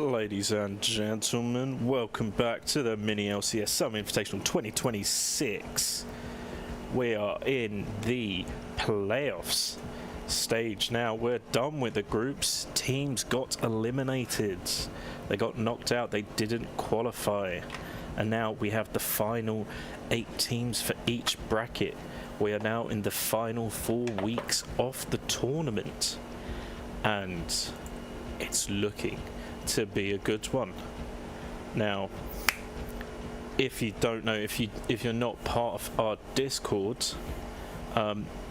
Ladies and gentlemen, welcome back to the MiniLCS Summer Invitational 2026. We are in the playoffs stage now. We're done with the groups. Teams got eliminated. They got knocked out. They didn't qualify. And now we have the final 8 teams for each bracket. We are now in the final 4 weeks of the tournament. And it's looking to be a good one. Now, if you don't know, if you're not part of our Discord,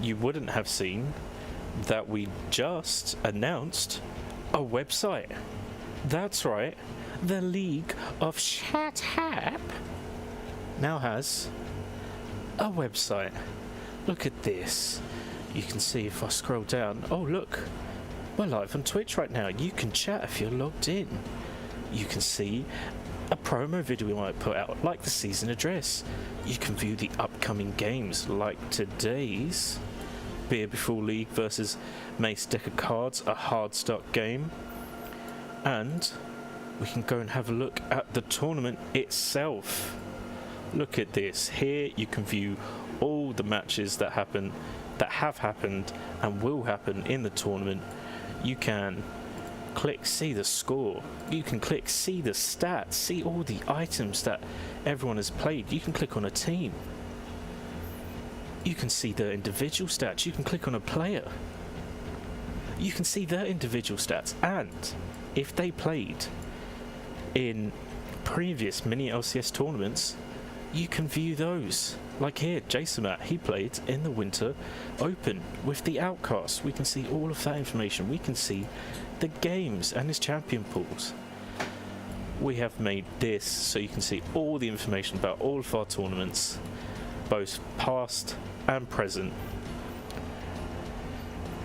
you wouldn't have seen that we just announced a website. That's right, the League of Shatap now has a website. Look at this. You can see if I scroll down. Oh look, we're live on Twitch right now. You can chat if you're logged in. You can see a promo video we might put out, like the season address. You can view the upcoming games, like today's Beer Before League versus Mace Deck of Cards, a Hardstuck game. And we can go and have a look at the tournament itself. Look at this. Here you can view all the matches that have happened and will happen in the tournament. You can click see the score. You can click see the stats, see all the items that everyone has played. You can click on a team. You can see the individual stats. You can click on a player. You can see their individual stats, and if they played in previous MiniLCS tournaments, you can view those. Like here, Jason Matt, he played in the Winter Open with the Outcasts. We can see all of that information. We can see the games and his champion pools. We have made this so you can see all the information about all of our tournaments, both past and present.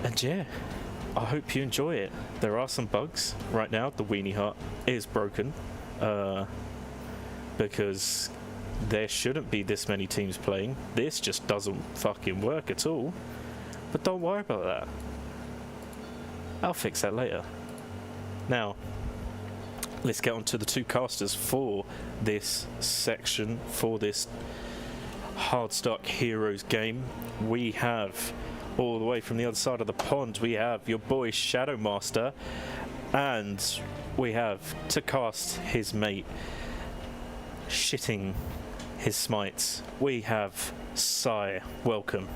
And yeah, I hope you enjoy it. There are some bugs right now. The Weenie Hut is broken because there shouldn't be this many teams playing. This just doesn't fucking work at all. But don't worry about that. I'll fix that later. Now, let's get on to the two casters for this section, for this Hardstuck Heroes game. We have, all the way from the other side of the pond, we have your boy Shadow Master, and we have to cast his mate shitting his smites. We have Sai. Welcome.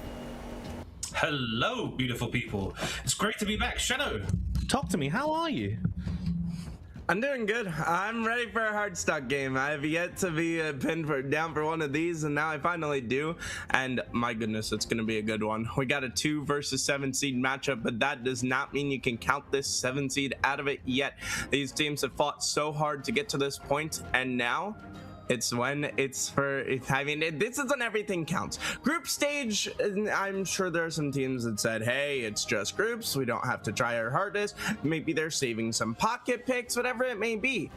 Hello, beautiful people. It's great to be back. Shadow, talk to me. How are you? I'm doing good. I'm ready for a Hardstuck game. I have yet to be pinned down for one of these, and now I finally do. And my goodness, it's going to be a good one. We got a 2 versus 7 seed matchup, but that does not mean you can count this 7 seed out of it yet. These teams have fought so hard to get to this point, and now it's when it's for, I mean, this is when everything counts. Group stage, I'm sure there are some teams that said, hey, it's just groups, we don't have to try our hardest. Maybe they're saving some pocket picks, whatever it may be.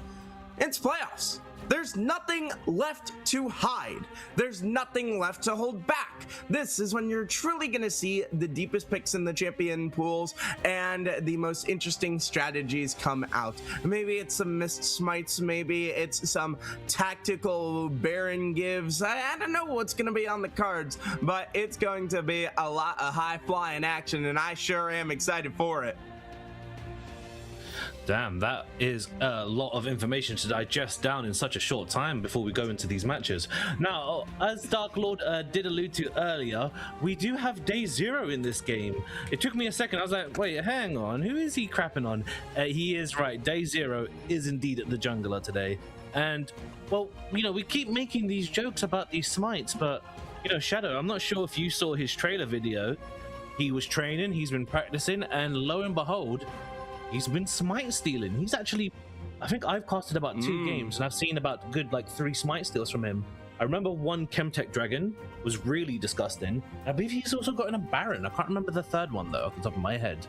It's playoffs. There's nothing left to hide. There's nothing left to hold back. This is when you're truly going to see the deepest picks in the champion pools and the most interesting strategies come out. Maybe it's some missed smites. Maybe it's some tactical Baron gives. I don't know what's going to be on the cards, but it's going to be a lot of high-flying action, and I sure am excited for it. Damn, that is a lot of information to digest down in such a short time before we go into these matches. Now, as Dark Lord did allude to earlier, we do have day 0 in this game. It took me a second. I was like, wait, hang on. Who is he crapping on? He is right. Day 0 is indeed the jungler today. And, well, you know, we keep making these jokes about these smites, but, you know, Shadow, I'm not sure if you saw his trailer video. He was training, he's been practicing, and lo and behold, he's been smite stealing. He's actually, I think I've casted about 2 games, and I've seen about good like 3 smite steals from him. I remember one Chemtech Dragon was really disgusting. I believe he's also gotten a Baron. I can't remember the third one though, off the top of my head.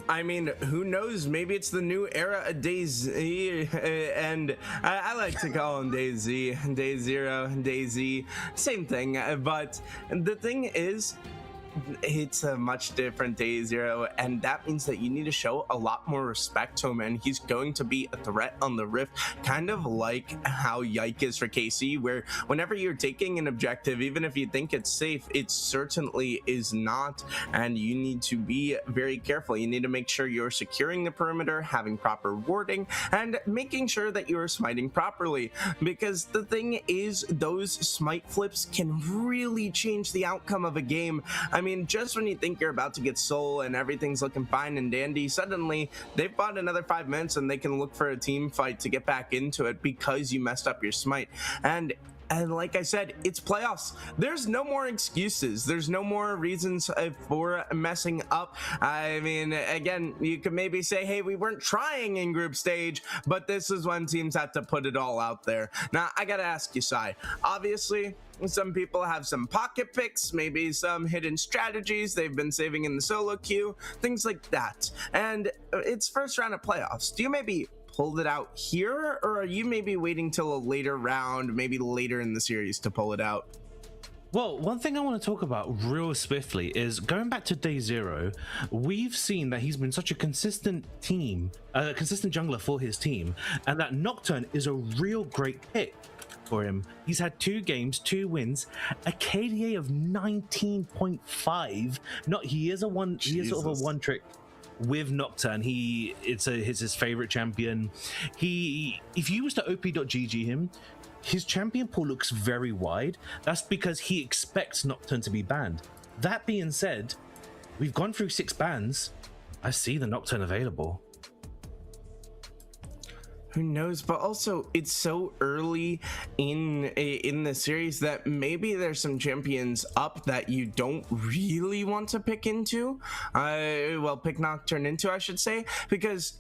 I mean, who knows? Maybe it's the new era of DayZ, and I like to call him DayZ, Day 0, DayZ, same thing. But the thing is, it's a much different Day 0, and that means that you need to show a lot more respect to him, and he's going to be a threat on the Rift, kind of like how Yike is for KC, where whenever you're taking an objective, even if you think it's safe, it certainly is not, and you need to be very careful. You need to make sure you're securing the perimeter, having proper warding, and making sure that you're smiting properly, because the thing is, those smite flips can really change the outcome of a game. I mean, mean, just when you think you're about to get soul and everything's looking fine and dandy, suddenly they've bought another 5 minutes and they can look for a team fight to get back into it because you messed up your smite. And like I said, it's playoffs. There's no more excuses. There's no more reasons for messing up. I mean, again, you could maybe say, hey, we weren't trying in group stage, but this is when teams have to put it all out there. Now, I gotta ask you, Sai, obviously, some people have some pocket picks, maybe some hidden strategies they've been saving in the solo queue, things like that. And it's first round of playoffs. Do you maybe pull it out here, or are you maybe waiting till a later round, maybe later in the series to pull it out? Well, one thing I want to talk about real swiftly is going back to day 0. We've seen that he's been such a consistent consistent jungler for his team, and that Nocturne is a real great pick for him. He's had 2 games, 2 wins, a KDA of 19.5. He is sort of a one trick with Nocturne. It's his favorite champion. If you was to op.gg him, his champion pool looks very wide. That's because he expects Nocturne to be banned. That being said, we've gone through 6 bans. I see the Nocturne available. Who knows? But also, it's so early in the series that maybe there's some champions up that you don't really want to pick into. Pick Nocturne into, I should say, because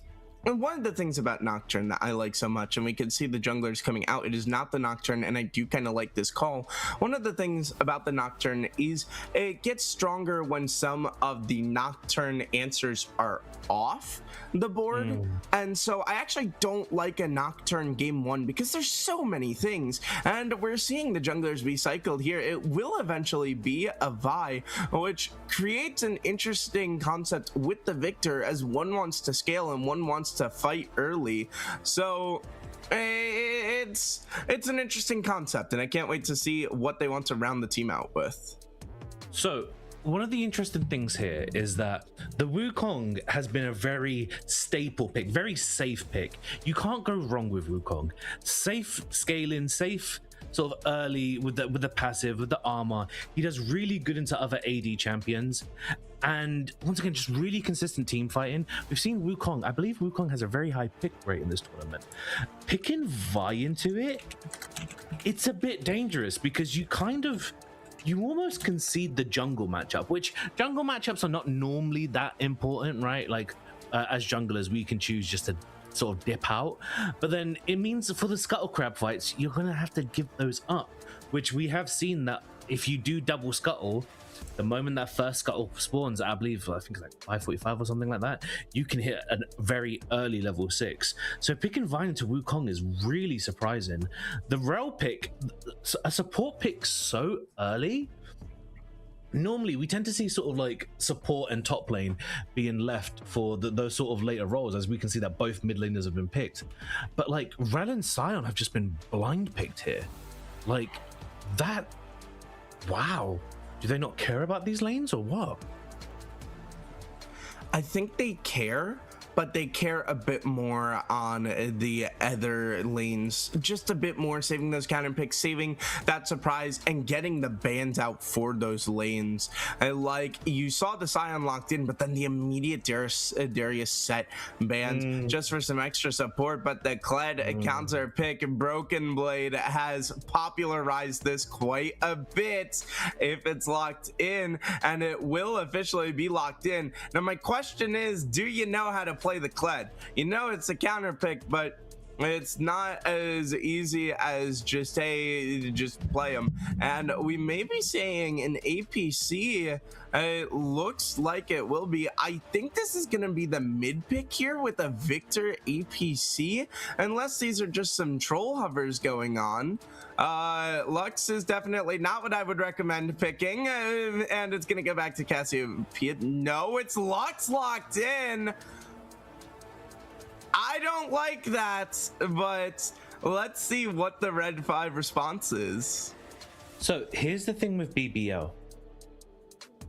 one of the things about Nocturne that I like so much, and we can see the junglers coming out, it is not the Nocturne, and I do kind of like this call. One of the things about the Nocturne is it gets stronger when some of the Nocturne answers are off the board. And so I actually don't like a Nocturne game 1 because there's so many things, and we're seeing the junglers be cycled here. It will eventually be a Vi, which creates an interesting concept with the Victor, as one wants to scale and one wants to fight early. So it's an interesting concept, and I can't wait to see what they want to round the team out with. So one of the interesting things here is that the Wukong has been a very staple pick, very safe pick. You can't go wrong with Wukong. Safe scaling, safe sort of early with the passive, with the armor. He does really good into other AD champions. And once again, just really consistent team fighting. We've seen Wukong. I believe Wukong has a very high pick rate in this tournament. Picking Vi into it, it's a bit dangerous because you almost concede the jungle matchup, which jungle matchups are not normally that important, right? Like as junglers, we can choose just to sort of dip out, but then it means for the scuttle crab fights, you're gonna have to give those up, which we have seen that if you do double scuttle, the moment that first scuttle spawns, I think it's like 545 or something like that, you can hit a very early level 6. So picking Vine into Wukong is really surprising. The Rel pick, a support pick so early, normally we tend to see sort of like support and top lane being left for those sort of later roles, as we can see that both mid laners have been picked. But like Rel and Sion have just been blind picked here. Like that, wow. Do they not care about these lanes or what? I think they care, but they care a bit more on the other lanes, just a bit more, saving those counter picks, saving that surprise, and getting the bans out for those lanes. Like you saw the Sion locked in, but then the immediate Darius set banned just for some extra support. But the Kled counter pick, Broken Blade, has popularized this quite a bit if it's locked in, and it will officially be locked in. Now my question is, do you know how to play the Kled? You know it's a counter pick, but it's not as easy as just play them. And we may be saying an APC. It looks like it will be. I think this is going to be the mid pick here with a Victor APC, unless these are just some troll hovers going on. Lux is definitely not what I would recommend picking, and it's going to go back to Cassiopeia. No, it's Lux locked in. I don't like that, but let's see what the Red 5 response is. So here's the thing with BBL.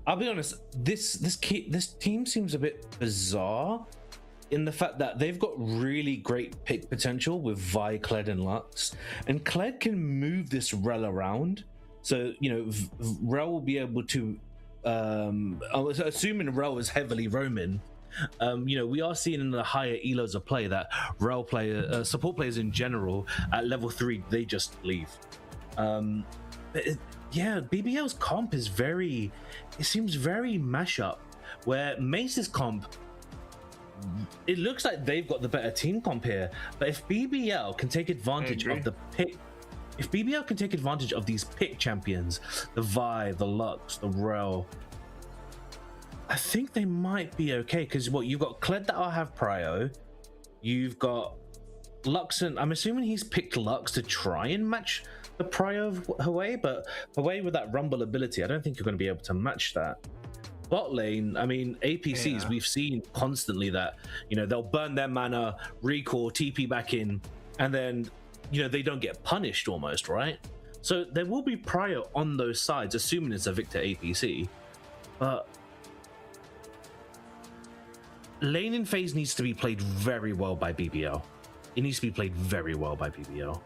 I'll be honest, this team seems a bit bizarre in the fact that they've got really great pick potential with Vi, Kled, and Lux, and Kled can move this Rel around. So, you know, Rel will be able to assuming Rel is heavily roaming, we are seeing in the higher elos of play that Rel support players in general at level 3, they just leave. BBL's comp is it seems very mashup, where Mace's comp, it looks like they've got the better team comp here. But if BBL can take advantage of these pick champions, the Vi, the Lux, the Rel, I think they might be okay. Because you've got Kled that'll have Prio, you've got Lux, and I'm assuming he's picked Lux to try and match the Prio of Hwei, but Hwei with that Rumble ability, I don't think you're going to be able to match that. Bot lane, I mean, APCs, we've seen constantly that, they'll burn their mana, recall, TP back in, and then, they don't get punished almost, right? So there will be Prio on those sides, assuming it's a Victor APC. But laning phase needs to be played very well by BBL. It needs to be played very well by BBL,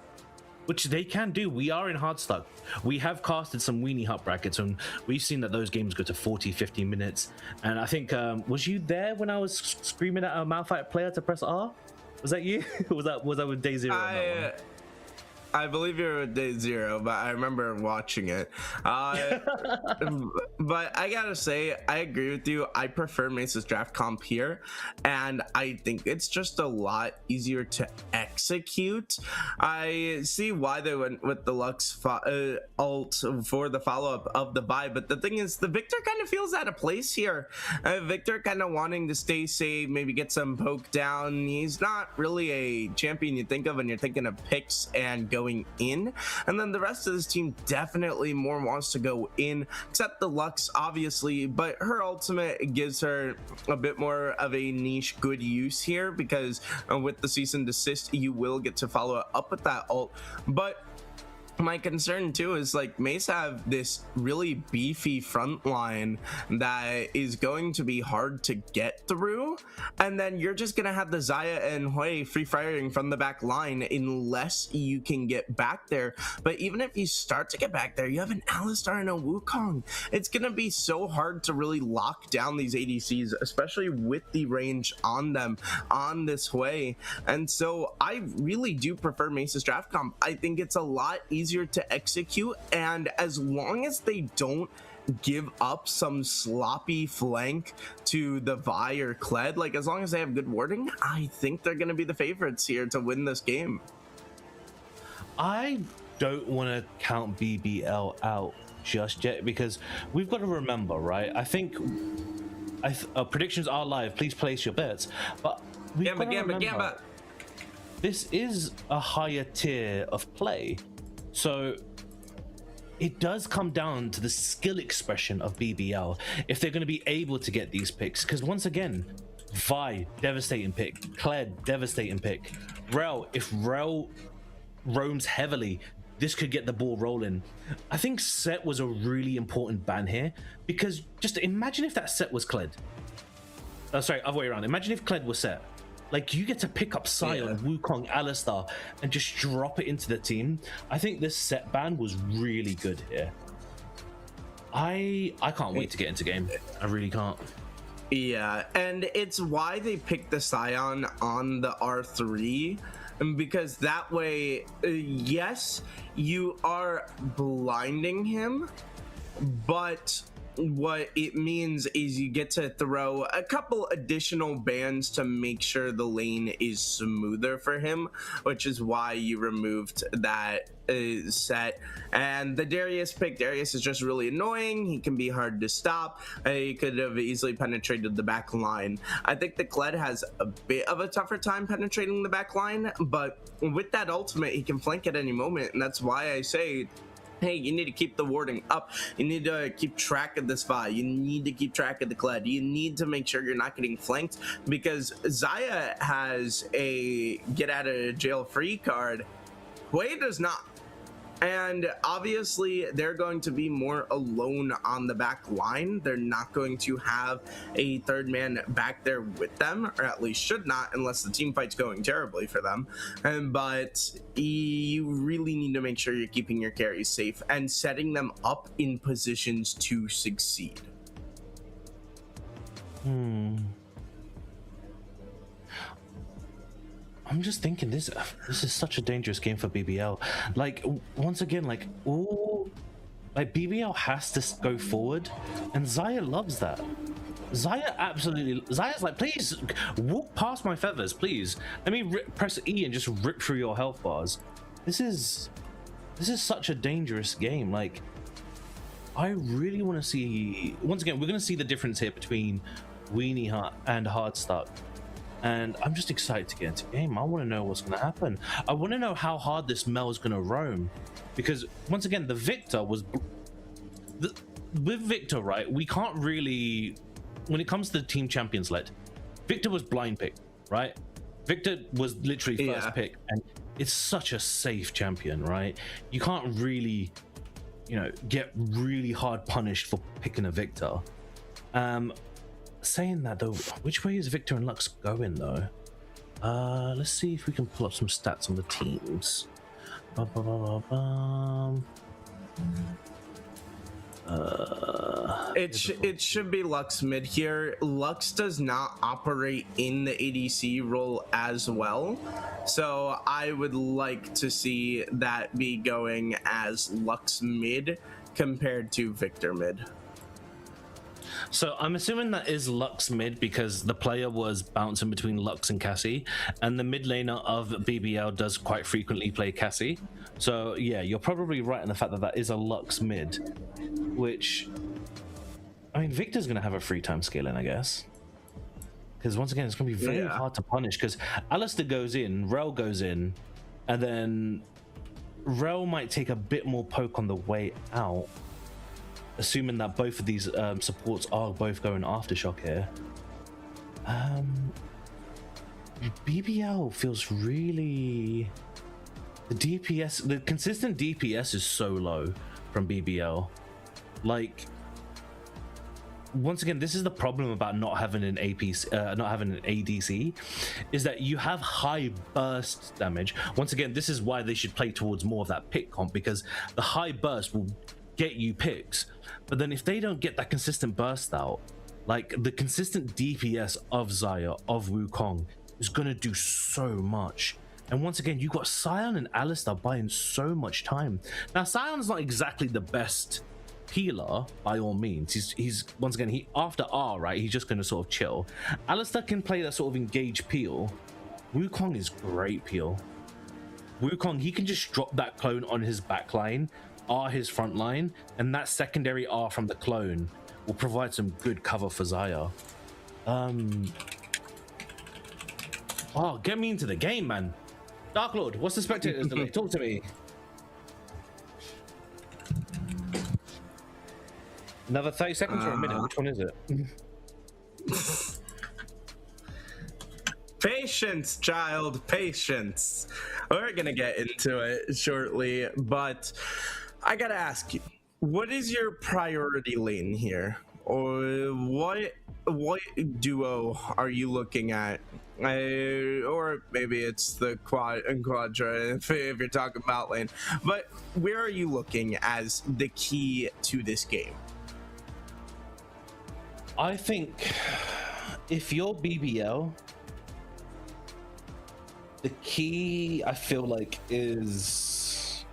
which they can do. We are in Hardstuck. We have casted some Weenie Hut brackets, and we've seen that those games go to 40, 50 minutes. And I think, was you there when I was screaming at a Malphite player to press R? Was that you? was that with Day Zero? I believe you're with Day Zero, but I remember watching it. But I gotta say, I agree with you. I prefer Mace's draft comp here, and I think it's just a lot easier to execute. I see why they went with the Lux ult for the follow-up of the Vi, but the thing is, the Victor kind of feels out of place here. Victor kind of wanting to stay safe, maybe get some poke down. He's not really a champion you think of when you're thinking of picks and going in, and then the rest of this team definitely more wants to go in, except the Lux obviously, but her ultimate gives her a bit more of a niche good use here, because with the cease and desist you will get to follow it up with that ult. But my concern too is, like, Mace have this really beefy front line that is going to be hard to get through, and then you're just gonna have the Xayah and Hwei free firing from the back line unless you can get back there. But even if you start to get back there, you have an Alistar and a Wukong. It's gonna be so hard to really lock down these ADCs, especially with the range on them on this Hwei. And so I really do prefer Mace's draft comp. I think it's a lot easier to execute, and as long as they don't give up some sloppy flank to the Vi or Kled, like, as long as they have good warding, I think they're going to be the favorites here to win this game. I don't want to count BBL out just yet, because we've got to remember, right? I think predictions are live. Please place your bets, but Gamba. This is a higher tier of play. So it does come down to the skill expression of BBL if they're going to be able to get these picks. Because once again, Vi, devastating pick. Kled, devastating pick. Rel, if Rel roams heavily, this could get the ball rolling. I think Set was a really important ban here, because just imagine if that Set was Kled. Sorry, other way around. Imagine if Kled was Set. Like, you get to pick up Sion, Wukong, Alistar, and just drop it into the team. I think this Set ban was really good here. I can't wait to get into game. I really can't. Yeah, and it's why they picked the Sion on the R3, because that way, yes, you are blinding him, but what it means is you get to throw a couple additional bans to make sure the lane is smoother for him, which is why you removed that Set. And the Darius pick, Darius is just really annoying. He can be hard to stop. He could have easily penetrated the back line. I think the Kled has a bit of a tougher time penetrating the back line, but with that ultimate, he can flank at any moment, and that's why I say, hey, you need to keep the warding up. You need to keep track of this Vi. You need to keep track of the Kled. You need to make sure you're not getting flanked, because Xayah has a get out of jail free card. Hwei does not. And obviously, they're going to be more alone on the back line. They're not going to have a third man back there with them, or at least should not, unless the team fight's going terribly for them. But you really need to make sure you're keeping your carries safe and setting them up in positions to succeed. I'm just thinking this is such a dangerous game for BBL. Like, once again, like, BBL has to go forward, and Xayah loves that. Xayah's like, please walk past my feathers, please. Let me press E and just rip through your health bars. This is such a dangerous game. Like, I really want to see, once again, we're going to see the difference here between Weenie and Hardstuck. And I'm just excited to get into the game. I want to know what's going to happen. I want to know how hard this Mel is going to roam. Because, once again, the Victor was... with Victor, right, we can't really... When it comes to the team champions led, Victor was blind pick, right? Victor was literally first pick. And it's such a safe champion, right? You can't really, you know, get really hard punished for picking a Victor. Saying that though, which way is Victor and Lux going though? Let's see if we can pull up some stats on the teams. It should be Lux mid here. Lux does not operate in the ADC role as well, so I would like to see that be going as Lux mid compared to Victor mid. So I'm assuming that is Lux mid because the player was bouncing between Lux and Cassie, and the mid laner of BBL does quite frequently play Cassie. So yeah, you're probably right in the fact that that is a Lux mid, which, I mean, Victor's going to have a free time scaling, I guess. Because once again, it's going to be very hard to punish because Alistair goes in, Rel goes in, and then Rel might take a bit more poke on the way out. Assuming that both of these supports are both going Aftershock here. BBL feels really... The DPS, the consistent DPS is so low from BBL. Like, once again, this is the problem about not having an not having an ADC, is that you have high burst damage. Once again, this is why they should play towards more of that pick comp, because the high burst will get you picks, but then if they don't get that consistent burst out, like the consistent DPS of Xayah, of Wukong, is gonna do so much. And once again, you got Sion and Alistair buying so much time. Now Sion's not exactly the best healer by all means. He's once again, he after R, right, he's just gonna sort of chill. Alistair can play that sort of engage peel. Wukong is great peel. Wukong, he can just drop that clone on his backline, R his front line, and that secondary R from the clone will provide some good cover for Xayah. Oh, get me into the game, man. Dark Lord, what's the spectators delay? Talk to me. Another 30 seconds or a minute? Which one is it? Patience, child, patience. We're gonna get into it shortly, but I gotta ask you, what is your priority lane here? Or what duo are you looking at? Or maybe it's the quad and quadra if you're talking about lane. But where are you looking as the key to this game? I think if you're BBL, the key I feel like is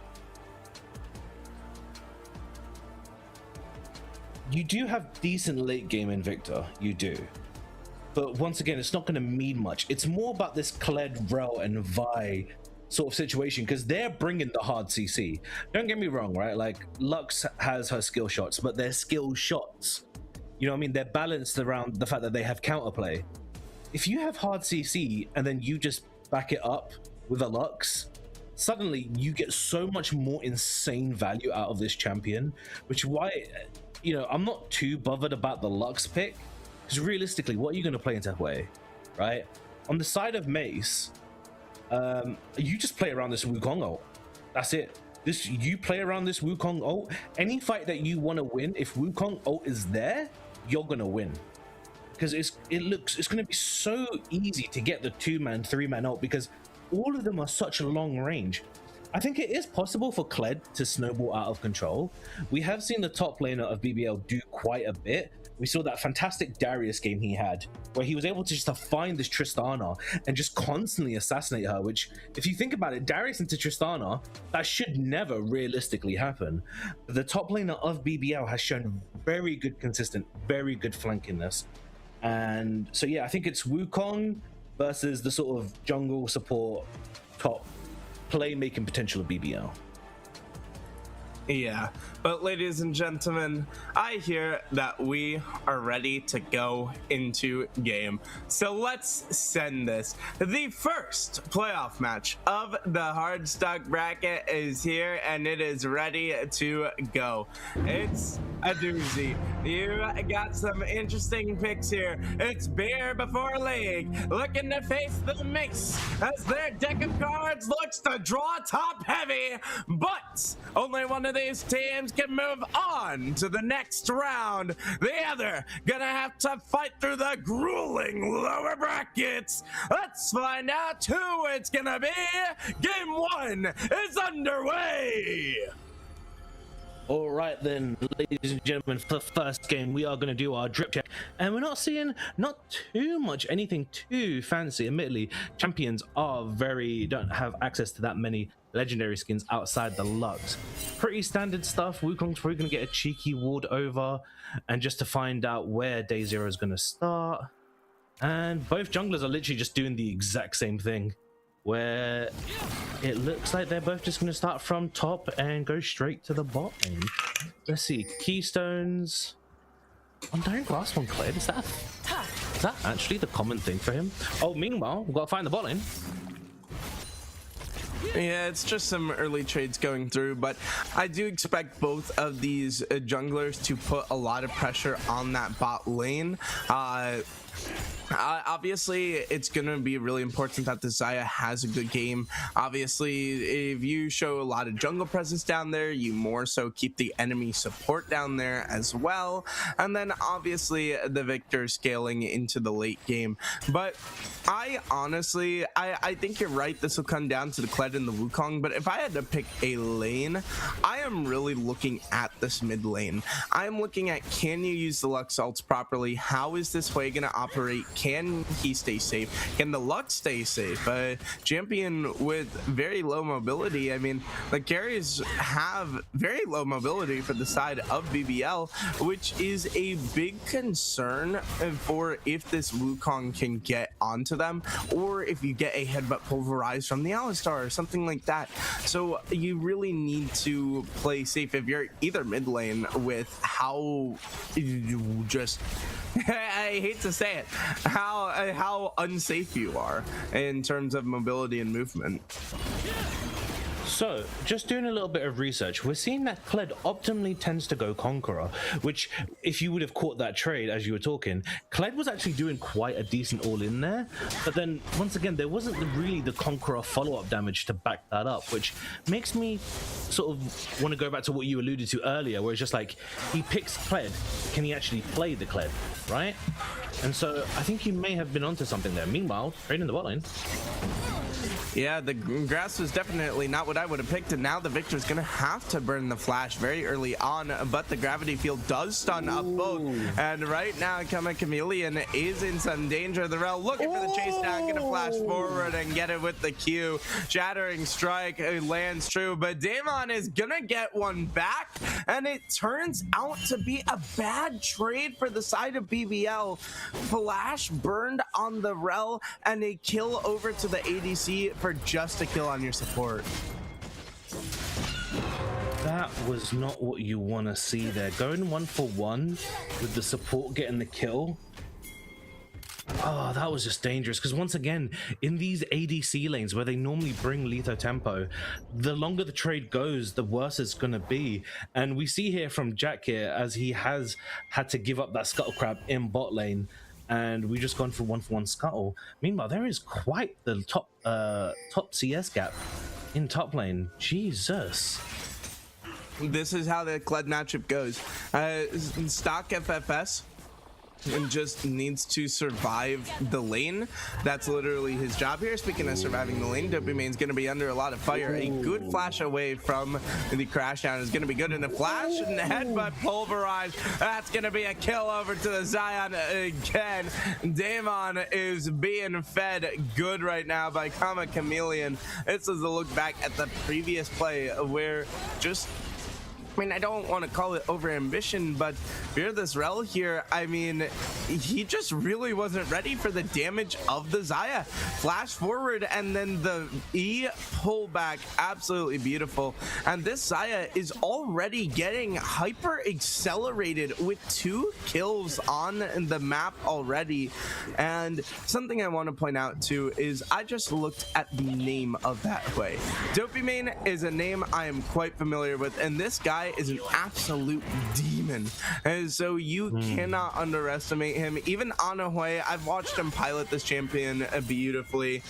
you do have decent late game in Victor, you do. But once again, it's not going to mean much. It's more about this Kled, Rel, and Vi sort of situation because they're bringing the hard CC. Don't get me wrong, right? Like, Lux has her skill shots, but they're skill shots. You know what I mean? They're balanced around the fact that they have counterplay. If you have hard CC and then you just back it up with a Lux, suddenly you get so much more insane value out of this champion, which is why, you know, I'm not too bothered about the Lux pick. Because realistically, what are you going to play into way, right? On the side of Mace, you just play around this Wukong ult. That's it. You play around this Wukong ult. Any fight that you want to win, if Wukong ult is there, you're going to win. Because it's going to be so easy to get the 2-man, 3-man ult because all of them are such a long range. I think it is possible for Kled to snowball out of control. We have seen the top laner of BBL do quite a bit We saw that fantastic Darius game he had, where he was able to just to find this Tristana and just constantly assassinate her, which, if you think about it, Darius into Tristana, that should never realistically happen. The top laner of BBL has shown very good consistent, very good flankiness. And so yeah, I think it's Wukong versus the sort of jungle support top playmaking potential of BBL. Yeah, but ladies and gentlemen, I hear that we are ready to go into game. So let's send this. The first playoff match of the Hardstuck bracket is here, and it is ready to go. It's a doozy. You got some interesting picks here. It's Bear before League, looking to face the Mace as their deck of cards looks to draw top heavy, but only one of these teams can move on to the next round. The other gonna have to fight through the grueling lower brackets. Let's find out who it's gonna be. Game 1 is underway. All right then, ladies and gentlemen, for the first game, we are going to do our drip check, and we're not seeing too much anything too fancy. Admittedly, champions don't have access to that many legendary skins outside the Lux. Pretty standard stuff. Wukong's probably going to get a cheeky ward over, and just to find out where Day Zero is going to start. And both junglers are literally just doing the exact same thing, where it looks like they're both just going to start from top and go straight to the bot lane. Let's see, Keystones. Undying Grasp on Kled, is that actually the common thing for him? Oh, meanwhile, we've got to find the bot lane. Yeah, it's just some early trades going through, but I do expect both of these junglers to put a lot of pressure on that bot lane. Obviously, it's going to be really important that the Xayah has a good game. Obviously, if you show a lot of jungle presence down there, you more so keep the enemy support down there as well. And then obviously the Victor scaling into the late game. But I honestly, I think you're right. This will come down to the Kled and the Wukong. But if I had to pick a lane, I am really looking at this mid lane. I'm looking at, can you use the Lux ults properly? How is this way going to operate? Can he stay safe? Can the Lux stay safe? Champion with very low mobility. I mean, the carries have very low mobility for the side of BBL, which is a big concern for if this Wukong can get onto them, or if you get a headbutt pulverized from the Alistar or something like that. So you really need to play safe if you're either mid lane with how you just I hate to say it, how unsafe you are in terms of mobility and movement. So, just doing a little bit of research, we're seeing that Kled optimally tends to go Conqueror, which, if you would have caught that trade as you were talking, Kled was actually doing quite a decent all-in there, but then, once again, there wasn't really the Conqueror follow-up damage to back that up, which makes me sort of want to go back to what you alluded to earlier, where it's just like, he picks Kled, can he actually play the Kled, right? And so, I think he may have been onto something there. Meanwhile, trading the bot lane. Yeah, the grass was definitely not what I would have picked, and now the Victor's gonna have to burn the flash very early on, but the gravity field does stun up both, and right now Chameleon is in some danger. The Rel looking for the chase down, gonna flash forward and get it with the Q. Shattering Strike lands true, but Daemon is gonna get one back, and it turns out to be a bad trade for the side of BBL. Flash burned on the Rel, and a kill over to the ADC for just a kill on your support. That was not what you want to see there. Going 1-for-1 with the support getting the kill. Oh, that was just dangerous, because once again, in these ADC lanes where they normally bring lethal tempo, the longer the trade goes, the worse it's going to be. And we see here from Jack here, as he has had to give up that Scuttle Crab in bot lane, and we've just gone for 1-for-1 Scuttle. Meanwhile, there is quite the top CS gap in top lane. Jesus. This is how the Kled matchup goes. Stock FFS and just needs to survive the lane. That's literally his job here. Speaking of surviving the lane, Dopeymane's going to be under a lot of fire. A good flash away from the crash down is going to be good, and a flash and headbutt pulverized. That's going to be a kill over to the Zion again. Damon is being fed good right now by Kama Chameleon. This is a look back at the previous play where just, I mean, I don't want to call it overambition, but Fearless Rel here, I mean, he just really wasn't ready for the damage of the Xayah. Flash forward and then the E pullback, absolutely beautiful. And this Xayah is already getting hyper accelerated with 2 kills on the map already. And something I want to point out too is I just looked at the name of that play. Dopey is a name I am quite familiar with, and this guy is an absolute demon, and so you cannot underestimate him. Even Anahui, I've watched him pilot this champion beautifully.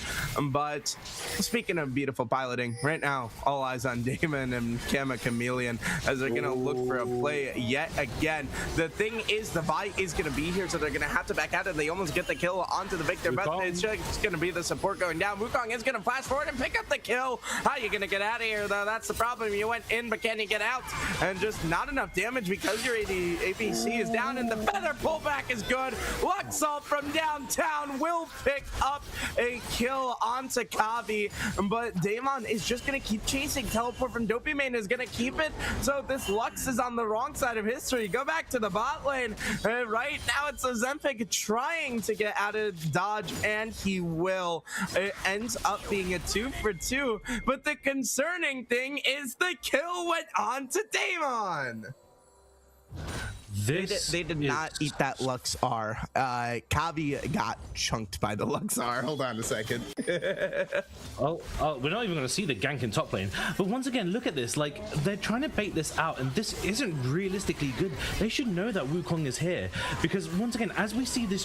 But speaking of beautiful piloting, right now all eyes on Damon and Kama Chameleon as they're gonna look for a play yet again. The thing is, the Vi is gonna be here, so they're gonna have to back out, and they almost get the kill onto the Victor, but it's just gonna be the support going down. Wukong is gonna flash forward and pick up the kill. How are you gonna get out of here though? That's the problem. You went in, but can you get out? And just not enough damage because your APC is down, and the feather pullback is good. Luxalt from downtown will pick up a kill onto Kavi, but Damon is just gonna keep chasing. Teleport from Dopey is gonna keep it, so this Lux is on the wrong side of history. Go back to the bot lane. Right now it's a Zempic trying to get out of dodge, and he will. It ends up being a 2 for 2, but the concerning thing is the kill went on to Damon. They did not eat that Lux R. Kavi got chunked by the Lux R. Hold on a second. Oh, we're not even going to see the gank in top lane. But once again, look at this. Like, they're trying to bait this out, and this isn't realistically good. They should know that Wukong is here, because once again, as we see this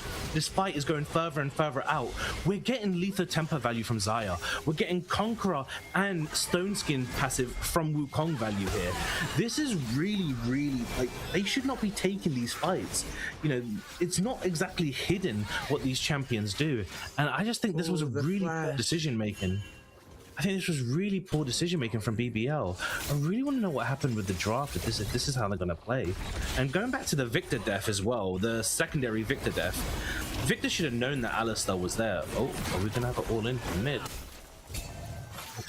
fight is going further and further out, we're getting lethal temper value from Xayah. We're getting Conqueror and Stone Skin passive from Wukong value here. This is really, really, like, they should not be taking these fights. You know, it's not exactly hidden what these champions do, and I just think this was a really poor decision making. I think this was really poor decision making from BBL. I really want to know what happened with the draft, if this is how they're going to play. And going back to the Victor death as well, the secondary Victor death, Victor should have known that Alistar was there. Oh, are we going to have it all in from mid?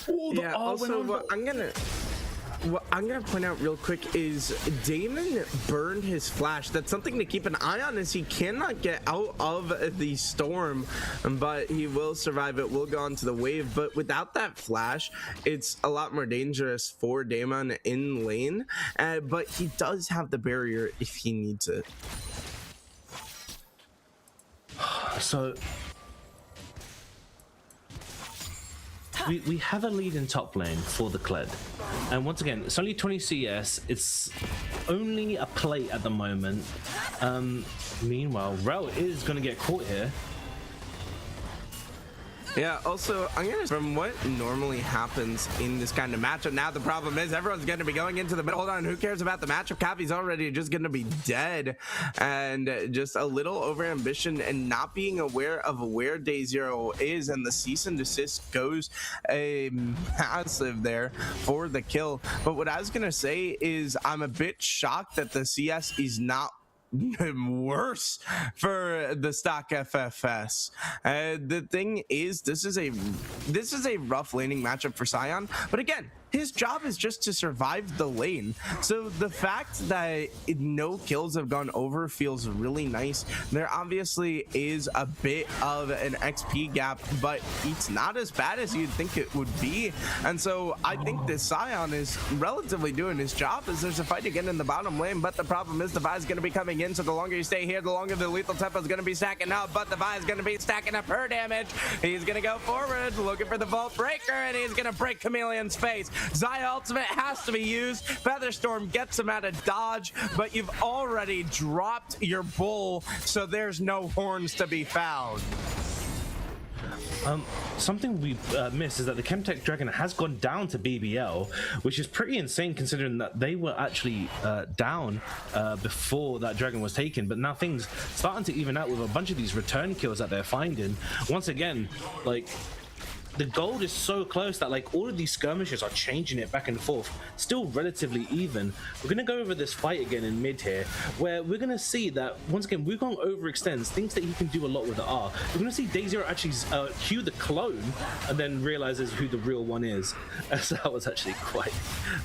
Oh, yeah, also, what I'm gonna point out real quick is Damon burned his flash. That's something to keep an eye on, as he cannot get out of the storm, but he will survive it, will go onto the wave. But without that flash, it's a lot more dangerous for Damon in lane, but he does have the barrier if he needs it. So we have a lead in top lane for the Kled, and once again, it's only 20 CS. It's only a plate at the moment. Meanwhile, Rel is going to get caught here. Yeah, also, from what normally happens in this kind of matchup, now the problem is everyone's going to be going into the middle. Hold on, who cares about the matchup? Kavi's already just going to be dead, and just a little overambition and not being aware of where Day Zero is, and the cease and desist goes a massive there for the kill. But what I was going to say is I'm a bit shocked that the CS is not worse for the stock FFS. The thing is, this is a rough laning matchup for Sion, but again, his job is just to survive the lane. So the fact that no kills have gone over feels really nice. There obviously is a bit of an XP gap, but it's not as bad as you'd think it would be. And so I think this Sion is relatively doing his job, as there's a fight again in the bottom lane, but the problem is the Vi is going to be coming in, so the longer you stay here, the longer the lethal tempo is going to be stacking up, but the Vi is going to be stacking up her damage. He's going to go forward, looking for the Vault Breaker, and he's going to break Chameleon's face. Xayah ultimate has to be used. Featherstorm gets him out of dodge, but you've already dropped your bull, so there's no horns to be found. Something we missed is that the Chemtech Dragon has gone down to BBL, which is pretty insane considering that they were actually down before that Dragon was taken. But now things starting to even out with a bunch of these return kills that they're finding. Once again, like, the gold is so close that like all of these skirmishes are changing it back and forth, still relatively even. We're gonna go over this fight again in mid here, where we're gonna see that once again Wukong overextends, thinks that he can do a lot with the R. We're gonna see DayZero actually cue the clone and then realizes who the real one is. So that was actually quite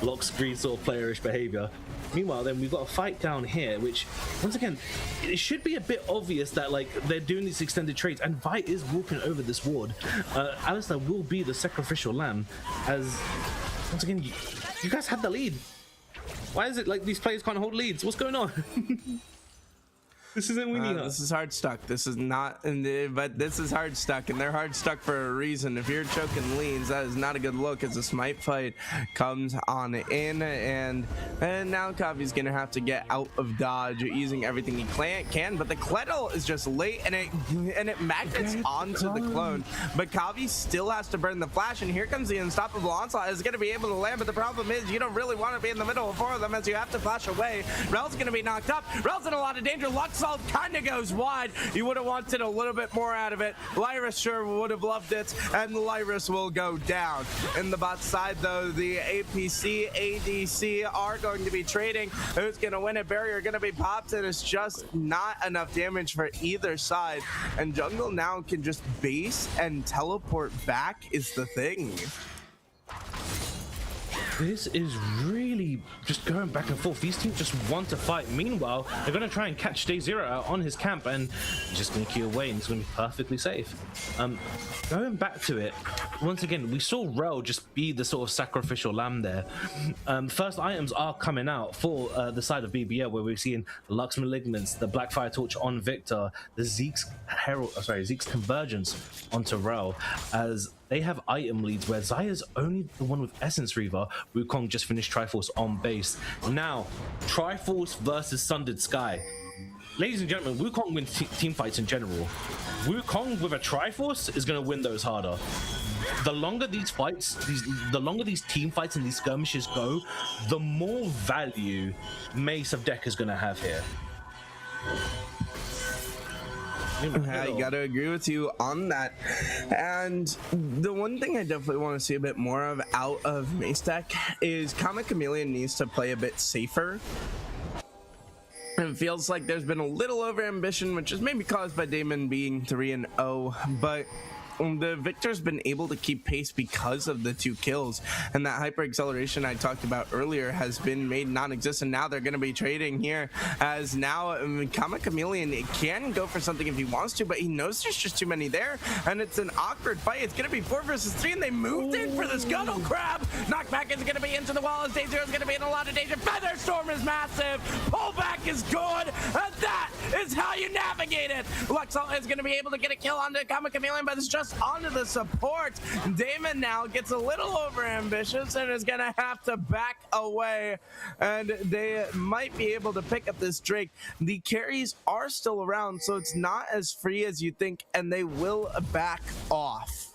lock screen sort of playerish behavior. Meanwhile, then we've got a fight down here, which once again, it should be a bit obvious that like they're doing these extended trades, and Vi is walking over this ward. Alistair will be the sacrificial lamb, as once again you guys had the lead. Why is it like these players can't hold leads? What's going on? This isn't winning. This is Hardstuck. This is not, but this is Hardstuck, and they're Hardstuck for a reason. If you're choking leads, that is not a good look as the smite fight comes on in, and now Kavi's gonna have to get out of dodge using everything he can. But the Cledel is just late, and it magnets onto the clone. But Kavi still has to burn the flash, and here comes the unstoppable onslaught. Is gonna be able to land, but the problem is you don't really want to be in the middle of four of them as you have to flash away. Rel's gonna be knocked up. Rel's in a lot of danger. Lux kind of goes wide. You would have wanted a little bit more out of it. Lyris sure would have loved it, and Lyris will go down. In the bot side, though, the APC, ADC are going to be trading. Who's going to win it? Barrier going to be popped, and it's just not enough damage for either side. And jungle now can just base and teleport back is the thing. This is really just going back and forth. These teams just want to fight. Meanwhile, they're going to try and catch DayZero out on his camp, and he's just going to queue away, and he's going to be perfectly safe. Going back to it, once again, we saw Rel just be the sort of sacrificial lamb there. First items are coming out for the side of BBL, where we're seeing Lux Malignance, the Blackfire Torch on Victor, the Zeke's Convergence onto Rel, as they have item leads where Zaya's only the one with Essence Reaver. Wukong just finished Triforce on base. Now, Triforce versus Sundered Sky. Ladies and gentlemen, Wukong wins team fights in general. Wukong with a Triforce is going to win those harder. The longer these fights, the longer these team fights and these skirmishes go, the more value Mace of Deck is going to have here. I gotta agree with you on that. And the one thing I definitely want to see a bit more of out of Mace Deck is Comet Chameleon needs to play a bit safer. It feels like there's been a little over ambition, which is maybe caused by Damon being 3-0, but the Victor's been able to keep pace because of the 2 kills, and that hyper acceleration I talked about earlier has been made non-existent. Now they're going to be trading here, as now Comet Chameleon can go for something if he wants to, but he knows there's just too many there, and it's an awkward fight. It's going to be 4 versus 3, and they moved in for the Scuttle Crab. Knockback is going to be into the wall as DayZero is going to be in a lot of danger. Feather Storm is massive. Pullback is good, and that is how you navigate it. Luxel is going to be able to get a kill onto Comet Chameleon, but it's just onto the support. Damon now gets a little over ambitious and is gonna have to back away, and they might be able to pick up this Drake. The carries are still around, so it's not as free as you think, and they will back off.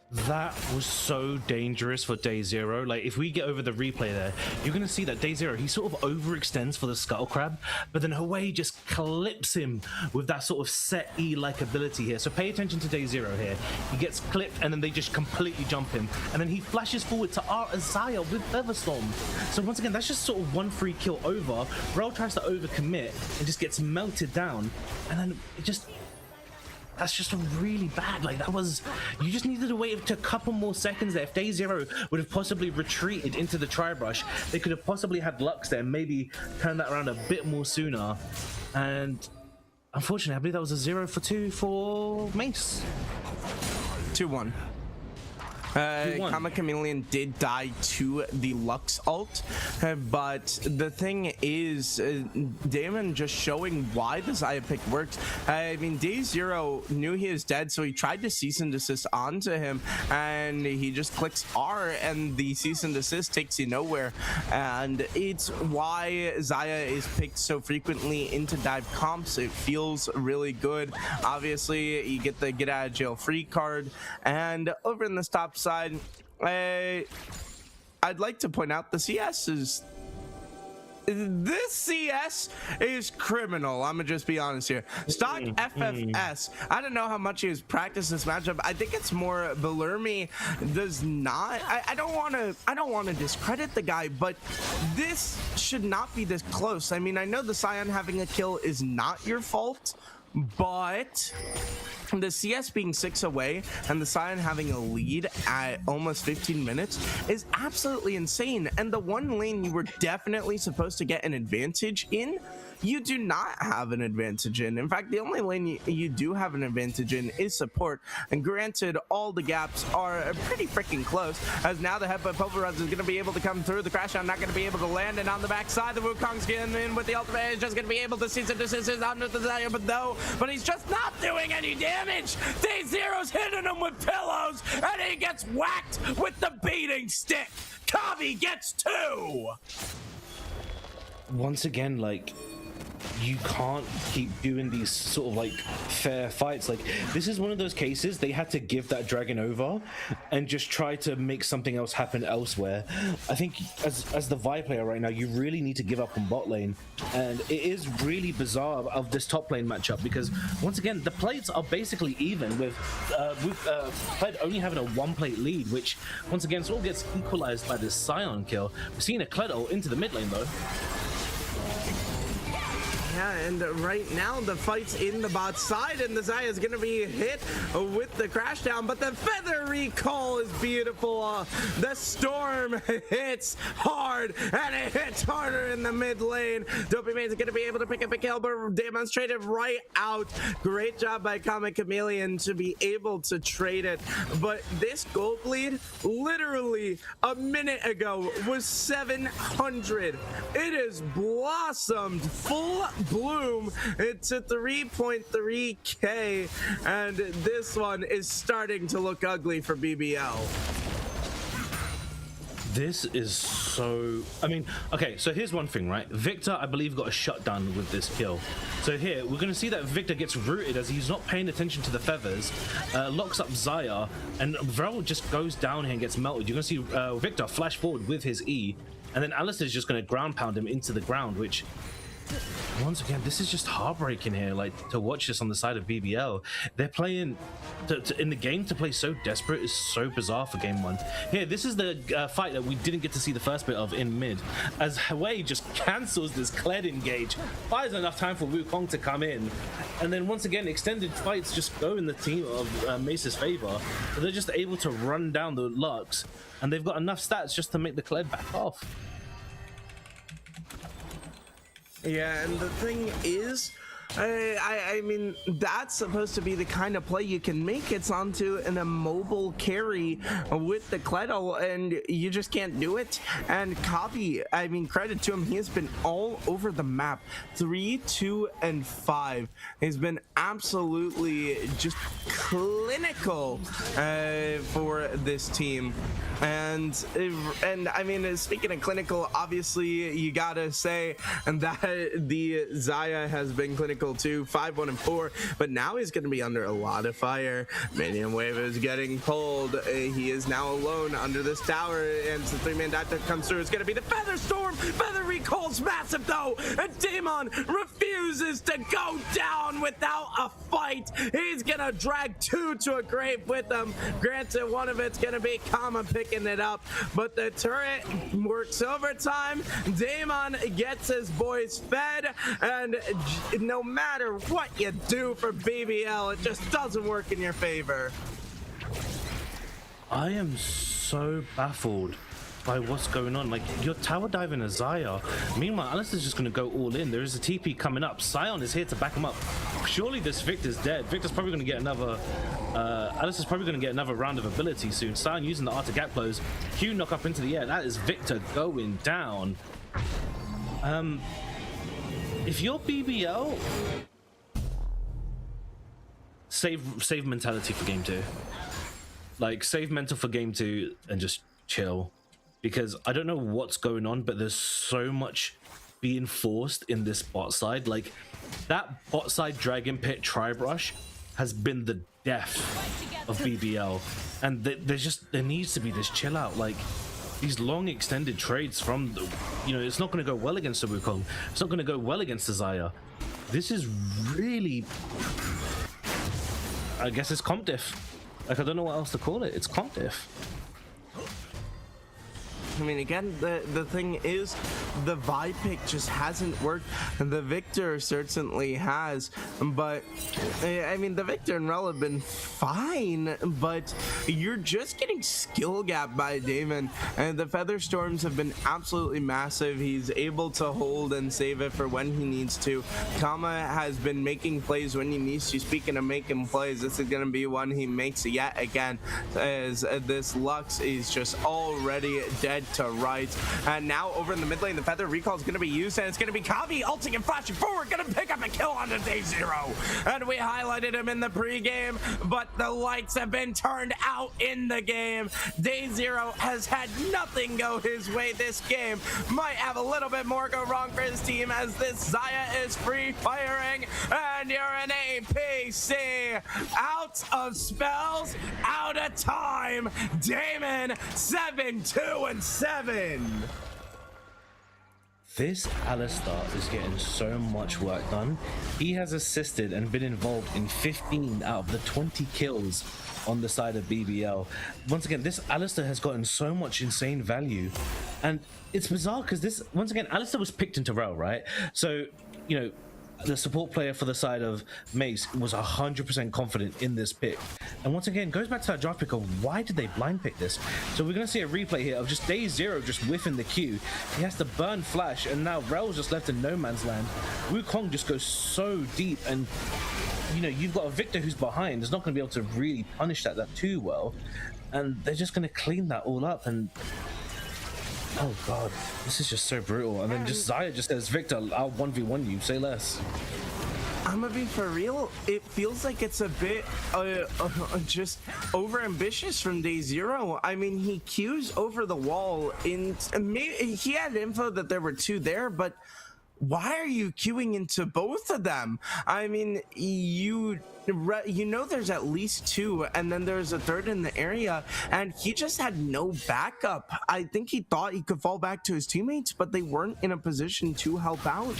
That was so dangerous for DayZero. Like, if we get over the replay there, you're going to see that DayZero, he sort of overextends for the Scuttle Crab, but then Hwei just clips him with that sort of set E-like ability here. So pay attention to DayZero here. He gets clipped, and then they just completely jump him. And then he flashes forward to Zaya with Featherstorm. So once again, that's just sort of 1 free kill over. Rel tries to overcommit and just gets melted down. And then it just... That's just really bad. Like, that was... You just needed to wait a couple more seconds there. If DayZero would have possibly retreated into the Tri-Brush, they could have possibly had Lux there and maybe turned that around a bit more sooner. And unfortunately, I believe that was a 0 for 2 for Mace. 2-1. Kama Chameleon did die to the Lux ult, but the thing is, Damon just showing why the Xayah pick works. I mean, Day Zero knew he was dead, so he tried to cease and desist onto him, and he just clicks R, and the cease and desist takes you nowhere. And it's why Xayah is picked so frequently into dive comps. It feels really good. Obviously, you get the get out of jail free card, and over in the top side, I'd like to point out the CS is. This CS is criminal. I'm gonna just be honest here. Stock FFS. I don't know how much he has practiced this matchup. I think it's more Belurmi does not. I don't want to discredit the guy, but this should not be this close. I mean, I know the Sion having a kill is not your fault, but the CS being 6 away and the Sion having a lead at almost 15 minutes is absolutely insane. And the one lane you were definitely supposed to get an advantage in, you do not have an advantage in. In fact, the only lane you do have an advantage in is support. And granted, all the gaps are pretty freaking close, as now the headbutt Pulverized is going to be able to come through. The crash down not going to be able to land, and on the backside, the Wukong's getting in with the ultimate. He's just going to be able to cease and desist under the Xayah, but he's just not doing any damage. Day Zero's hitting him with pillows, and he gets whacked with the beating stick. Kavi gets 2. Once again, like, you can't keep doing these sort of like fair fights. Like, this is one of those cases they had to give that dragon over and just try to make something else happen elsewhere. I think as the Vi player right now, you really need to give up on bot lane, and it is really bizarre of this top lane matchup, because once again the plates are basically even, with Kled only having a 1-plate lead, which once again sort of gets equalized by this Sion kill. We're seeing a Kled ult into the mid lane though. Yeah, and right now the fight's in the bot side, and the Xayah is going to be hit with the crash down, but the feather recall is beautiful. The storm hits hard, and it hits harder in the mid lane. Dopamine is going to be able to pick up a kill, but demonstrated right out. Great job by Kama Chameleon to be able to trade it, but this gold lead literally a minute ago was 700. It has blossomed full bloom. It's at 3.3k, and this one is starting to look ugly for BBL. This is so... I mean, okay, so here's one thing, right? Victor, I believe, got a shutdown with this kill. So here, we're going to see that Victor gets rooted as he's not paying attention to the feathers, locks up Xayah, and Vrel just goes down here and gets melted. You're going to see Victor flash forward with his E, and then Alistair's just going to ground pound him into the ground, which... once again, this is just heartbreaking here, like, to watch this on the side of BBL. They're playing in the game to play so desperate is so bizarre for game 1. Here, this is the fight that we didn't get to see the first bit of in mid, as Hwei just cancels this Kled engage, buys enough time for Wukong to come in, and then once again extended fights just go in the team of Mace's favor. So they're just able to run down the Lux, and they've got enough stats just to make the Kled back off. Yeah, and the thing is, I mean, that's supposed to be the kind of play you can make. It's onto an immobile carry with the Kledo, and you just can't do it. And Kavi, I mean, credit to him, he has been all over the map. 3, 2, and 5. He's been absolutely just clinical for this team. And I mean, speaking of clinical, obviously you gotta say that the Xayah has been clinical too, 5, 1, and 4, but now he's gonna be under a lot of fire. Minion Wave is getting pulled. He is now alone under this tower, and the 3-man dive that comes through. It's gonna be the Feather Storm. Feather recall's massive though, and Damon refuses to go down without a fight. He's gonna drag 2 to a grave with him. Granted, one of it's gonna be Kama picking it up, but the turret works overtime. Damon gets his boys fed, and no matter what you do for BBL, it just doesn't work in your favor. I am so baffled by what's going on. Like, you're tower diving a Xayah. Meanwhile, Alistair's just going to go all in. There is a TP coming up. Sion is here to back him up. Surely this Victor's dead. Victor's probably going to get another Alice is probably going to get another round of ability soon. Sion using the art to gap close. Q knock up into the air. That is Victor going down. If you're BBL, save mentality for game 2. Like, save mental for game 2 and just chill. Because I don't know what's going on, but there's so much being forced in this bot side. Like, that bot side Dragon Pit Tri-Brush has been the death of BBL, and there needs to be this chill out. Like, these long extended trades from the, it's not going to go well against the Wukong, it's not going to go well against the Xayah. This is really, I guess it's comp diff. Like, I don't know what else to call it. It's comp diff. I mean, again, the thing is, the Vi pick just hasn't worked. The Victor certainly has, but I mean, the Victor and Rel have been fine, but you're just getting skill gap by Damon, and the Feather Storms have been absolutely massive. He's able to hold and save it for when he needs to. Kama has been making plays when he needs to. Speaking of making plays, this is going to be one he makes yet again, as this Lux is just already dead to rights. And now over in the mid lane, the Feather recall is going to be used, and it's going to be Kavi ulting and flashing forward, going to pick up a kill on the Day Zero. And we highlighted him in the pregame, but the lights have been turned out in the game. Day Zero has had nothing go his way this game. Might have a little bit more go wrong for his team, as this Xayah is free firing, and you're an APC out of spells, out of time. Damon 7-2-7. This Alistar is getting so much work done. He has assisted and been involved in 15 out of the 20 kills on the side of BBL. Once again, this Alistar has gotten so much insane value, and it's bizarre because this, once again, Alistar was picked into Rel, right? So, the support player for the side of Mace was 100% confident in this pick. And once again, goes back to that draft pick of why did they blind pick this? So we're going to see a replay here of just Day Zero just whiffing the Q. He has to burn Flash, and now Rel's just left in no man's land. Wukong just goes so deep, and you've got a Victor who's behind. Is not going to be able to really punish that too well. And they're just going to clean that all up, and oh god, this is just so brutal. And then just Xayah just says, Victor, I'll 1v1 you, say less. I'm gonna be for real, it feels like it's a bit just over ambitious from Day Zero. I mean, he queues over the wall he had info that there were 2 there, but why are you queuing into both of them? I mean, there's at least 2, and then there's a 3rd in the area, and he just had no backup. I think he thought he could fall back to his teammates, but they weren't in a position to help out.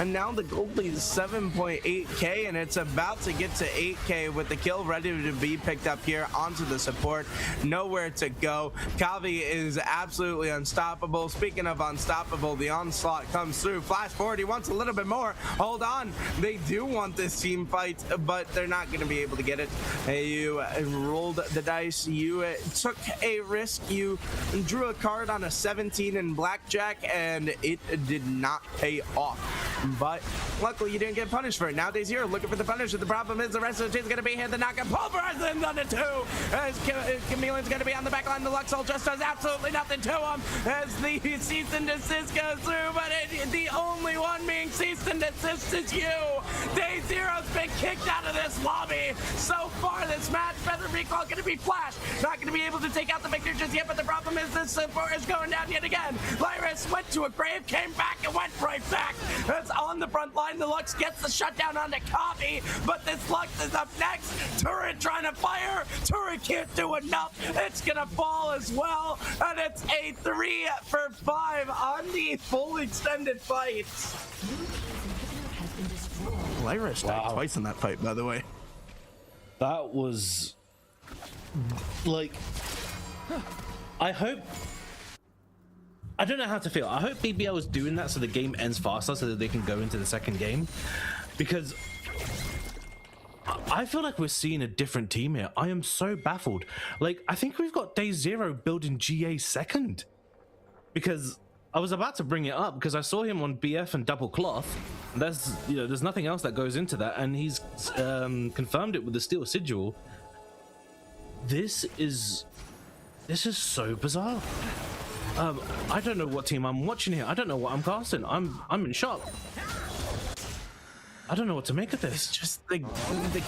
And now the gold lead is 7.8k, and it's about to get to 8k with the kill ready to be picked up here onto the support. Nowhere to go. Kavi is absolutely unstoppable. Speaking of unstoppable, the onslaught comes through. Flash forward, he wants a little bit more. Hold on, they do want this team fight, but they're not going to be able to get it. You rolled the dice, you took a risk, you drew a card on a 17 in blackjack, and it did not pay off. But luckily you didn't get punished for it. Now Day Zero looking for the punisher. The problem is the rest of the team's going to be here. The knock and pulverize them on the 2. As Chameleon's going to be on the back line. The Luxol just does absolutely nothing to him as the cease and desist goes through, but the only one being cease and desist is you. Day Zero's been kicked out of this lobby so far this match. Feather recall going to be flashed. Not going to be able to take out the Victor just yet, but the problem is this support is going down yet again. Lyris went to a grave, came back, and went right back. That's on the front line. The Lux gets the shutdown onto Kavi, but this Lux is up next. Turret trying to fire. Turret can't do enough. It's going to fall as well, and it's a 3 for 5 on the full extended fight. Lyris died twice in that fight, by the way. That was like, I don't know how to feel. I hope BBL is doing that so the game ends faster so that they can go into the second game, because I feel like we're seeing a different team here. I am so baffled. Like, I think we've got Day Zero building GA second, because I was about to bring it up because I saw him on BF and Double Cloth. There's nothing else that goes into that, and he's confirmed it with the Steel Sigil. This is so bizarre. I don't know what team I'm watching here. I don't know what I'm casting. I'm in shock. I don't know what to make of this. It's just the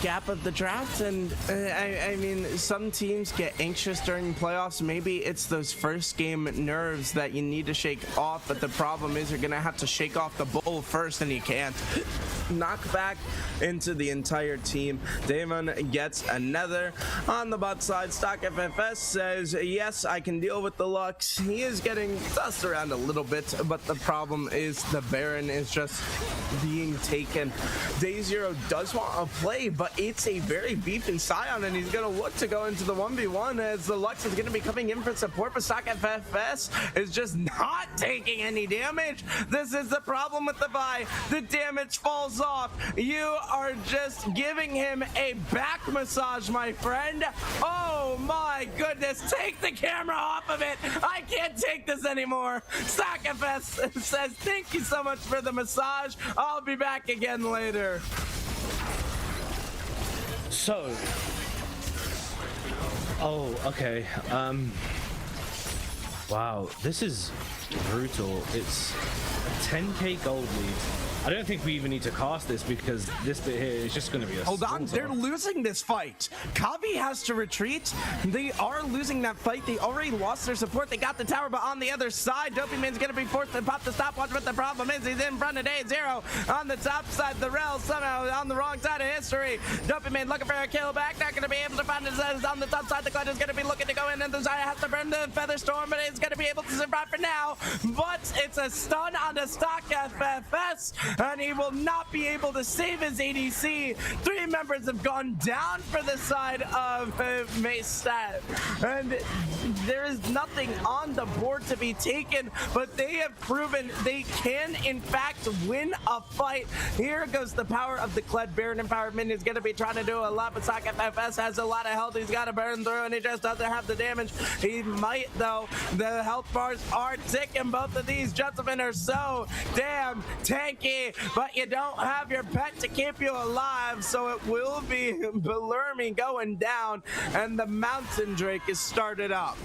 gap of the draft, and I mean, some teams get anxious during playoffs. Maybe it's those first game nerves that you need to shake off, but the problem is you're gonna have to shake off the bull first, and you can't. Knock back into the entire team. Damon gets another on the bot side. Stock FFS says, yes, I can deal with the Lux. He is getting tossed around a little bit, but the problem is the Baron is just being taken. Day Zero does want to play, but it's a very beefy Scion, and he's going to look to go into the 1v1 as the Lux is going to be coming in for support, but Stock FFS is just not taking any damage. This is the problem with the Vi. The damage falls off. You are just giving him a back massage, my friend. Oh my goodness. Take the camera off of it. I can't take this anymore. Stock FS says, thank you so much for the massage. I'll be back again later. So, oh, okay. Wow, this is brutal. It's a 10k gold lead. I don't think we even need to cast this because this bit here is just going to be a Hold on, slaughter. they're losing this fight. Kavi has to retreat. They are losing that fight. They already lost their support. They got the tower, but on the other side, Dopey Man's going to be forced to pop the stopwatch, but the problem is he's in front of Day Zero. On the top side, the Rel somehow on the wrong side of history. Dopey Man looking for a kill back, not going to be able to find his on the top side. The Cloud is going to be looking to go in, and the Zaya has to burn the Feather Storm, but it's going to be able to survive for now. But it's a stun on the Stock FFS, and he will not be able to save his ADC. 3 members have gone down for the side of Mace Stat, and there is nothing on the board to be taken, but they have proven they can in fact win a fight. Here goes the power of the Kled Baron empowerment. He's going to be trying to do a lot, but Stock FFS has a lot of health. He's got to burn through, and he just doesn't have the damage. He might though. The health bars are ticking. Both of these gentlemen are so damn tanky, but you don't have your pet to keep you alive, so it will be Belurmi going down, and the Mountain Drake is started up.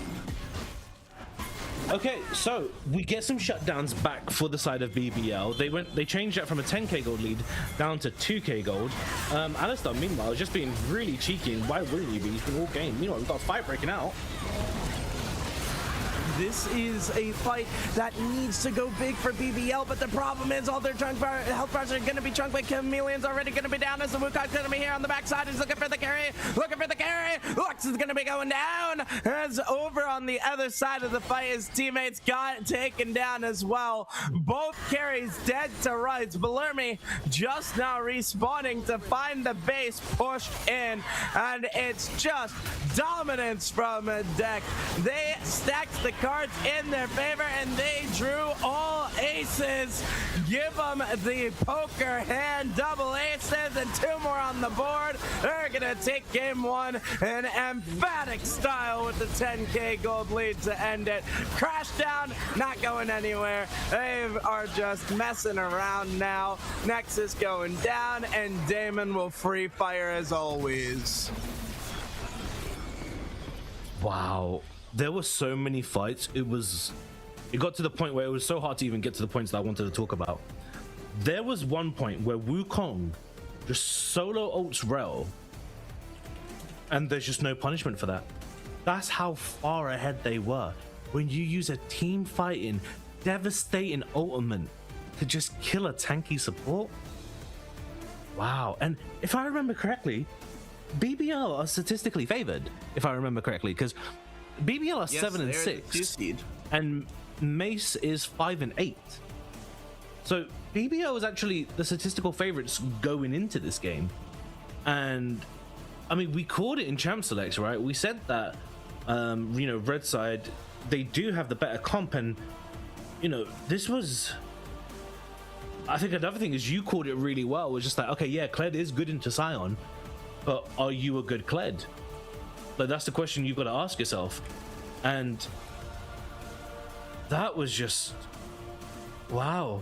Okay, so we get some shutdowns back for the side of BBL. They changed that from a 10k gold lead down to 2k gold. Alistar, meanwhile, is just being really cheeky, and why wouldn't you be? He's been all game. Meanwhile, we've got a fight breaking out. This is a fight that needs to go big for BBL, but the problem is all their health bars are going to be chunked by Chameleon's already going to be down as the Wukong's going to be here on the backside. He's looking for the carry, Lux is going to be going down as over on the other side of the fight, his teammates got taken down as well. Both carries dead to rights. Belurmi just now respawning to find the base, push in, and it's just dominance from deck. They stacked the cards in their favor, and they drew all aces. Give them the poker hand, double aces, and 2 more on the board. They're gonna take game 1 in emphatic style with the 10k gold lead to end it. Crash down, not going anywhere. They are just messing around now. Nexus going down, and Damon will free fire as always. Wow, there were so many fights. It got to the point where it was so hard to even get to the points that I wanted to talk about. There was one point where Wukong just solo ults Rel, and there's just no punishment for that. That's how far ahead they were. When you use a team fighting, devastating ultimate to just kill a tanky support. Wow, and if I remember correctly, BBL are statistically favored, if I remember correctly, because BBL are 7 and 6, and Mace is 5 and 8. So BBL is actually the statistical favorites going into this game. And I mean, we called it in Champ Selects, right? We said that, Red side, they do have the better comp, and this was. I think another thing is you called it really well. Was just like, okay, yeah, Kled is good into Scion, but are you a good Kled? Like, that's the question you've got to ask yourself. And that was just wow.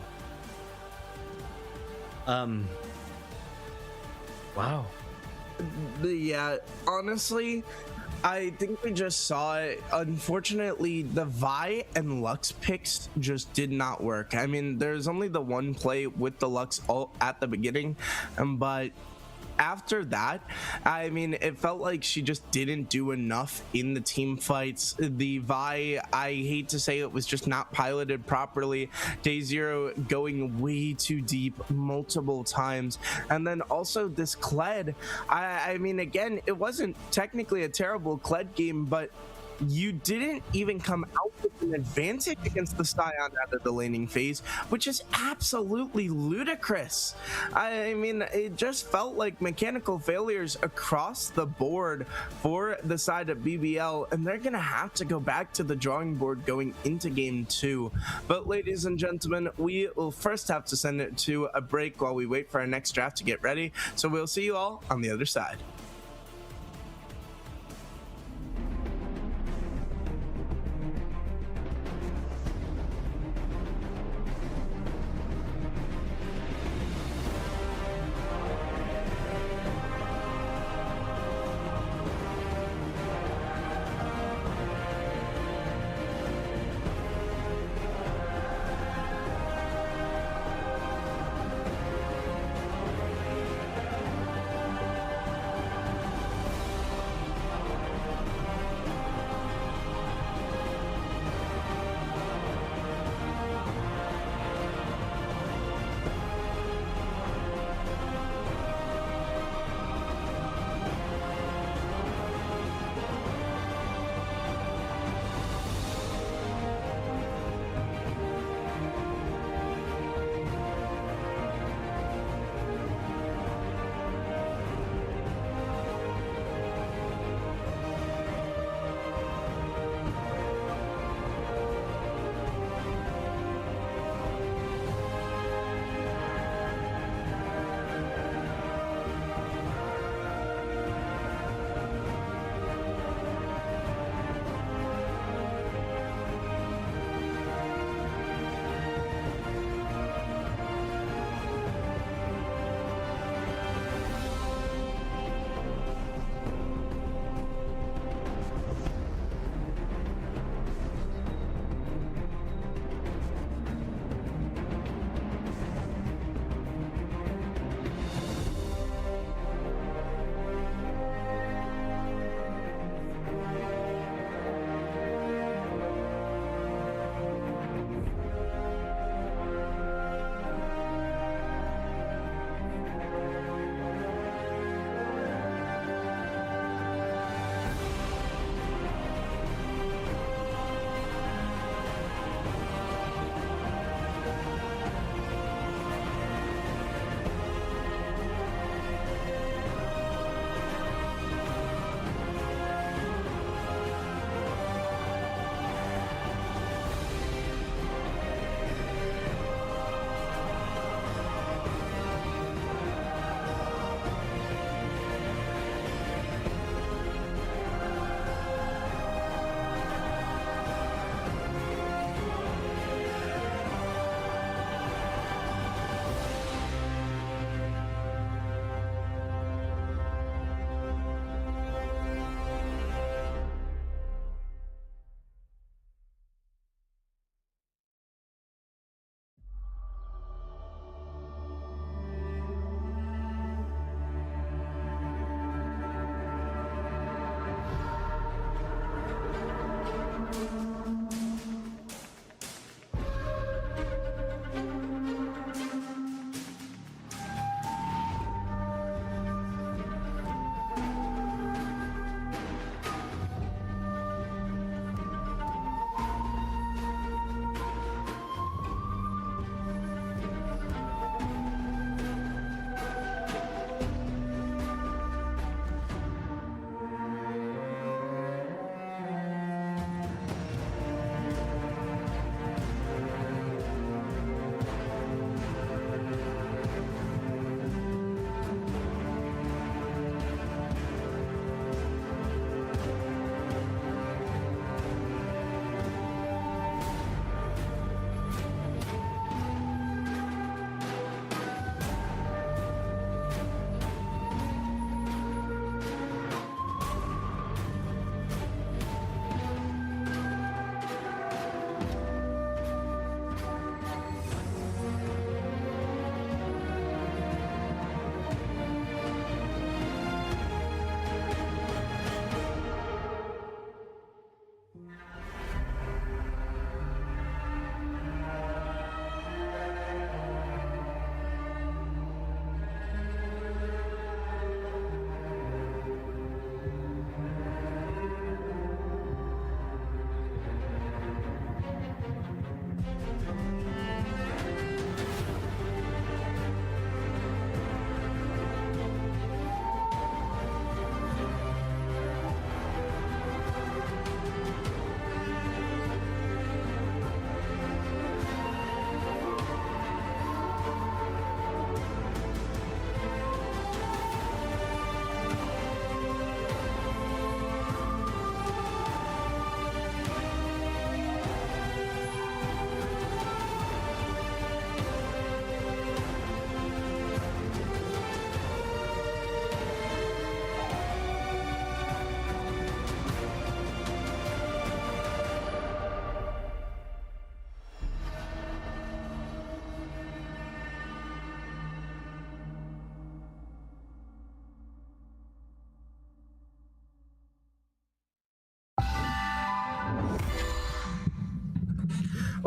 Wow. Yeah, honestly, I think we just saw it. Unfortunately, the Vi and Lux picks just did not work. I mean, there's only the one play with the Lux ult at the beginning, but after that, I mean, it felt like she just didn't do enough in the team fights. The Vi, I hate to say it, was just not piloted properly. Day Zero going way too deep multiple times. And then also this Kled, I mean, again, it wasn't technically a terrible Kled game, but you didn't even come out with an advantage against the Scion out of the laning phase, which is absolutely ludicrous. I mean, it just felt like mechanical failures across the board for the side of BBL, and they're gonna have to go back to the drawing board going into game 2. But ladies and gentlemen, we will first have to send it to a break while we wait for our next draft to get ready. So we'll see you all on the other side.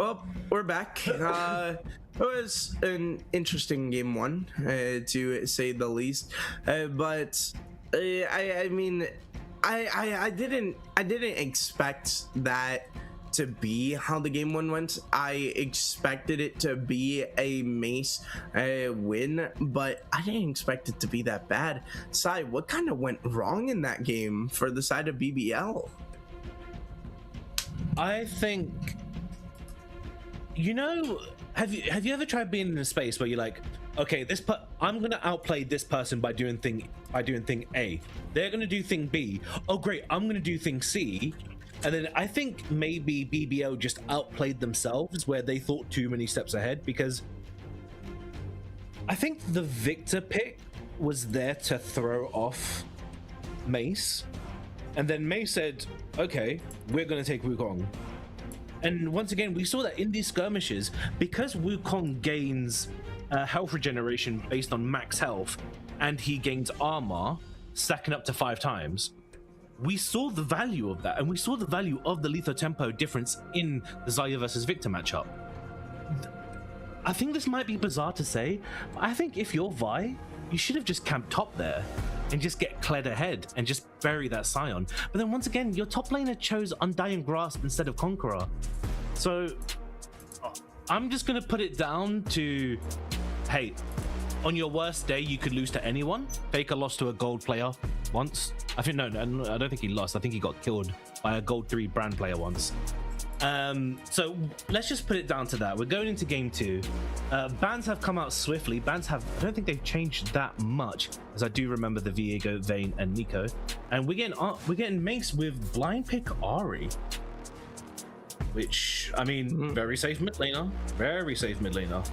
Well, we're back. It was an interesting game one, to say the least. But I mean, I didn't expect that to be how the game one went. I expected it to be a Mace win, but I didn't expect it to be that bad. Sai, what kind of went wrong in that game for the side of BBL? I think, you know, have you ever tried being in a space where you're like, okay, I'm gonna outplay this person by doing thing A. They're gonna do thing B. Oh great, I'm gonna do thing C. And then I think maybe BBL just outplayed themselves where they thought too many steps ahead, because I think the Victor pick was there to throw off Mace. And then Mace said, okay, we're going to take Wukong. And once again, we saw that in these skirmishes, because Wukong gains health regeneration based on max health, and he gains armor, stacking up to 5 times. We saw the value of that, and we saw the value of the lethal tempo difference in the Xayah versus Victor matchup. I think this might be bizarre to say, but I think if you're Vi, you should have just camped top there and just get Kled ahead and just bury that Scion. But then once again, your top laner chose Undying Grasp instead of Conqueror. So I'm just gonna put it down to, hey, on your worst day, you could lose to anyone. Faker lost to a gold player once. I think, no, I don't think he lost. I think he got killed by a gold 3 brand player once. So let's just put it down to that. We're going into game 2. Bans have come out swiftly. I don't think they've changed that much, as I do remember the Viego, Vayne, and Nico. And we're getting Mace with blind pick Ahri, which, I mean, very safe mid laner. Very safe mid laner.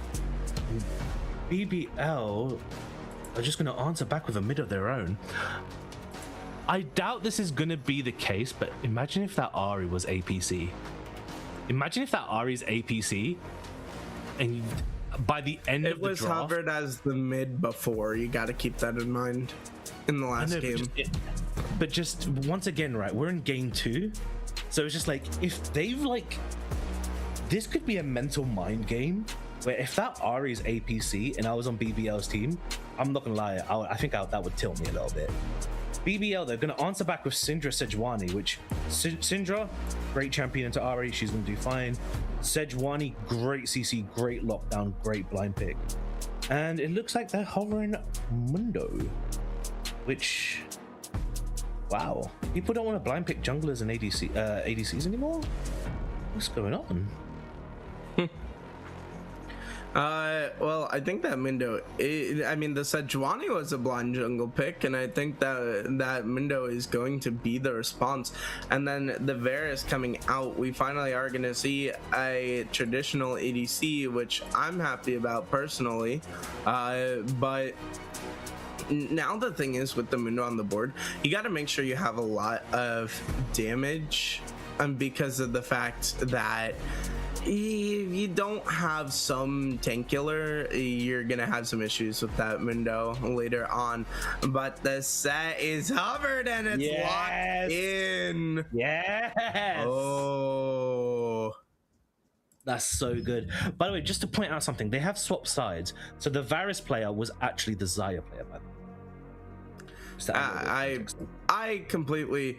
BBL are just going to answer back with a mid of their own. I doubt this is going to be the case, but imagine if that Ahri was APC. Imagine if that Ahri's APC, and by the end of the draft... It was hovered as the mid before. You got to keep that in mind in the last game. But just once again, right, we're in game 2. So it's just like, if they've like... This could be a mental mind game, where if that Ahri's APC and I was on BBL's team, I'm not going to lie, I think that would tilt me a little bit. BBL, they're going to answer back with Syndra Sejuani, which Syndra, great champion into Ahri, she's going to do fine. Sejuani, great CC, great lockdown, great blind pick. And it looks like they're hovering Mundo, which, wow. People don't want to blind pick junglers and ADCs anymore? What's going on? Well, I think that Mindo, I mean, the Sejuani was a blind jungle pick, and I think that Mindo is going to be the response. And then the Varus coming out, we finally are going to see a traditional ADC, which I'm happy about personally. But now the thing is, with the Mindo on the board, you got to make sure you have a lot of damage, because of the fact that if you don't have some tank killer, you're gonna have some issues with that Mundo later on. But the set is hovered and it's locked in. Yes. Oh, that's so good. By the way, just to point out something, they have swapped sides. So the Varus player was actually the Xayah player, by the way. I completely.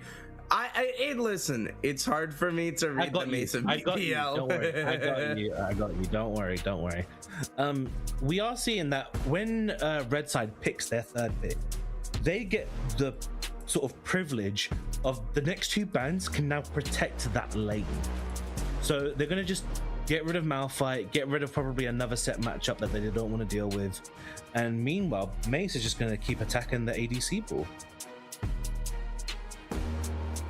Listen, it's hard for me to read the Mace of BBL. I got you. Don't worry. I got you. Don't worry. We are seeing that when Red Side picks their third pick, they get the sort of privilege of the next 2 bans can now protect that lane. So they're gonna just get rid of Malphite, get rid of probably another set matchup that they don't want to deal with, and meanwhile, Mace is just gonna keep attacking the ADC pool.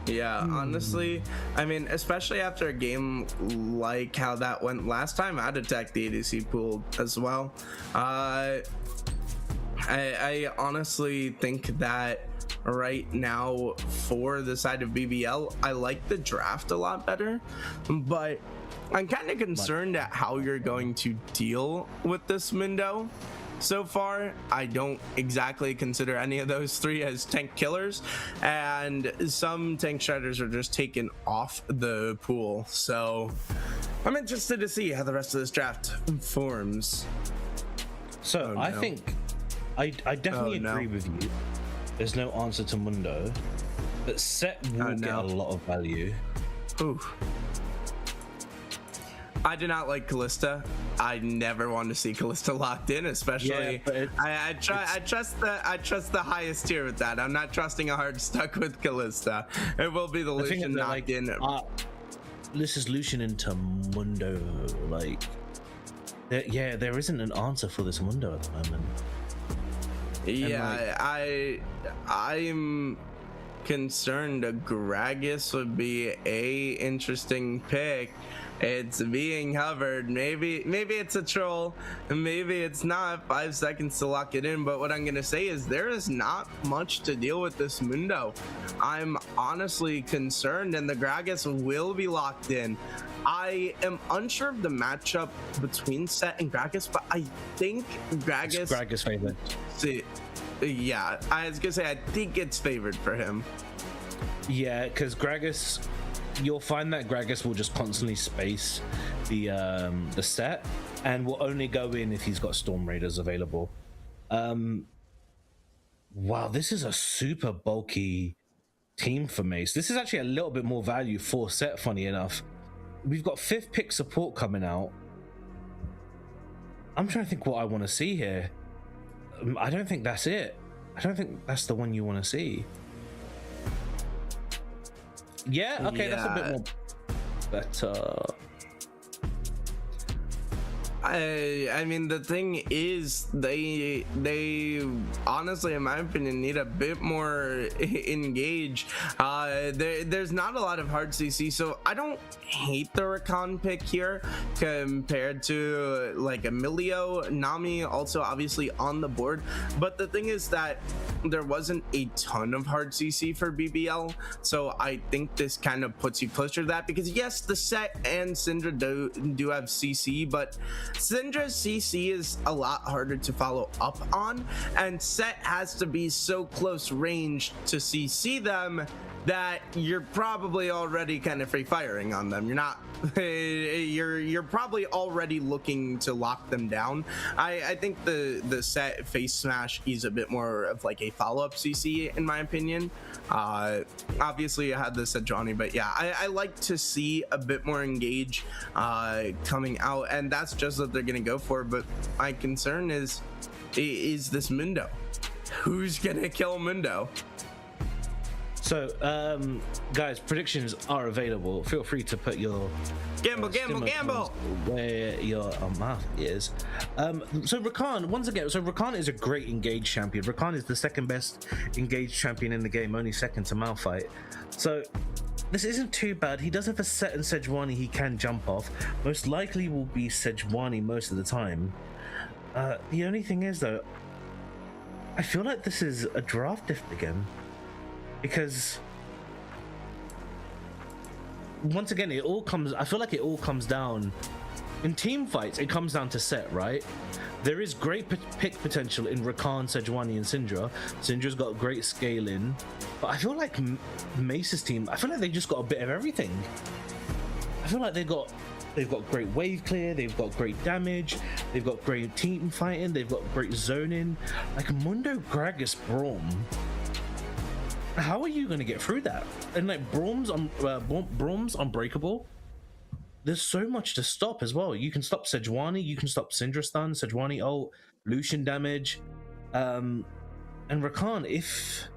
Yeah, honestly, I mean, especially after a game like how that went last time, I'd attack the ADC pool as well. I honestly think that right now for the side of BBL, I like the draft a lot better, but I'm kind of concerned at how you're going to deal with this Mindo. So far, I don't exactly consider any of those 3 as tank killers, and some tank shredders are just taken off the pool. So I'm interested to see how the rest of this draft forms. So I think I definitely Oh, no. agree with you. There's no answer to Mundo, but Set will get a lot of value. Ooh. I do not like Callista. I never want to see Callista locked in, especially. Yeah, but I trust the highest tier with that. I'm not trusting a Hardstuck with Callista. It will be the The thing Lucian is that, locked like, in. this is Lucian into Mundo. Like, there isn't an answer for this Mundo at the moment. Yeah, I'm concerned a Gragas would be a interesting pick. It's being hovered. Maybe it's a troll, and maybe it's not. 5 seconds to lock it in. But what I'm gonna say is there is not much to deal with this Mundo. I'm honestly concerned, and the Gragas will be locked in. I am unsure of the matchup between Set and Gragas, but I think Gragas. It's Gragas favorite. Yeah, I was gonna say I think it's favored for him. Yeah, because Gragas, you'll find that Gragas will just constantly space the Set, and will only go in if he's got Storm Raiders available. Wow, this is a super bulky team for Mace. This is actually a little bit more value for Set, funny enough. We've got 5th pick support coming out. I'm trying to think what I want to see here. I don't think that's it. I don't think that's the one you want to see. Yeah, okay, that's a bit more better. I mean, the thing is, they honestly, in my opinion, need a bit more engage. There's not a lot of hard CC, so I don't hate the Rakan pick here compared to like Emilio. Nami also obviously on the board, but the thing is that there wasn't a ton of hard CC for BBL, so I think this kind of puts you closer to that, because yes, the Set and Syndra do have CC, but Syndra's CC is a lot harder to follow up on, and Set has to be so close range to CC them that you're probably already kind of free firing on them. You're not you're probably already looking to lock them down. I think the Set face smash is a bit more of like a follow-up CC in my opinion. Obviously I had this at Johnny, but yeah, I like to see a bit more engage coming out, and that's just what they're gonna go for. But my concern is this Mundo. Who's gonna kill Mundo? So, guys, predictions are available. Feel free to put your gamble where your mouth is. So Rakan, once again, Rakan is a great engaged champion. Rakan is the second best engaged champion in the game, only second to Malphite. So this isn't too bad. He does have a Set and Sejuani he can jump off. Most likely will be Sejuani most of the time. The only thing is though, I feel like this is a draft diff again. Because once again, I feel like it all comes down in team fights. It comes down to Set, right? There is great pick potential in Rakan, Sejuani, and Syndra. Syndra's got great scaling, but I feel like Mace's team, I feel like they just got a bit of everything. I feel like they've got great wave clear, they've got great damage, they've got great team fighting, they've got great zoning. Like Mundo, Gragas, Braum. How are you going to get through that? And like Braum's unbreakable. There's so much to stop as well. You can stop Sejuani, you can stop Syndra stun, Sejuani ult, Lucian damage, and Rakan. If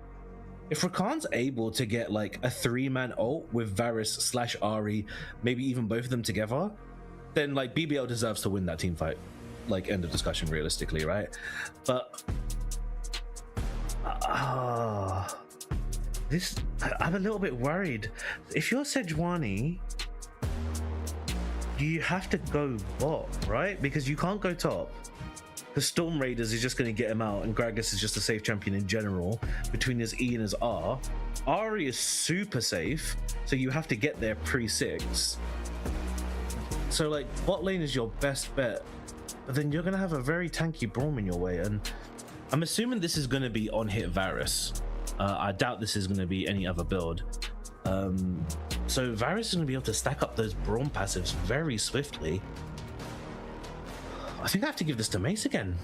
Rakan's able to get like a 3-man ult with Varus / Ahri, maybe even both of them together, then like BBL deserves to win that team fight. Like, end of discussion, realistically, right? But I'm a little bit worried. If you're Sejuani, you have to go bot, right? Because you can't go top. The Storm Raiders is just going to get him out, and Gragas is just a safe champion in general between his E and his R. Ahri is super safe, so you have to get there pre-6. So like, bot lane is your best bet, but then you're going to have a very tanky Braum in your way, and I'm assuming this is going to be on hit Varus. I doubt this is going to be any other build. So Varus is going to be able to stack up those Braum passives very swiftly. I think I have to give this to Mace again.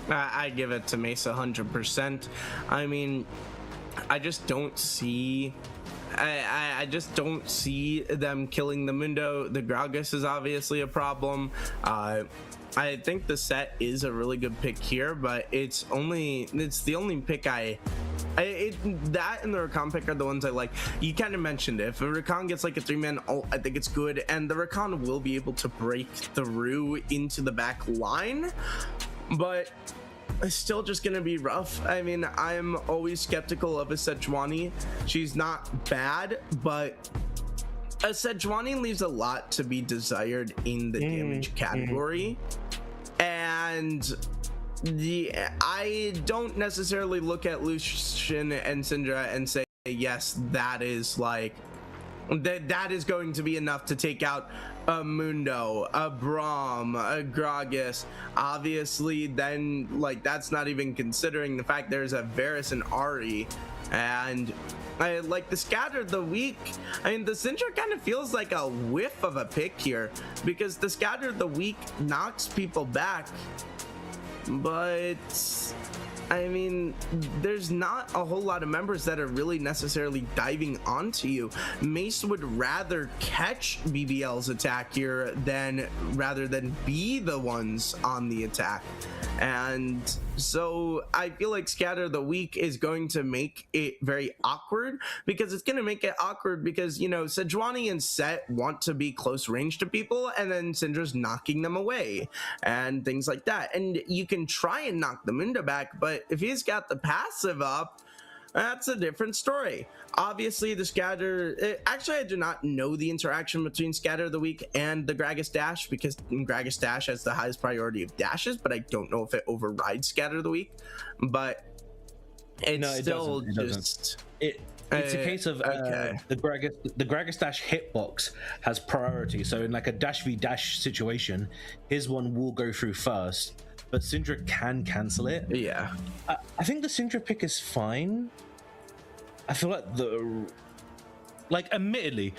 I give it to Mace 100%. I mean, I just don't see... I just don't see them killing the Mundo. The Gragas is obviously a problem. I think the set is a really good pick here, but it's the only pick that and the Rakan pick are the ones I like. You kind of mentioned it. If a Rakan gets like a 3-man ult, I think it's good, and the Rakan will be able to break through into the back line, but it's still just gonna be rough. I mean, I'm always skeptical of a Sejuani. She's not bad, but a Sejuani leaves a lot to be desired in the damage category. And I don't necessarily look at Lucian and Syndra and say, yes, that is like that is going to be enough to take out a Mundo, a Braum, a Gragas. Obviously, then like that's not even considering the fact there's a Varus and Ahri. And I like the Scatter the Weak. I mean, the Syndra kind of feels like a whiff of a pick here, because the Scatter the Weak knocks people back, but I mean, there's not a whole lot of members that are really necessarily diving onto you. Mace would rather catch BBL's attack here rather than be the ones on the attack. And so I feel like Scatter the Weak is going to make it very awkward, because it's going to make it awkward because, you know, Sejuani and Set want to be close range to people, and then Syndra's knocking them away and things like that. And you can try and knock the Mundo back, but if he's got the passive up, that's a different story. Obviously, the Scatter... Actually, I do not know the interaction between Scatter the Weak and the Gragas Dash, because Gragas Dash has the highest priority of dashes, but I don't know if it overrides Scatter the Weak. But it's still just... It's a case of okay. The Gragas Dash hitbox has priority. So in like a dash v dash situation, his one will go through first, but Syndra can cancel it. Yeah. I think the Syndra pick is fine. I feel like admittedly,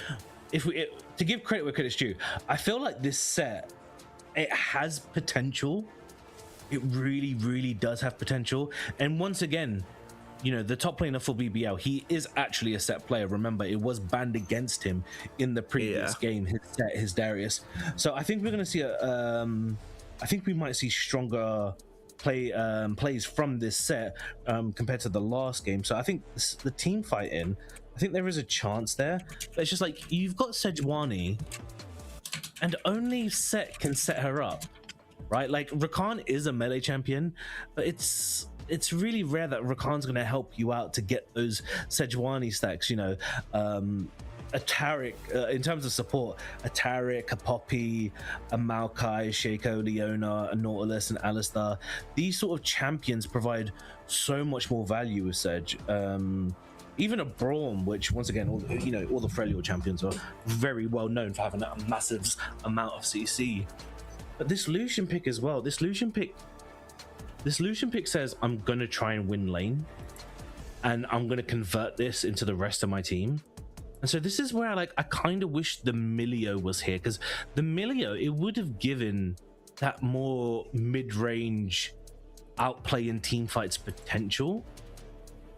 to give credit where credit's due, I feel like this set, it has potential. It really, really does have potential. And once again, you know, the top laner for BBL, he is actually a set player. Remember, it was banned against him in the previous game, his Darius. So I think we're going to see I think we might see stronger plays from this set compared to the last game. So I think the team fighting, I think there is a chance there. But it's just like, you've got Sejuani, and only Set can set her up, right? Like, Rakan is a melee champion, but it's really rare that Rakan's going to help you out to get those Sejuani stacks, you know. A Taric, in terms of support, a Taric, a Poppy, a Maokai, Shaco, Leona, a Nautilus, and Alistar. These sort of champions provide so much more value with Sedge. Even a Braum, which once again, all the Freljord champions are very well known for having a massive amount of CC. But this Lucian pick as well, this Lucian pick says, I'm gonna try and win lane, and I'm gonna convert this into the rest of my team. And so this is where I kind of wish the Milio was here, because the Milio, it would have given that more mid-range outplay in team fights potential.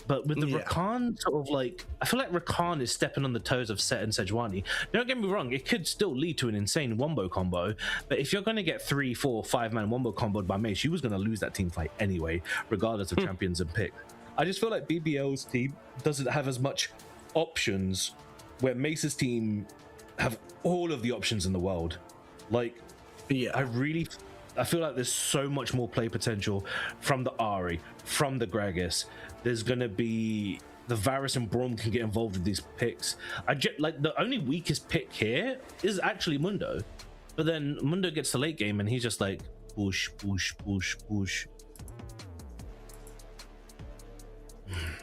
But with the Rakan sort of like, I feel like Rakan is stepping on the toes of Set and Sejuani. Don't get me wrong, it could still lead to an insane wombo combo, but if you're going to get 3, 4, 5-man wombo comboed by Mace, you was going to lose that team fight anyway, regardless of champions and pick. I just feel like BBL's team doesn't have as much options, where Mace's team have all of the options in the world. Like, I feel like there's so much more play potential from the Ahri, from the Gragas. There's gonna be the Varus and Braum can get involved with these picks. Like, the only weakest pick here is actually Mundo, but then Mundo gets to late game and he's just like push, push, push, push.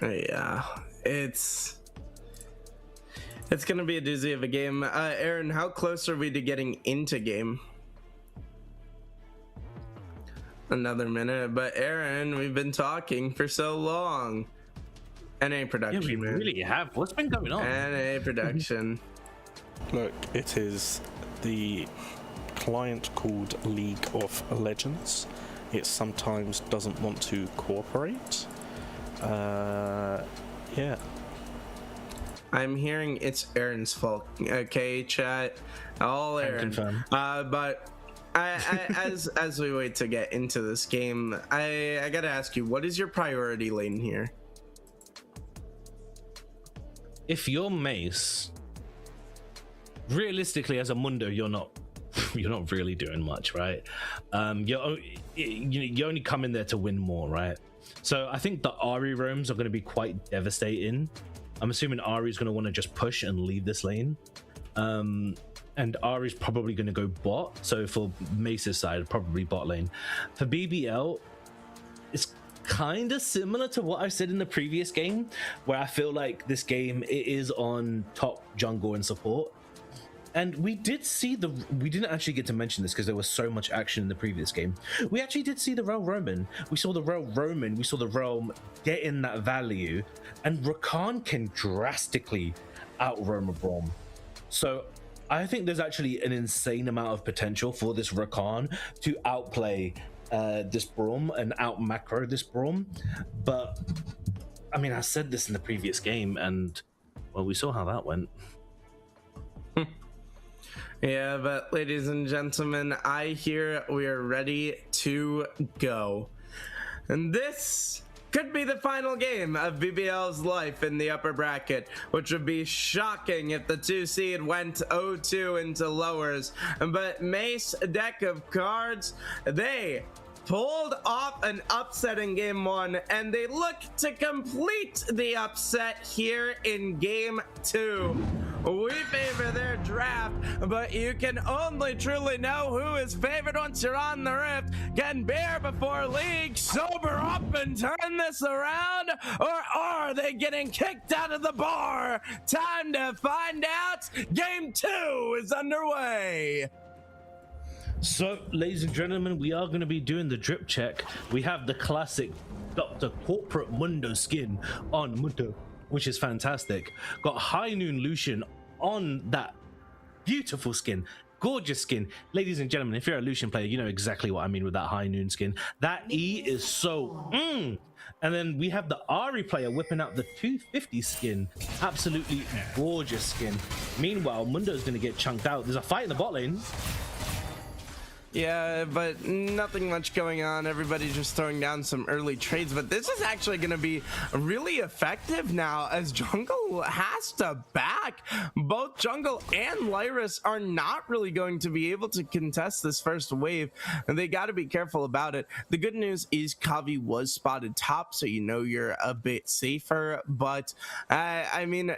Yeah, it's gonna be a doozy of a game. Aaron, how close are we to getting into game? Another minute, but Aaron, we've been talking for so long. NA production, Yeah, we man. really have. What's been going on? NA production. Look, it is the client called League of Legends. It sometimes doesn't want to cooperate. Yeah. I'm hearing it's Aaron's fault. Okay, chat. All Aaron. confirm. But as we wait to get into this game, I gotta ask you, what is your priority lane here? If you're Mace, realistically, as a Mundo, you're not really doing much, right? You only come in there to win more, right? So I think the Ahri roams are going to be quite devastating. I'm assuming Ahri is going to want to just push and leave this lane. And Ahri's probably going to go bot. So for Mace's side, probably bot lane. For BBL, it's kind of similar to what I said in the previous game, where I feel like this game, it is on top jungle and support. And we did see we didn't actually get to mention this because there was so much action in the previous game. We actually did see the Rel Roman. We saw the Rel Roman. We saw the Realm get in that value. And Rakan can drastically out-roam a Braum. So I think there's actually an insane amount of potential for this Rakan to outplay this Braum and out-macro this Braum. But, I mean, I said this in the previous game, and, well, we saw how that went. Yeah, but ladies and gentlemen, I hear we are ready to go. And this could be the final game of BBL's life in the upper bracket, which would be shocking if the 2 seed went 0-2 into lowers. But Mace deck of cards, they pulled off an upset in game 1, and they look to complete the upset here in game 2. We favor their draft, but you can only truly know who is favored once you're on the rift. Can Bear before League sober up and turn this around, or are they getting kicked out of the bar? Time to find out. Game 2 is underway. So, ladies and gentlemen, we are going to be doing the drip check. We have the classic Dr. Corporate Mundo skin on Mundo, which is fantastic. Got High Noon Lucian on that beautiful skin. Gorgeous skin. Ladies and gentlemen, if you're a Lucian player, you know exactly what I mean with that High Noon skin. That E is so And then we have the Ahri player whipping out the 250 skin. Absolutely gorgeous skin. Meanwhile, Mundo's going to get chunked out. There's a fight in the bot lane. Yeah, but nothing much going on. Everybody's just throwing down some early trades, but this is actually going to be really effective now as jungle has to back. Both jungle and Lyris are not really going to be able to contest this first wave, and they got to be careful about it. The good news is Kavi was spotted top, so you know you're a bit safer, but I mean,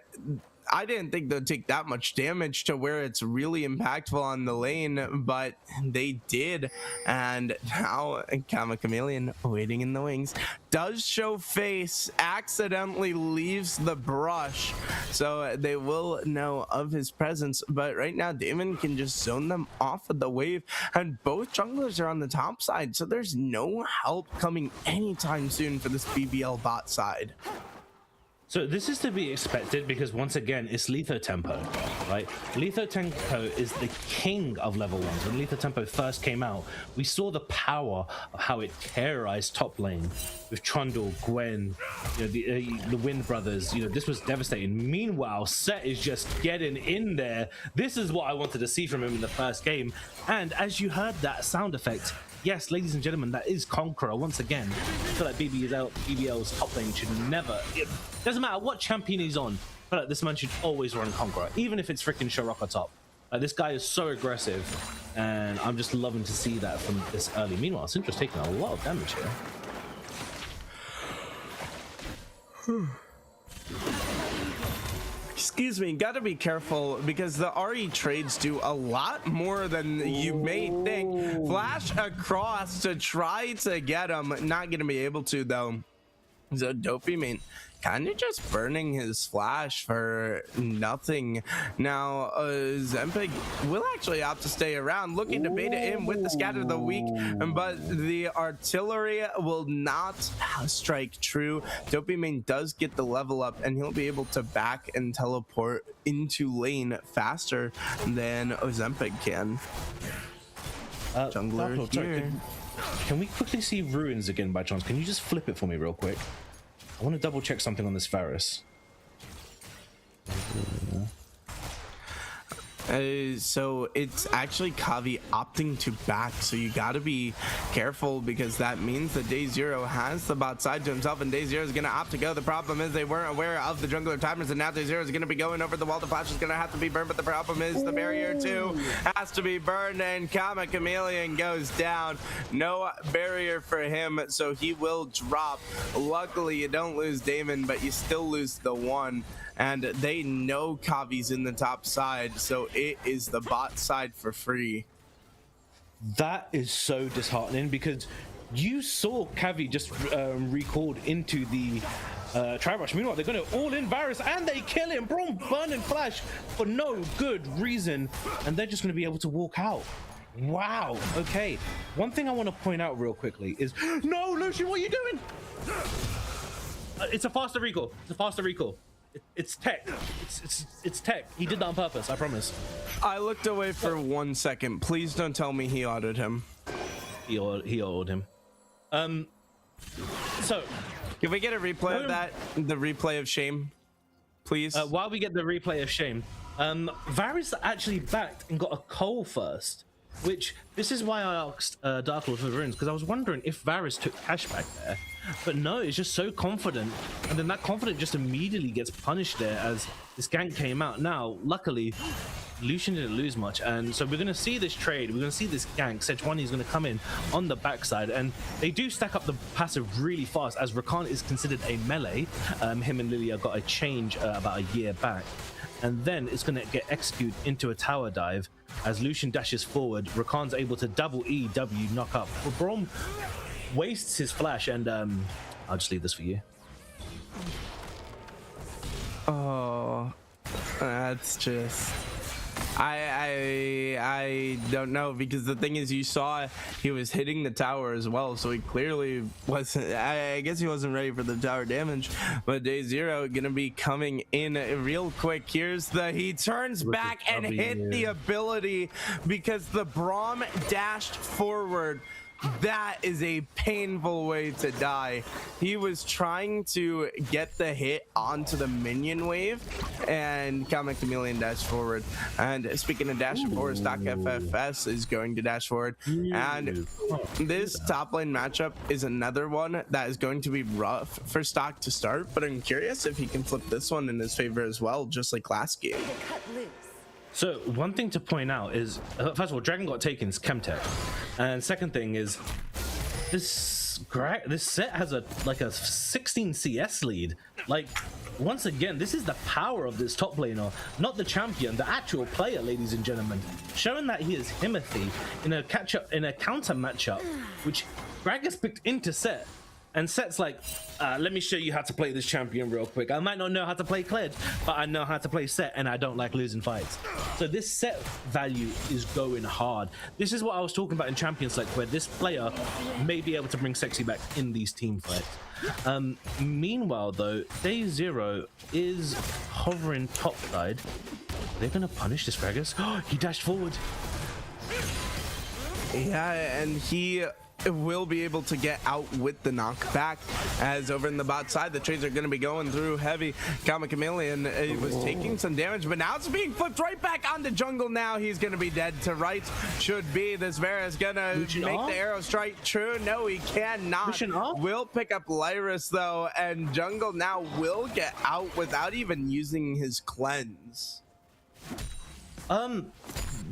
I didn't think they'd take that much damage to where it's really impactful on the lane, but they did. And now Kama Chameleon, waiting in the wings, does show face, accidentally leaves the brush, so they will know of his presence. But right now Damon can just zone them off of the wave, and both junglers are on the top side, so there's no help coming anytime soon for this BBL bot side. So this is to be expected because, once again, it's Letho Tempo, right? Letho Tempo is the king of level 1s. When Letho Tempo first came out, we saw the power of how it terrorized top lane with Trundle, Gwen, you know, the Wind Brothers. You know, this was devastating. Meanwhile, Set is just getting in there. This is what I wanted to see from him in the first game. And as you heard that sound effect, yes, ladies and gentlemen, that is Conqueror once again. I feel like BBL's top lane should never... It doesn't matter what champion he's on, I feel like this man should always run Conqueror, even if it's freaking Shiraka top. Like, this guy is so aggressive, and I'm just loving to see that from this early. Meanwhile, Syndra's taking a lot of damage here. Excuse me, gotta be careful because the RE trades do a lot more than you may think. Flash across to try to get him, not gonna be able to though. So Dopey, man, kind of just burning his flash for nothing. Now, Zempig will actually opt to stay around, looking to bait it in with the scatter of the week, but the artillery will not strike true. Dopamine does get the level up, and he'll be able to back and teleport into lane faster than Ozempic can. Jungler here. Can we quickly see ruins again by chance? Can you just flip it for me real quick? I want to double check something on this Varus. So it's actually Kavi opting to back, so you got to be careful, because that means that Day Zero has the bot side to himself, and Day Zero is going to opt to go. The problem is they weren't aware of the jungler timers, and now Day Zero is going to be going over the wall. The flash is going to have to be burned, but the problem is the barrier too has to be burned, and Kama Chameleon goes down. No barrier for him, so he will drop. Luckily, you don't lose Damon, but you still lose the one. And they know Kavi's in the top side, so it is the bot side for free. That is so disheartening, because you saw Kavi just recalled into the Tri-Rush. Meanwhile, they're going to all-in Varus, and they kill him. Braum burning flash for no good reason, and they're just going to be able to walk out. Wow. Okay. One thing I want to point out real quickly is, no, Lucian, what are you doing? It's a faster recall. It's a faster recall. It's tech. It's tech. He did that on purpose, I promise. I looked away for 1 second. Please don't tell me he autoed him. He autoed him. So can we get a replay of that? The replay of shame, please. While we get the replay of shame, Varus actually backed and got a Cole first, which this is why I asked Dark Lord for the runes, because I was wondering if Varus took cash back there. But no, it's just so confident, and then that confidence just immediately gets punished there as this gank came out. Now, luckily, Lucian didn't lose much, and so we're going to see this trade. We're going to see this gank. Sejuani is going to come in on the backside, and they do stack up the passive really fast, as Rakan is considered a melee. Him and Lilia got a change about a year back, and then it's going to get executed into a tower dive as Lucian dashes forward. Rakan's able to double EW knock up. Braum wastes his flash, and I'll just leave this for you. Oh, that's just... I don't know, because the thing is, you saw he was hitting the tower as well, so he clearly wasn't. I guess he wasn't ready for the tower damage. But Day Zero gonna be coming in real quick. Here's he turns back and hit the ability, because the Braum dashed forward. That is a painful way to die. He was trying to get the hit onto the minion wave, and Kama Chameleon dashed forward. And speaking of dashing forward, Stock FFS is going to dash forward. And this top lane matchup is another one that is going to be rough for Stock to start, but I'm curious if he can flip this one in his favor as well, just like last game. So one thing to point out is, first of all, Dragon got taken is Chemtech, and second thing is this set has a 16 CS lead. Like, once again, this is the power of this top laner, not the champion, the actual player, ladies and gentlemen, showing that he is Himothy in a counter matchup, which Gragas picked into set. And Set's like, let me show you how to play this champion real quick. I might not know how to play Kled, but I know how to play Set, and I don't like losing fights. So this Set value is going hard. This is what I was talking about in Champion Select, where this player may be able to bring Sexy back in these team fights. Meanwhile, though, Day Zero is hovering topside. They're going to punish this Gragas. He dashed forward. Yeah, and he will be able to get out with the knockback, as over in the bot side the trades are going to be going through heavy. Kama Chameleon was taking some damage, but now it's being flipped right back onto jungle. Now he's going to be dead to right. Should be. This Vera is going to make the arrow strike true. No, he cannot. Will pick up Lyris though, and jungle now will get out without even using his cleanse.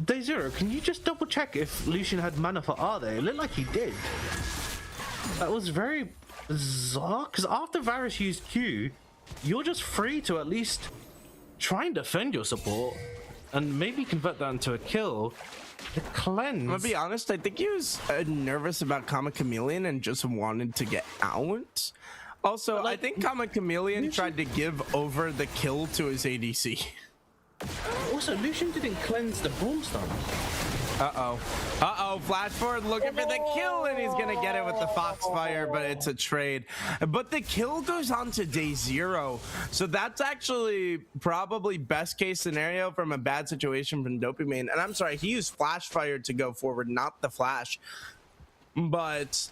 Day Zero, can you just double check if Lucian had mana for R there? It looked like he did. That was very bizarre, because after Varus used Q, you're just free to at least try and defend your support and maybe convert that into a kill. The cleanse. I'm gonna be honest, I think he was nervous about Kama Chameleon and just wanted to get out. Also, I think Comet Chameleon tried to give over the kill to his ADC. Also, Lucian didn't cleanse the Brimstone. Uh-oh, flash forward looking for the kill, and he's gonna get it with the Foxfire, but it's a trade. But the kill goes on to day 0, so that's actually probably best case scenario from a bad situation from Dopamine. And I'm sorry, he used flash fire to go forward, not the flash. But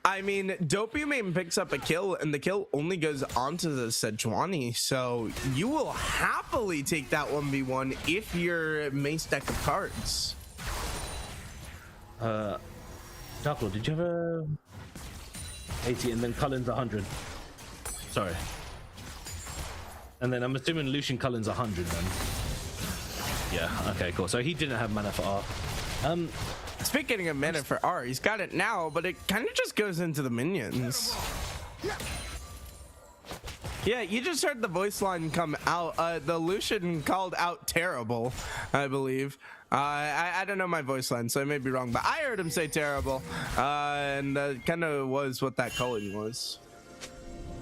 I mean, Dopamine picks up a kill, and the kill only goes onto the Sejuani, so you will happily take that 1v1 if you're Mace deck of cards. Dark Lord, did you have a 80 and then Cullen's 100? Sorry. And then I'm assuming Lucian Cullen's 100 then. Yeah, okay, cool. So he didn't have mana for R. Speaking of mana for R, he's got it now, but it kind of just goes into the minions. Yeah, you just heard the voice line come out. The Lucian called out terrible, I believe. I don't know my voice line, so I may be wrong, but I heard him say terrible. And kind of was what that calling was.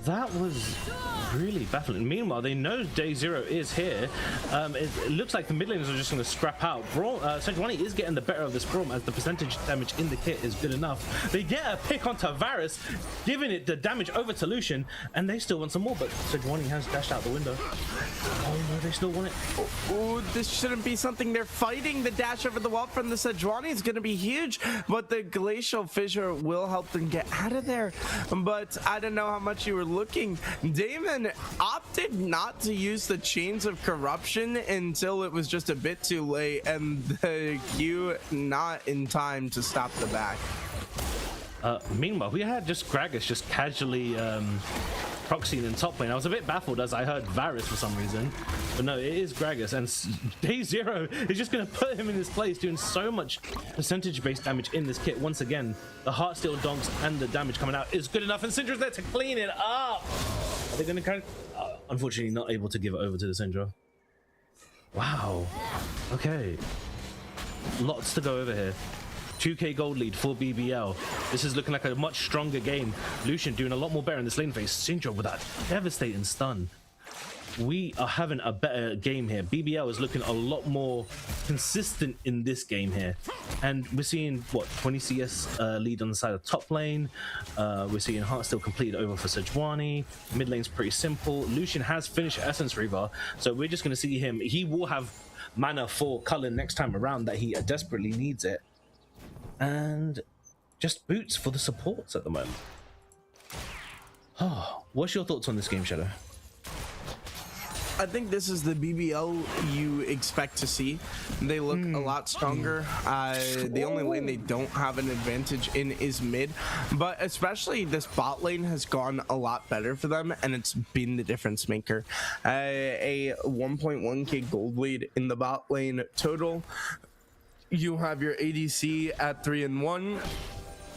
That was really baffling. Meanwhile, they know day 0 is here. It looks like the mid laners are just going to scrap out. Sejuani is getting the better of this Braum as the percentage damage in the kit is good enough. They get a pick onto Varus, giving it the damage over to Lucian, and they still want some more, but Sejuani has dashed out the window. Oh no, they still want it. Oh, this shouldn't be something they're fighting. The dash over the wall from the Sejuani is going to be huge, but the Glacial Fissure will help them get out of there. But I don't know how much you were looking. Damon opted not to use the Chains of Corruption until it was just a bit too late, and the Q not in time to stop the back. Meanwhile, we had just Gragas just casually proxying in top lane. I was a bit baffled as I heard Varus for some reason, but no, it is Gragas, and day 0 is just going to put him in his place, doing so much percentage-based damage in this kit. Once again, the heart steel donks and the damage coming out is good enough, and Syndra's there to clean it up. Are they going to kind of... unfortunately, not able to give it over to the Syndra. Wow. Okay. Lots to go over here. 2k gold lead for BBL. This is looking like a much stronger game. Lucian doing a lot more better in this lane phase. Syndra with that devastating stun. We are having a better game here. BBL is looking a lot more consistent in this game here. And we're seeing, what, 20 CS lead on the side of top lane. We're seeing Heart still completed over for Sejuani. Mid lane's pretty simple. Lucian has finished Essence Reaver, so we're just going to see him. He will have mana for Cullen next time around that he desperately needs it. And just boots for the supports at the moment. Oh, what's your thoughts on this game, Shadow? I think this is the BBL you expect to see. They look a lot stronger. The only lane they don't have an advantage in is mid, but especially this bot lane has gone a lot better for them, and it's been the difference maker. A 1.1k gold lead in the bot lane total. You have your ADC at 3-1,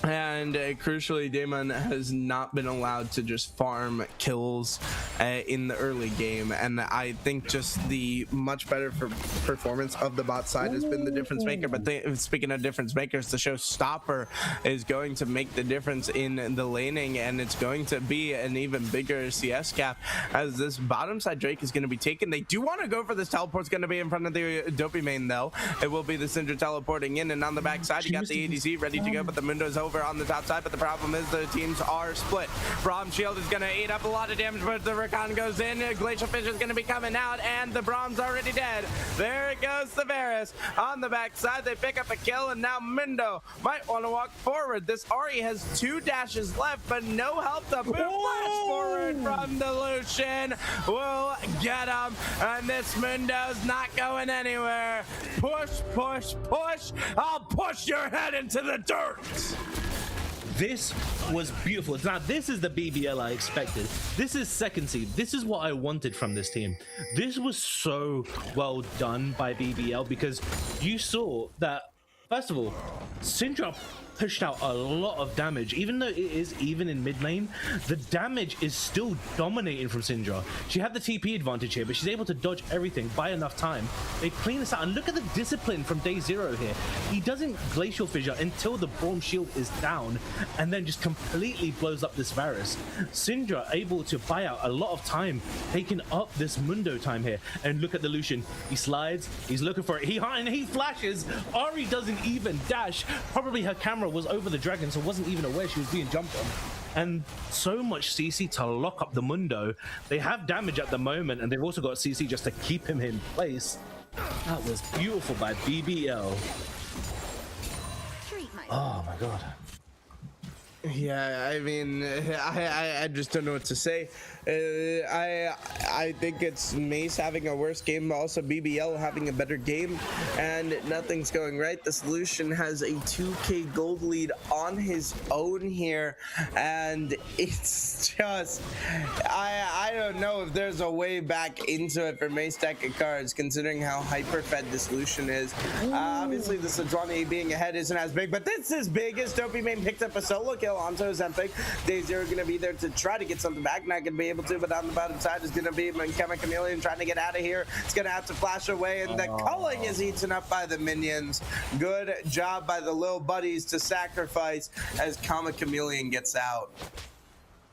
and crucially, Damon has not been allowed to just farm kills in the early game, and I think just the much better performance of the bot side has been the difference maker. But speaking of difference makers, the showstopper is going to make the difference in the laning, and it's going to be an even bigger CS gap as this bottom side Drake is going to be taken. They do want to go for this teleport. It's going to be in front of the Dopey main though. It will be the Syndra teleporting in, and on the back side you got the ADC ready to go, but the Mundo's over on the top side. But the problem is the teams are split. Braum shield is going to eat up a lot of damage, but the Rakan goes in. Glacial Fish is going to be coming out, and the Braum's already dead. There it goes, the Varus on the back side. They pick up a kill, and now Mundo might want to walk forward. This Ahri has 2 dashes left, but no help. The boom flash forward from the Lucian will get him, and this Mundo's not going anywhere. Push, push, push. I'll push your head into the dirt. This was beautiful. Now, this is the BBL I expected. This is second seed. This is what I wanted from this team. This was so well done by BBL because you saw that, first of all, Syndra pushed out a lot of damage. Even though it is even in mid lane, the damage is still dominating from Syndra. She had the TP advantage here, but she's able to dodge everything by enough time. They clean this out, and look at the discipline from Day Zero here. He doesn't Glacial Fissure until the Braum shield is down, and then just completely blows up this Varus. Syndra able to buy out a lot of time, taking up this Mundo time here. And look at the Lucian. He slides, he's looking for it. He flashes. Ari doesn't even dash. Probably her camera was over the dragon, so wasn't even aware she was being jumped on. And so much CC to lock up the Mundo. They have damage at the moment, and they've also got CC just to keep him in place. That was beautiful by BBL. Oh my god. Yeah, I mean, I just don't know what to say. I think it's Mace having a worse game, but also BBL having a better game, and nothing's going right. The Solution has a 2k gold lead on his own here, and it's just, I don't know if there's a way back into it for Mace deck of cards, considering how hyper-fed the Solution is. Obviously, the Sejuani being ahead isn't as big, but this is big as Dopey Main picked up a solo kill onto Ozempic. Day Zero going to be there to try to get something back, not going to be able to, but on the bottom side is going to be Chameleon trying to get out of here. It's going to have to flash away, and the culling is eaten up by the minions. Good job by the little buddies to sacrifice as Chameleon gets out.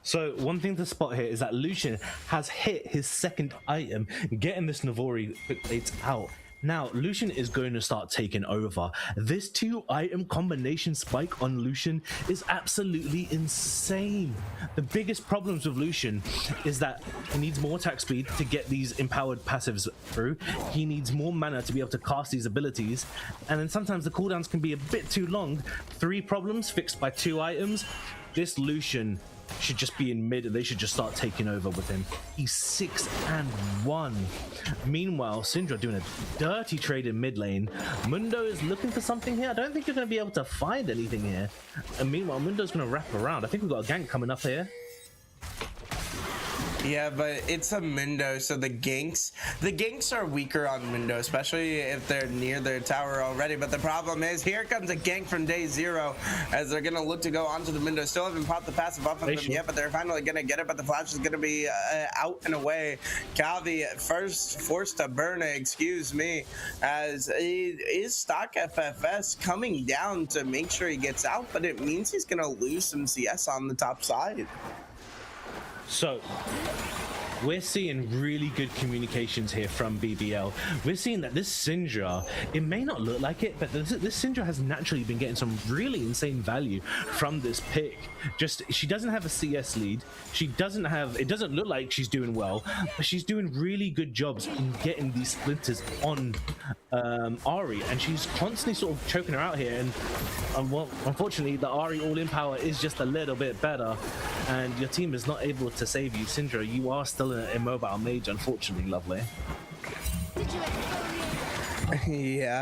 So one thing to spot here is that Lucian has hit his second item, getting this Navori quick plates out. Now, Lucian is going to start taking over. This 2-item combination spike on Lucian is absolutely insane. The biggest problems with Lucian is that he needs more attack speed to get these empowered passives through. He needs more mana to be able to cast these abilities. And then sometimes the cooldowns can be a bit too long. 3 problems fixed by 2 items. This Lucian should just be in mid, and they should just start taking over with him. He's 6-1. Meanwhile, Syndra doing a dirty trade in mid lane. Mundo is looking for something here. I don't think you're going to be able to find anything here. And meanwhile, Mundo's going to wrap around. I think we've got a gank coming up here. Yeah, but it's a Mundo, so the ganks are weaker on Mundo, especially if they're near their tower already. But the problem is, here comes a gank from Day Zero, as they're gonna look to go onto the Mundo. Still haven't popped the passive off of them yet, but they're finally gonna get it. But the flash is gonna be out and away. Calvi first forced to burn it, excuse me, as it is stock FFS coming down to make sure he gets out, but it means he's gonna lose some CS on the top side. So we're seeing really good communications here from BBL. We're seeing that this Syndra, it may not look like it, but this Syndra has naturally been getting some really insane value from this pick. Just, she doesn't have a CS lead. She doesn't have, it doesn't look like she's doing well, but she's doing really good jobs in getting these splinters on Ari, and she's constantly sort of choking her out here. And well, unfortunately, the Ari all-in power is just a little bit better, and your team is not able to save you. Syndra, you are still an immobile mage, unfortunately, lovely. Yeah,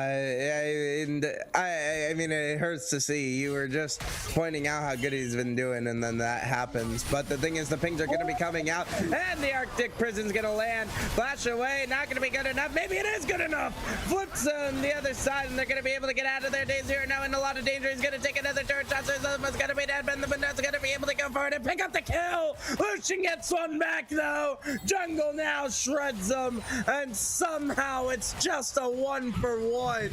I mean, it hurts to see. You were just pointing out how good he's been doing, and then that happens. But the thing is, the pings are going to be coming out, and the Arctic Prison's going to land. Flash away, not going to be good enough. Maybe it is good enough. Flips on the other side, and they're going to be able to get out of there. Day Zero now in a lot of danger. He's going to take another turret shot. So Zosma's going to be dead, but the Window's going to be able to go for it and pick up the kill. Lucian gets one back, though. Jungle now shreds them, and somehow it's just a 1-for-1.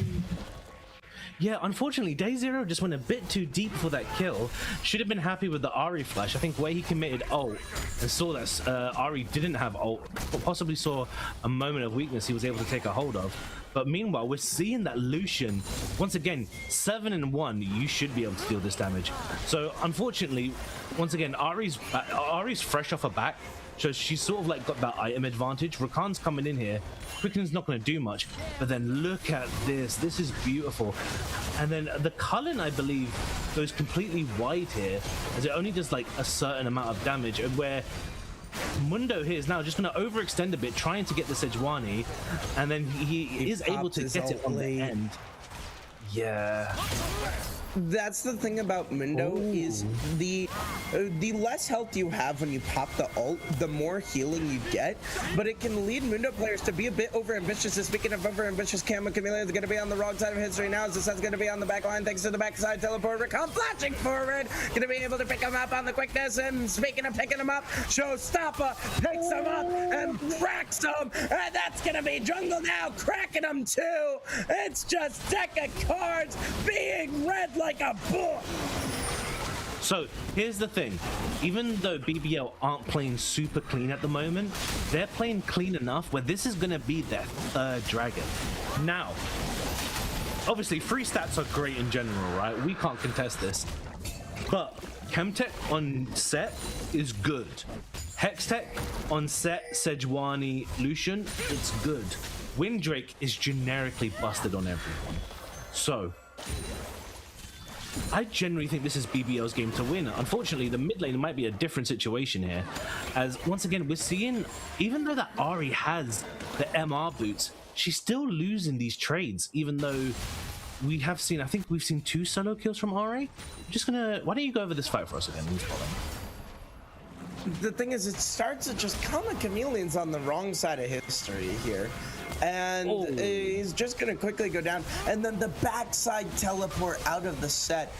Yeah, unfortunately, Day Zero just went a bit too deep for that kill. Should have been happy with the Ari flash. I think where he committed ult and saw that Ari didn't have ult, but possibly saw a moment of weakness he was able to take a hold of. But meanwhile, we're seeing that Lucian, once again, 7-1, you should be able to deal this damage. So unfortunately, once again, Ari's fresh off her back. So she's sort of like got that item advantage. Rakan's coming in here. Quicken's not going to do much. But then look at this. This is beautiful. And then the Cullen, I believe, goes completely wide here, as it only does like a certain amount of damage. Where Mundo here is now just going to overextend a bit, trying to get the Sejuani. And then he is able to get it on the end. Yeah. That's the thing about Mundo is the less health you have when you pop the ult, the more healing you get. But it can lead Mundo players to be a bit overambitious. And speaking of overambitious, Camo Chameleon is going to be on the wrong side of history now. Zissan's going to be on the back line thanks to the backside teleport. Recall flashing forward, going to be able to pick him up on the quickness. And speaking of picking him up, Showstopper picks him up and cracks him. And that's going to be Jungle now cracking him too. It's just deck of cards being read like a book. So here's the thing, even though BBL aren't playing super clean at the moment, they're playing clean enough where this is going to be their third dragon. Now, obviously free stats are great in general, right? We can't contest this. But Chemtech on set is good. Hextech on set, Sejuani, Lucian, it's good. Windrake is generically busted on everyone. So, I generally think this is BBL's game to win. Unfortunately, the mid lane might be a different situation here, as once again, we're seeing, even though that Ahri has the MR boots, she's still losing these trades, even though we have seen, I think we've seen 2 solo kills from Ahri. I'm just gonna, why don't you go over this fight for us again? The thing is, it starts at just Camo Chameleon's on the wrong side of history here. And he's just gonna quickly go down, and then the backside teleport out of the set,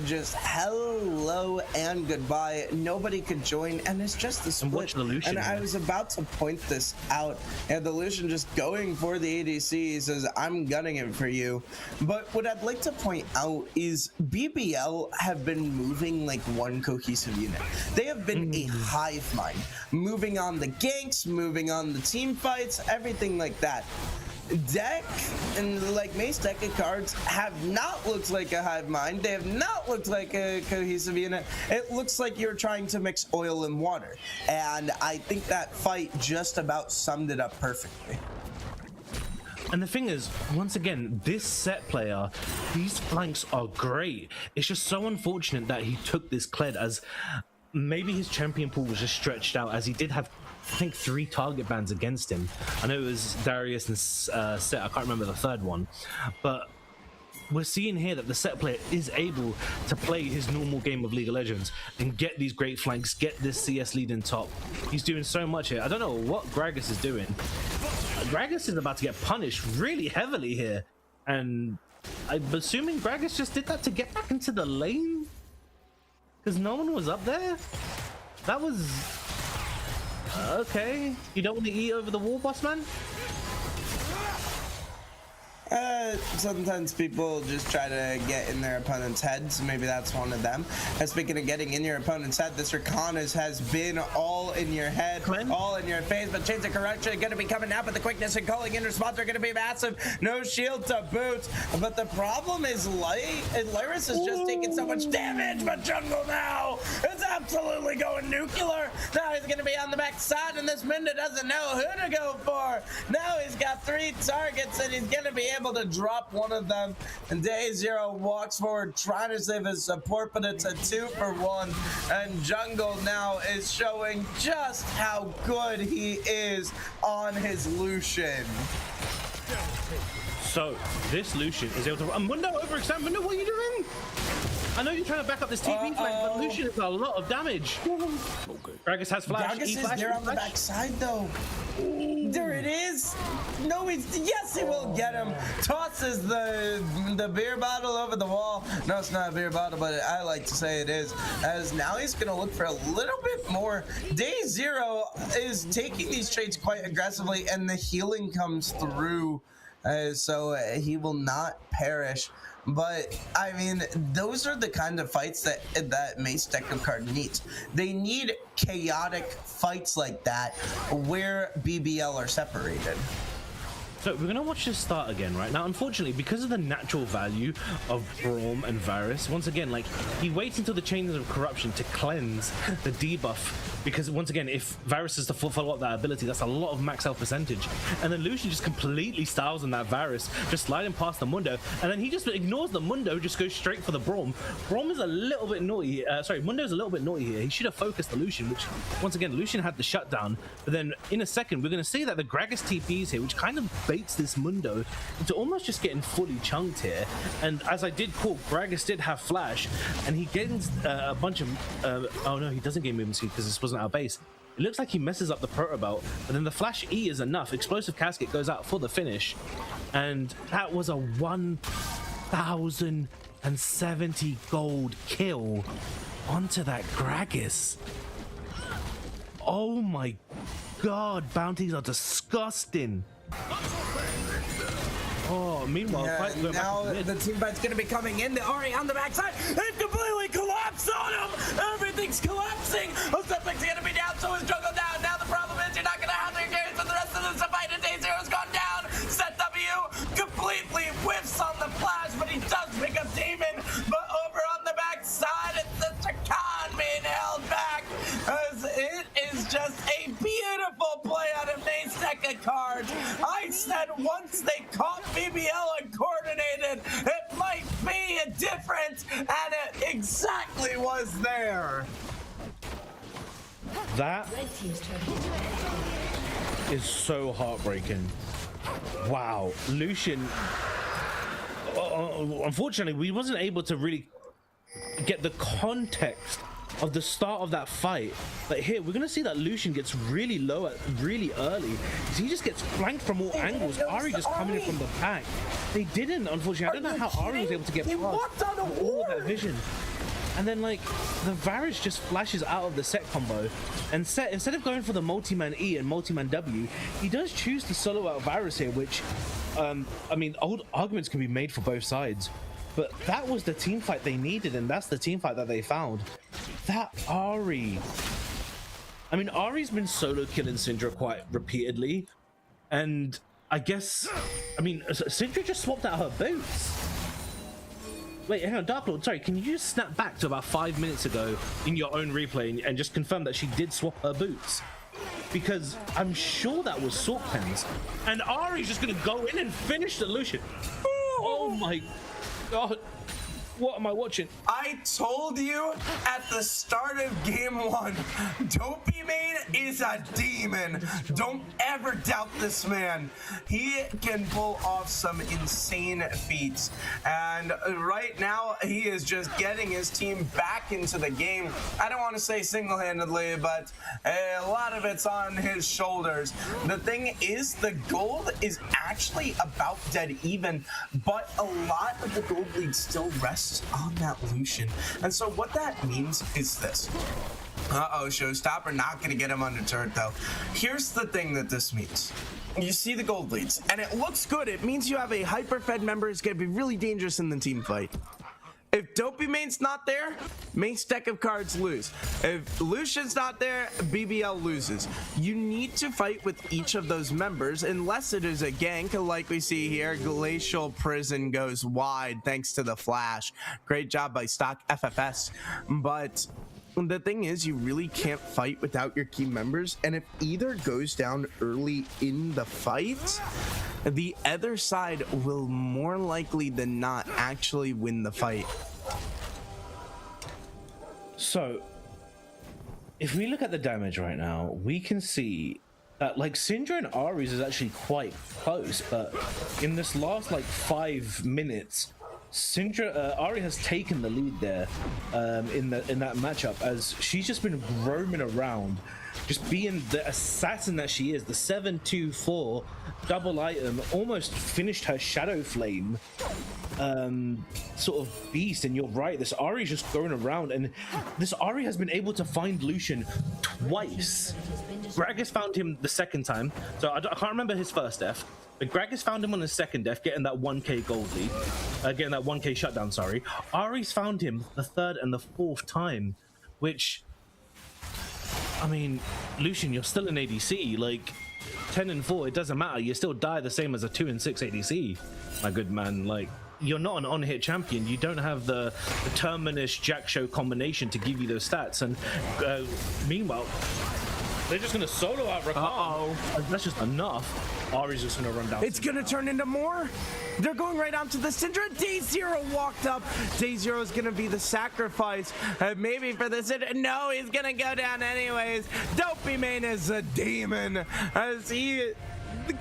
just hello and goodbye. Nobody could join, and it's just the split. And I was about to point this out, and the Lucian just going for the ADC. He says, I'm gunning it for you. But what I'd like to point out is BBL have been moving like one cohesive unit. They have been a hive mind, moving on the ganks, moving on the team fights, everything like that. Deck and like Mace deck of cards have not looked like a hive mind. They have not looked like a cohesive unit. It looks like you're trying to mix oil and water, and I think that fight just about summed it up perfectly. And the thing is, once again, this set player, these flanks are great. It's just so unfortunate that he took this Kled, as maybe his champion pool was just stretched out, as he did have, I think, 3 target bans against him. I know it was Darius and Set, I can't remember the third one. But we're seeing here that the Set player is able to play his normal game of League of Legends and get these great flanks, get this CS lead in top. He's doing so much here. I don't know what Gragas is doing. Gragas is about to get punished really heavily here. And I'm assuming Gragas just did that to get back into the lane? Because no one was up there? That was... okay, you don't want to eat over the wall, boss man? Sometimes people just try to get in their opponent's head, so maybe that's one of them. And speaking of getting in your opponent's head, this Rakan has been all in your head, all in your face, but Chains of Corruption going to be coming out, but the quickness and calling in response are going to be massive. No shield to boot, but the problem is Lyris is just taking so much damage, but Jungle now is absolutely going nuclear. Now he's going to be on the back side, and this Minda doesn't know who to go for. Now he's got 3 targets, and he's going to be able to drop one of them, and Day Zero walks forward trying to save his support, but it's a 2-for-1, and Jungle now is showing just how good he is on his Lucian. So this Lucian is able to... Mundo overextend. Mundo, what are you doing? I know you're trying to back up this TP flank, but Lucian is a lot of damage. Gragas has flash. Gragas is there on the backside though. There it is. No, yes, he will get him. Tosses the beer bottle over the wall. No, it's not a beer bottle, but I like to say it is. As now he's gonna look for a little bit more. Day Zero is taking these trades quite aggressively, and the healing comes through, so he will not perish. But I mean, those are the kind of fights that Mace deck of card needs. They need chaotic fights like that where BBL are separated. So we're going to watch this start again, right? Now, unfortunately, because of the natural value of Braum and Varus, once again, like, he waits until the Chains of Corruption to cleanse the debuff, because once again, if Varus is to follow up that ability, that's a lot of max health percentage. And then Lucian just completely styles on that Varus, just sliding past the Mundo, and then he just ignores the Mundo, just goes straight for the Braum. Braum is a little bit naughty. Mundo's a little bit naughty here. He should have focused the Lucian, which, once again, Lucian had the shutdown. But then in a second, we're going to see that the Gragas TPs here, which kind of baits this Mundo into almost just getting fully chunked here. And as I did call, Gragas did have flash, and he gains a bunch of oh no, he doesn't gain movement speed because this wasn't our base. It looks like he messes up the proto belt, but then the flash E is enough. Explosive casket goes out for the finish, and that was a 1070 gold kill onto that Gragas. Oh my god, bounties are disgusting. Oh, meanwhile, fight going now back to the team fight's gonna be coming in. The Ari on the backside. They've completely collapsed on him. Everything's collapsing. Ostepic's gonna be down, so is Jungle down. Now the problem is you're not gonna have their carries for the rest of this fight. And Day Zero's gone down. Set W completely whiffs on the flash, but he does pick up Demon. But over on the backside, it's the Chakan being held back, as it is just a beautiful play out of May's deck of cards. I said once they caught BBL uncoordinated, it might be a difference, and it exactly was there. That is so heartbreaking. Wow, Lucian. Unfortunately, we wasn't able to really get the context of the start of that fight. But here we're gonna see that Lucian gets really low really early. He just gets flanked from all angles. Ari just coming in from the back. They didn't, unfortunately. I don't know how Ari was able to get past all of that vision. And then like the Varus just flashes out of the set combo, and Set, instead of going for the multi-man E and multi-man W, he does choose to solo out Varus here, which I mean, old arguments can be made for both sides. But that was the team fight they needed, and that's the team fight that they found. That Ari. I mean, Ari's been solo killing Syndra quite repeatedly, and I guess, I mean, Syndra just swapped out her boots. Wait, hang on, Dark Lord, sorry, can you just snap back to about 5 minutes ago in your own replay and just confirm that she did swap her boots? Because I'm sure that was Sword Pens. And Ari's just gonna go in and finish the Lucian. Oh my god, what am I watching? I told you at the start of game one, Dopey Main is a demon. Don't ever doubt this man. He can pull off some insane feats. And right now, he is just getting his team back into the game. I don't want to say single-handedly, but a lot of it's on his shoulders. The thing is, the gold is actually about dead even, but a lot of the gold lead still rests on that Lucian. And so what that means is this. Uh-oh, Showstopper not gonna get him under turret though. Here's the thing that this means. You see the gold leads, and it looks good. It means you have a hyper-fed member who's gonna be really dangerous in the team fight. If Dopey Main's not there, Main's deck of cards lose. If Lucian's not there, BBL loses. You need to fight with each of those members, unless it is a gank like we see here. Glacial Prison goes wide thanks to the flash. Great job by Stock FFS. But the thing is, you really can't fight without your key members, and if either goes down early in the fight, the other side will more likely than not actually win the fight. So, if we look at the damage right now, we can see that like Syndra and Ares is actually quite close, but in this last like 5 minutes, Syndra, Ari has taken the lead there in that matchup, as she's just been roaming around, just being the assassin that she is. The 7-2-4 double item almost finished her Shadow Flame sort of beast. And you're right, this Ari's just going around, and this Ari has been able to find Lucian twice. Gragas found him the second time, so I can't remember his first death. But Gragas found him on his second death, getting that 1k gold lead, getting that 1k shutdown, sorry. Ari's found him the third and the fourth time, which, I mean, Lucian, you're still an ADC, like 10 and 4, it doesn't matter, you still die the same as a 2 and 6 ADC, my good man. Like, you're not an on-hit champion, you don't have the Terminus Jack Show combination to give you those stats, and meanwhile, they're just gonna solo out Rakan. That's just enough. Ari's just gonna run down. It's gonna turn into more. They're going right onto the Syndra. Day Zero walked up. Day Zero is gonna be the sacrifice. Maybe for the Syndra. No, he's gonna go down anyways. Dopey Main is a demon, as he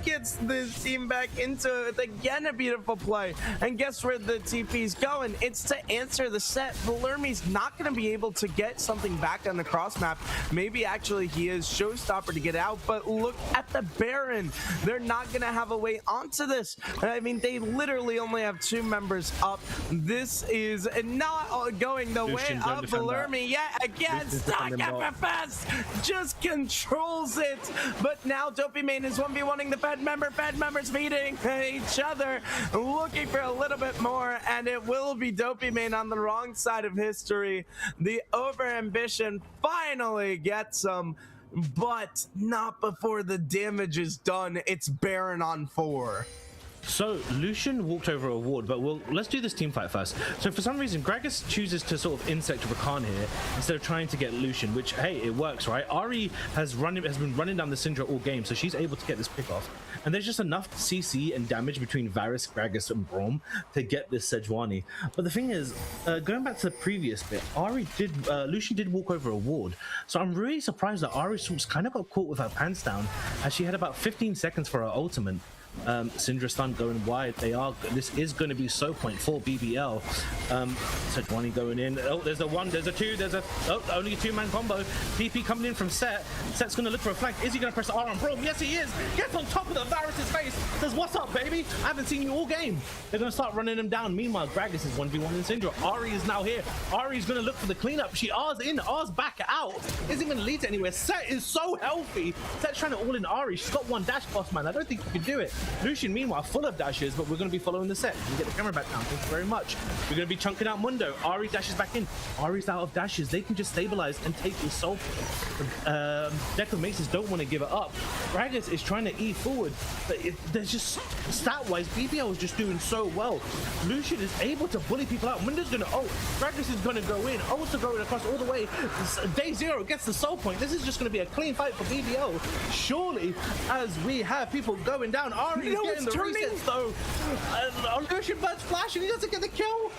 gets this team back into it. Again, a beautiful play. And guess where the TP's going? It's to answer the set. Valermi's not going to be able to get something back on the cross map. Maybe actually he is showstopper to get out, but look at the Baron. They're not going to have a way onto this. I mean, they literally only have 2 members up. This is not going the way of Valermi yet again. Stuck FFS just controls it, but now Dopamine is 1v1ing the Fed member. Fed members meeting each other, looking for a little bit more, and it will be Dopamine on the wrong side of history. The overambition finally gets them, but not before the damage is done. It's Baron on 4. So Lucian walked over a ward, but let's do this team fight first. So for some reason, Gragas chooses to sort of insect Rakan here instead of trying to get Lucian, which, hey, it works, right? Ari has been running down the Syndra all game, so she's able to get this pick off. And there's just enough CC and damage between Varus, Gragas, and Braum to get this Sejuani. But the thing is, going back to the previous bit, Lucian did walk over a ward. So I'm really surprised that Ari kind of got caught with her pants down, as she had about 15 seconds for her ultimate. Syndra stun going wide. This is going to be so point for BBL. Sejuani going in. Oh, there's a 1, there's a 2, only a 2-man combo. PP coming in from Set. Set's going to look for a flank. Is he going to press R on Braum? Yes, he is. Gets on top of the Varus' face. Says, what's up, baby? I haven't seen you all game. They're going to start running him down. Meanwhile, Gragas is 1v1 in Syndra. Ari is now here. Ari's going to look for the cleanup. She R's in, R's back out. Isn't going to lead to anywhere. Set is so healthy. Set's trying to all in Ari. She's got 1 dash, boss man. I don't think you can do it. Lucian, meanwhile, full of dashes, but we're going to be following the set. You get the camera back down. Thank you very much. We're going to be chunking out Mundo. Ari dashes back in. Ari's out of dashes. They can just stabilize and take the soul. Deck of Maces don't want to give it up. Gragas is trying to E forward, but there's just stat-wise, BBL is just doing so well. Lucian is able to bully people out. Mundo's going to Gragas is going to go in, also going across all the way. Day 0 gets the soul point. This is just going to be a clean fight for BBL. Surely, as we have people going down, Ari is getting the resets though. Lucian Bird's flashing, he doesn't get the kill.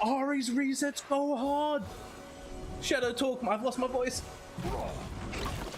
Ari's resets go hard. Shadow talk, I've lost my voice.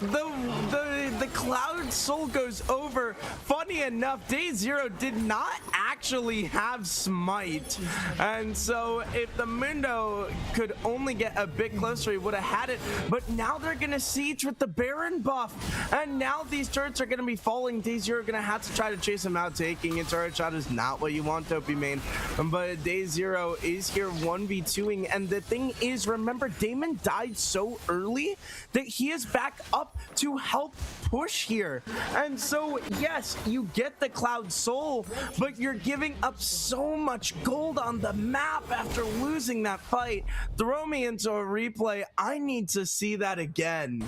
The Cloud Soul goes over. Funny enough, Day 0 did not actually have Smite, and so if the Mundo could only get a bit closer, he would have had it. But now they're gonna siege with the Baron buff, and now these turrets are gonna be falling. Day 0 are gonna have to try to chase him out. Taking a turret shot is not what you want, Dopey main, but Day 0 is here 1v2ing, and the thing is, remember, Damon died so early that he is back up to help push here. And so yes, you get the Cloud Soul, but you're giving up so much gold on the map after losing that fight. Throw me into a replay. I need to see that again.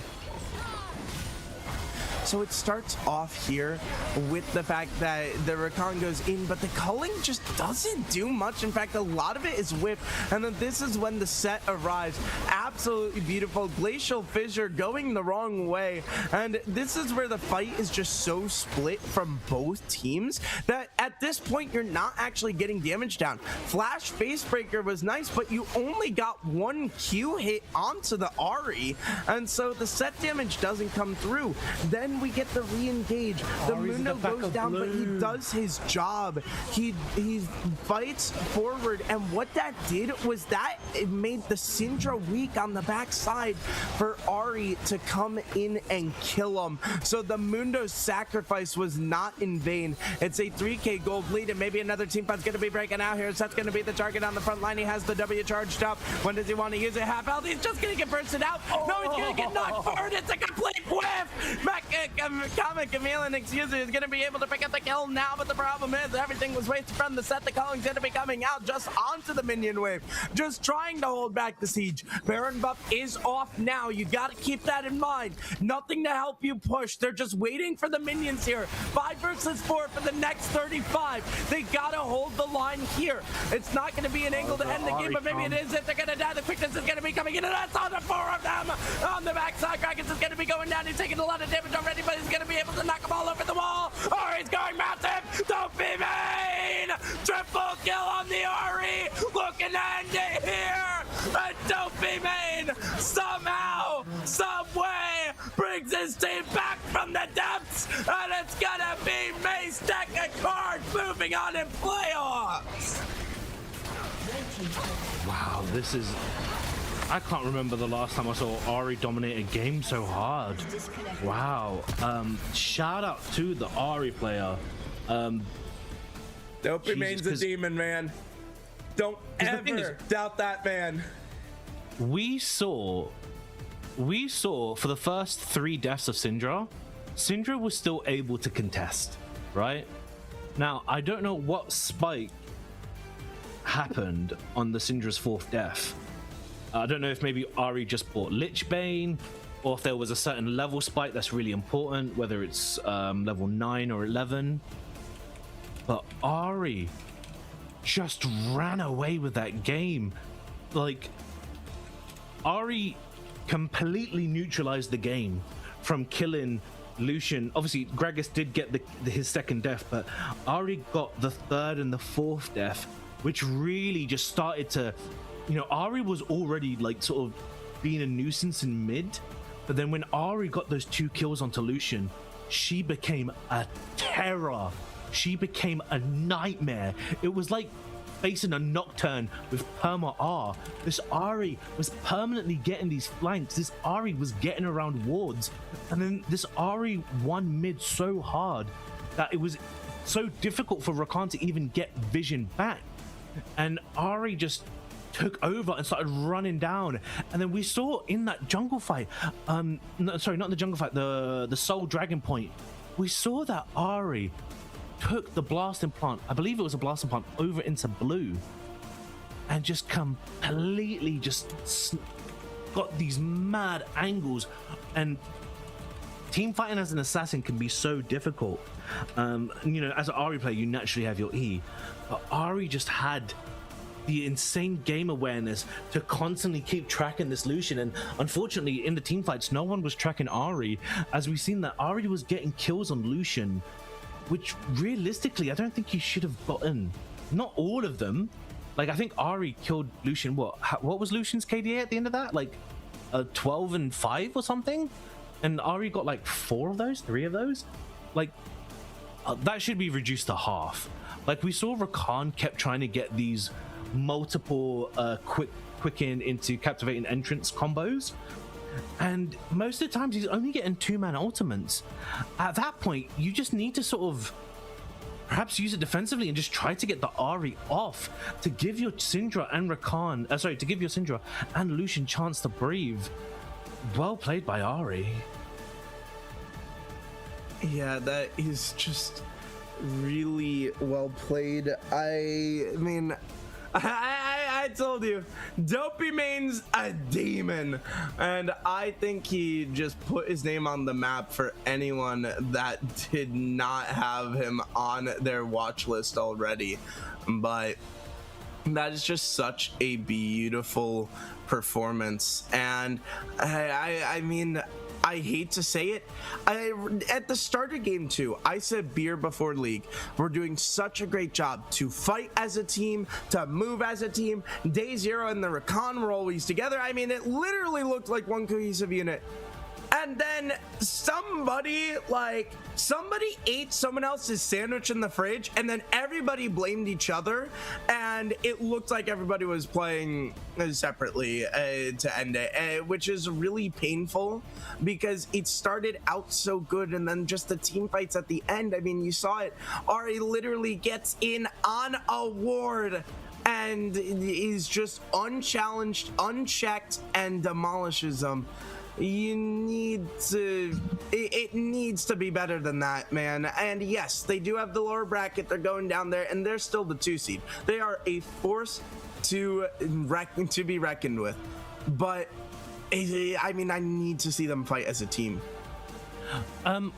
So it starts off here with the fact that the Rakan goes in, but the culling just doesn't do much. In fact, a lot of it is whip, and then this is when the set arrives. Absolutely beautiful. Glacial Fissure going the wrong way, and this is where the fight is just so split from both teams that at this point you're not actually getting damage down. Flash Facebreaker was nice, but you only got 1 Q hit onto the Ari, and so the set damage doesn't come through. Then we get the re-engage. The Mundo goes down, but he does his job. He fights forward, and what that did was that it made the Syndra weak on the backside for Ari to come in and kill him. So the Mundo's sacrifice was not in vain. It's a 3k gold lead, and maybe another team fight's going to be breaking out here. Set's going to be the target on the front line. He has the W charged up. When does he want to use it? Half health. He's just going to get bursted out. No, he's going to get knocked forward. It's a complete whiff. Comic Chameleon, excuse me, is going to be able to pick up the kill now, but the problem is everything was wasted from the set. The calling's going to be coming out just onto the minion wave, just trying to hold back the siege. Baron buff is off now. You got to keep that in mind. Nothing to help you push. They're just waiting for the minions here. 5 versus 4 for the next 35. They got to hold the line here. It's not going to be an angle to end the game, but maybe it is if they're going to die. The quickness is going to be coming in, and that's on the 4 of them. On the backside, Kraken is going to be going down. He's taking a lot of damage already, but he's going to be able to knock them all over the wall. Ari's going massive. Don't be main. Triple kill on the Ari. Looking to end it here. And Don't be main somehow, some way brings his team back from the depths. And it's going to be jumping on in playoffs. Wow, this is... I can't remember the last time I saw Ari dominate a game so hard. Wow. Shout out to the Ari player. Dopamine's a demon, man. Don't ever doubt that man. We saw for the first 3 deaths of Syndra was still able to contest, right? Now, I don't know what spike happened on the Syndra's 4th death. I don't know if maybe Ari just bought Lich Bane, or if there was a certain level spike that's really important, whether it's level 9 or 11. But Ari just ran away with that game. Like, Ari completely neutralized the game from killing Lucian. Obviously, Gragas did get his 2nd death, but Ari got the 3rd and the 4th death, which really just started to, you know, Ari was already like sort of being a nuisance in mid, but then when Ari got those 2 kills onto Lucian, she became a terror. She became a nightmare. It was like facing a Nocturne with perma R. This Ari was permanently getting these flanks. This Ari was getting around wards, and then this Ari won mid so hard that it was so difficult for Rakan to even get vision back, and Ari just took over and started running down. And then we saw in that jungle fight, no, sorry, not the jungle fight, the Soul Dragon Point, we saw that Ari took the blast implant, I believe it was a blast implant, over into blue, and just completely just got these mad angles. And team fighting as an assassin can be so difficult. You know, as an Ari player, you naturally have your E, but Ari just had the insane game awareness to constantly keep tracking this Lucian. And unfortunately, in the team fights, no one was tracking Ari, as we've seen that Ari was getting kills on Lucian, which realistically, I don't think he should have gotten. Not all of them. Like, I think Ari killed Lucian. What was Lucian's KDA at the end of that? Like 12 and 5 or something? And Ari got like 3 of those. Like, that should be reduced to half. Like, we saw Rakan kept trying to get these multiple quicken into captivating entrance combos, and most of the times he's only getting 2-man ultimates. At that point, you just need to sort of perhaps use it defensively and just try to get the Ari off to give your Syndra and to give your Syndra and Lucian chance to breathe. Well played by Ari. Yeah, that is just really well played. I mean, I told you, Dopamine's a demon, and I think he just put his name on the map for anyone that did not have him on their watch list already. But that is just such a beautiful performance, and I mean, I hate to say it, at the start of game 2, I said beer before league. We're doing such a great job to fight as a team, to move as a team. Day 0 and the Rakan were always together. I mean, it literally looked like one cohesive unit. And then somebody ate someone else's sandwich in the fridge, and then everybody blamed each other, and it looked like everybody was playing separately to end it, which is really painful because it started out so good, and then just the team fights at the end. I mean, you saw it. Ari literally gets in on a ward and is just unchallenged, unchecked, and demolishes them. You need to, it needs to be better than that, man. And yes, they do have the lower bracket. They're going down there, and they're still the 2 seed. They are a force to be reckoned with. But I mean, I need to see them fight as a team.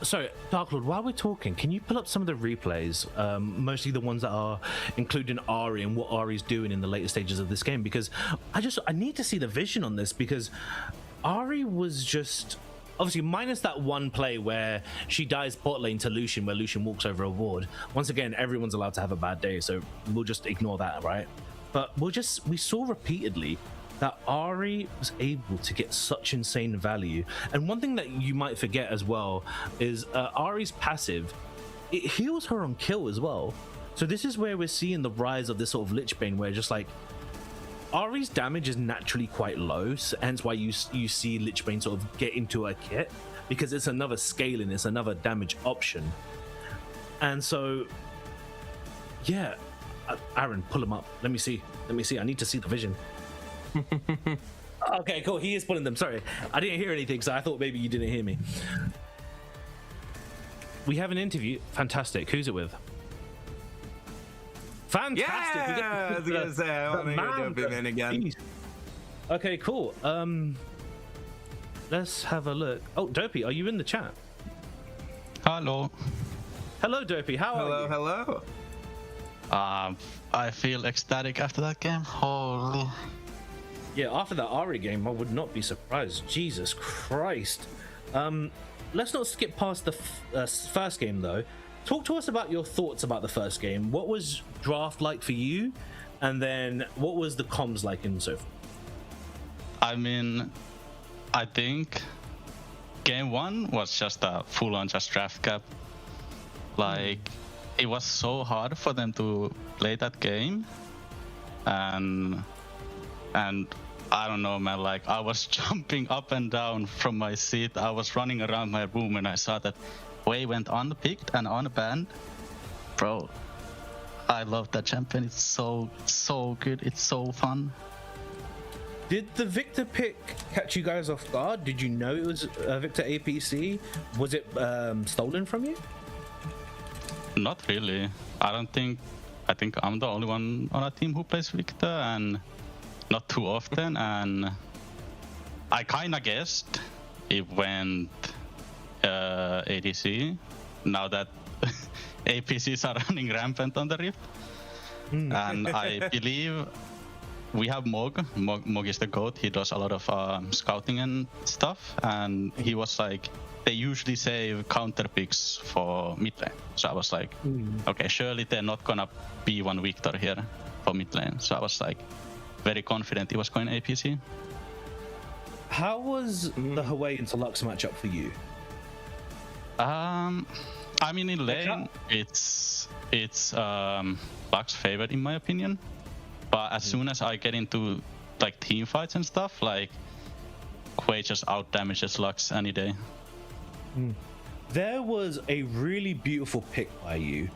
Sorry, Dark Lord, while we're talking, can you pull up some of the replays, mostly the ones that are including Ari and what Ari's doing in the later stages of this game? Because I need to see the vision on this, because Ari was just, obviously, minus that one play where she dies bot lane to Lucian, where Lucian walks over a ward. Once again, everyone's allowed to have a bad day, so we'll just ignore that, right? But we saw repeatedly that Ari was able to get such insane value. And one thing that you might forget as well is Ari's passive, it heals her on kill as well. So this is where we're seeing the rise of this sort of Lich Bane, where just like Ahri's damage is naturally quite low, so hence why you see Lich Bane sort of get into a kit, because it's another scaling, it's another damage option. And so, yeah, Aaron, pull him up. Let me see. I need to see the vision. Okay, cool. He is pulling them. Sorry, I didn't hear anything, so I thought maybe you didn't hear me. We have an interview. Fantastic. Who's it with? Fantastic. Yeah, I was gonna say I want to hear Dopey Man again. Okay, cool. Let's have a look. Oh, Dopey, are you in the chat? Hello. Hello, Dopey. How are you? Hello. I feel ecstatic after that game. Holy. Yeah, after that Ahri game, I would not be surprised. Jesus Christ. Let's not skip past the first game, though. Talk to us about your thoughts about the first game. What was draft like for you? And then what was the comms like in so far? I mean, I think game one was just a full-on just draft cap. Like, it was so hard for them to play that game. And I don't know, man, like I was jumping up and down from my seat. I was running around my room and I saw that Wei went unpicked and unbanned. Bro, I love that champion. It's so good. It's so fun. Did the Victor pick catch you guys off guard? Did you know it was Victor APC? Was it stolen from you? Not really. I think I'm the only one on our team who plays Victor, and not too often. And I kind of guessed it went ADC. Now that APCs are running rampant on the Rift, and I believe we have Mog. Mog is the GOAT. He does a lot of scouting and stuff, and he was like, they usually save counter picks for mid lane. So I was like, okay, surely they're not gonna be one Victor here for mid lane. So I was like, very confident he was going APC. How was the Hawaiian into Lux matchup for you? I mean, in lane, it's Lux favored in my opinion. But as soon as I get into like team fights and stuff, like Quay just out damages Lux any day. There was a really beautiful pick by you.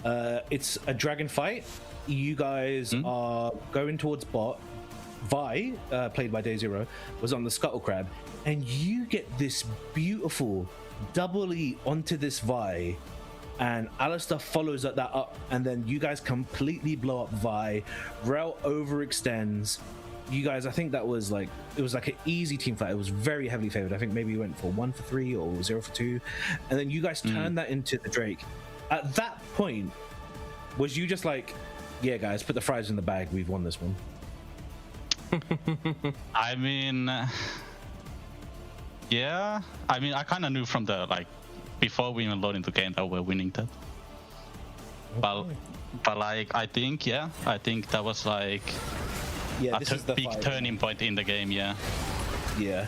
It's a dragon fight. You guys are going towards bot. Vi, played by Day Zero, was on the Scuttle Crab, and you get this beautiful double E onto this Vi, and Alistar follows that up, and then you guys completely blow up Vi. Rel overextends. You guys, I think that was like, it was like an easy team fight. It was very heavily favored. I think maybe you went for 1 for 3 or 0 for 2, and then you guys turned that into the Drake. At that point, was you just like, yeah, guys, put the fries in the bag, we've won this one? I mean, yeah. I mean, I kind of knew from the, like, before we even loaded into the game that we're winning that. Okay. But like, I think that was like a big turning point in the game, yeah. Yeah.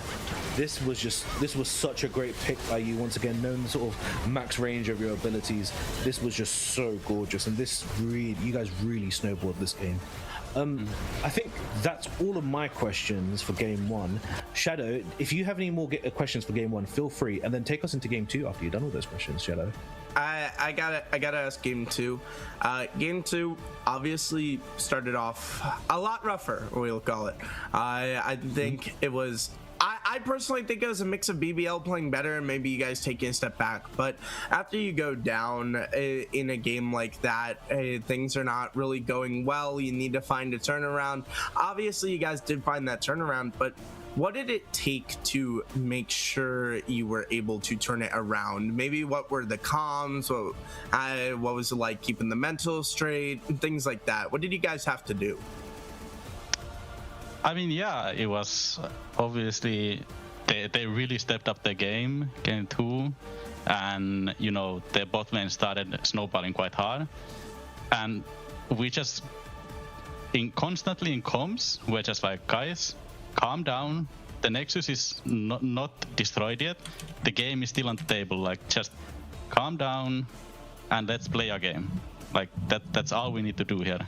This was such a great pick by you. Once again, knowing the sort of max range of your abilities, this was just so gorgeous, and you guys really snowballed this game. I think that's all of my questions for game one. Shadow, if you have any more questions for game one, feel free, and then take us into game two after you've done all those questions, Shadow. I gotta ask game two. Game two obviously started off a lot rougher, we'll call it. I think it was. I personally think it was a mix of BBL playing better and maybe you guys taking a step back. But after you go down in a game like that, things are not really going well. You need to find a turnaround. Obviously, you guys did find that turnaround, but what did it take to make sure you were able to turn it around? Maybe what were the comms? What was it like keeping the mental straight? And things like that. What did you guys have to do? I mean, yeah, it was obviously they really stepped up their game two, and you know their bot lane started snowballing quite hard, and we just constantly in comms we're just like, guys, calm down. The Nexus is not destroyed yet. The game is still on the table. Like, just calm down and let's play our game. Like that's all we need to do here.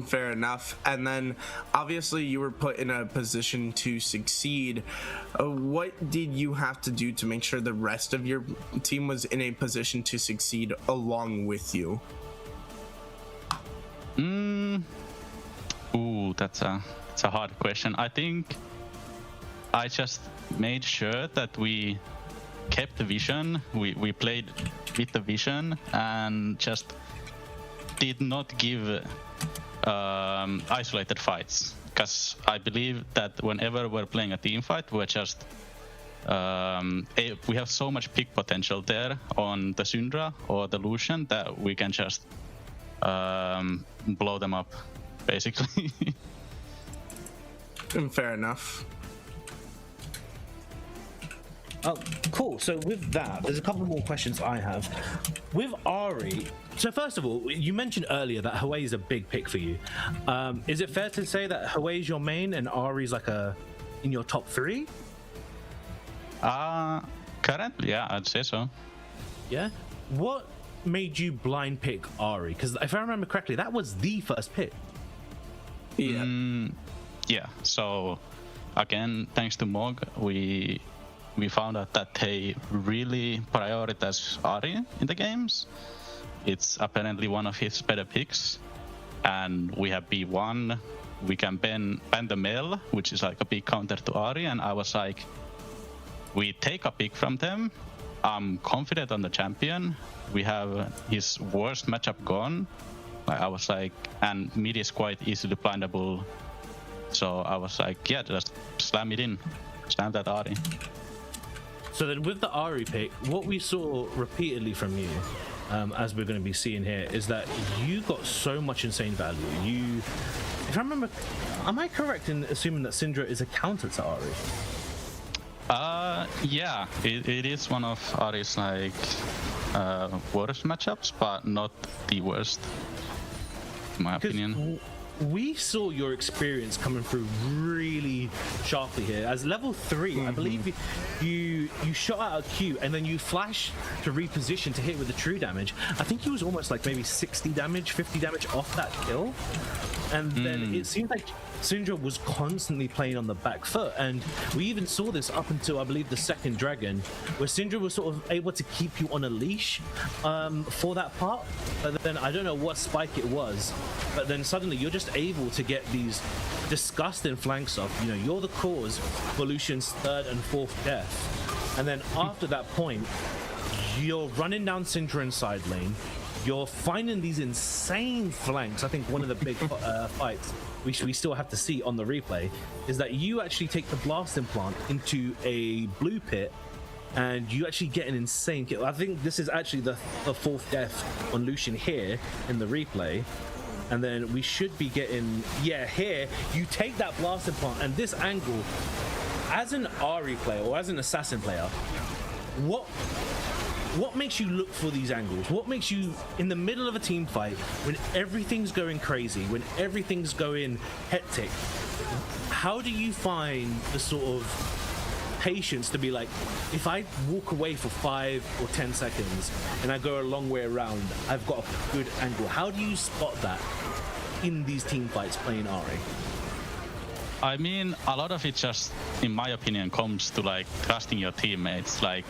Fair enough. And then obviously you were put in a position to succeed. What did you have to do to make sure the rest of your team was in a position to succeed along with you? Ooh, that's a hard question. I think I just made sure that we kept the vision. We played with the vision and just did not give isolated fights, because I believe that whenever we're playing a team fight, we're just we have so much pick potential there on the Syndra or the Lucian that we can just blow them up, basically. Fair enough. Oh, cool. So with that, there's a couple more questions I have. With Ahri, so first of all, you mentioned earlier that Hwei is a big pick for you. Is it fair to say that Hwei is your main and Ahri's like in your top 3? Currently, yeah, I'd say so. Yeah? What made you blind pick Ahri? Because if I remember correctly, that was the first pick. Yeah. Yeah, so again, thanks to Mog, we found out that they really prioritize Ahri in the games. It's apparently one of his better picks. And we have B1, we can ban the Mel, which is like a big counter to Ahri, and I was like, we take a pick from them. I'm confident on the champion. We have his worst matchup gone. I was like, and mid is quite easily blindable. So I was like, yeah, just slam it in. Slam that Ahri. So then with the Ahri pick, what we saw repeatedly from you, as we're going to be seeing here, is that you got so much insane value. You, if I remember, am I correct in assuming that Syndra is a counter to Ahri? Yeah, it is one of Ahri's like worst matchups, but not the worst, in my opinion. We saw your experience coming through really sharply here. As level 3, I believe you shot out a Q and then you flash to reposition to hit with the true damage. I think he was almost like maybe 60 damage, 50 damage off that kill. And then it seemed like Syndra was constantly playing on the back foot, and we even saw this up until I believe the second dragon, where Syndra was sort of able to keep you on a leash for that part. But then I don't know what spike it was, but then suddenly you're just able to get these disgusting flanks off. You know, you're the cause for Lucian's 3rd and 4th death, and then after that point, you're running down Syndra in side lane. You're finding these insane flanks. I think one of the big fights we still have to see on the replay is that you actually take the blast implant into a blue pit and you actually get an insane kill. I think this is actually the 4th death on Lucian here in the replay. And then we should be getting, yeah, here, you take that blast implant and this angle, as an Ahri player or as an assassin player, what makes you look for these angles? What makes you, in the middle of a team fight, when everything's going crazy, when everything's going hectic, how do you find the sort of patience to be like, if I walk away for 5 or 10 seconds and I go a long way around, I've got a good angle? How do you spot that in these team fights playing Ahri? I mean, a lot of it just, in my opinion, comes to like trusting your teammates. Like,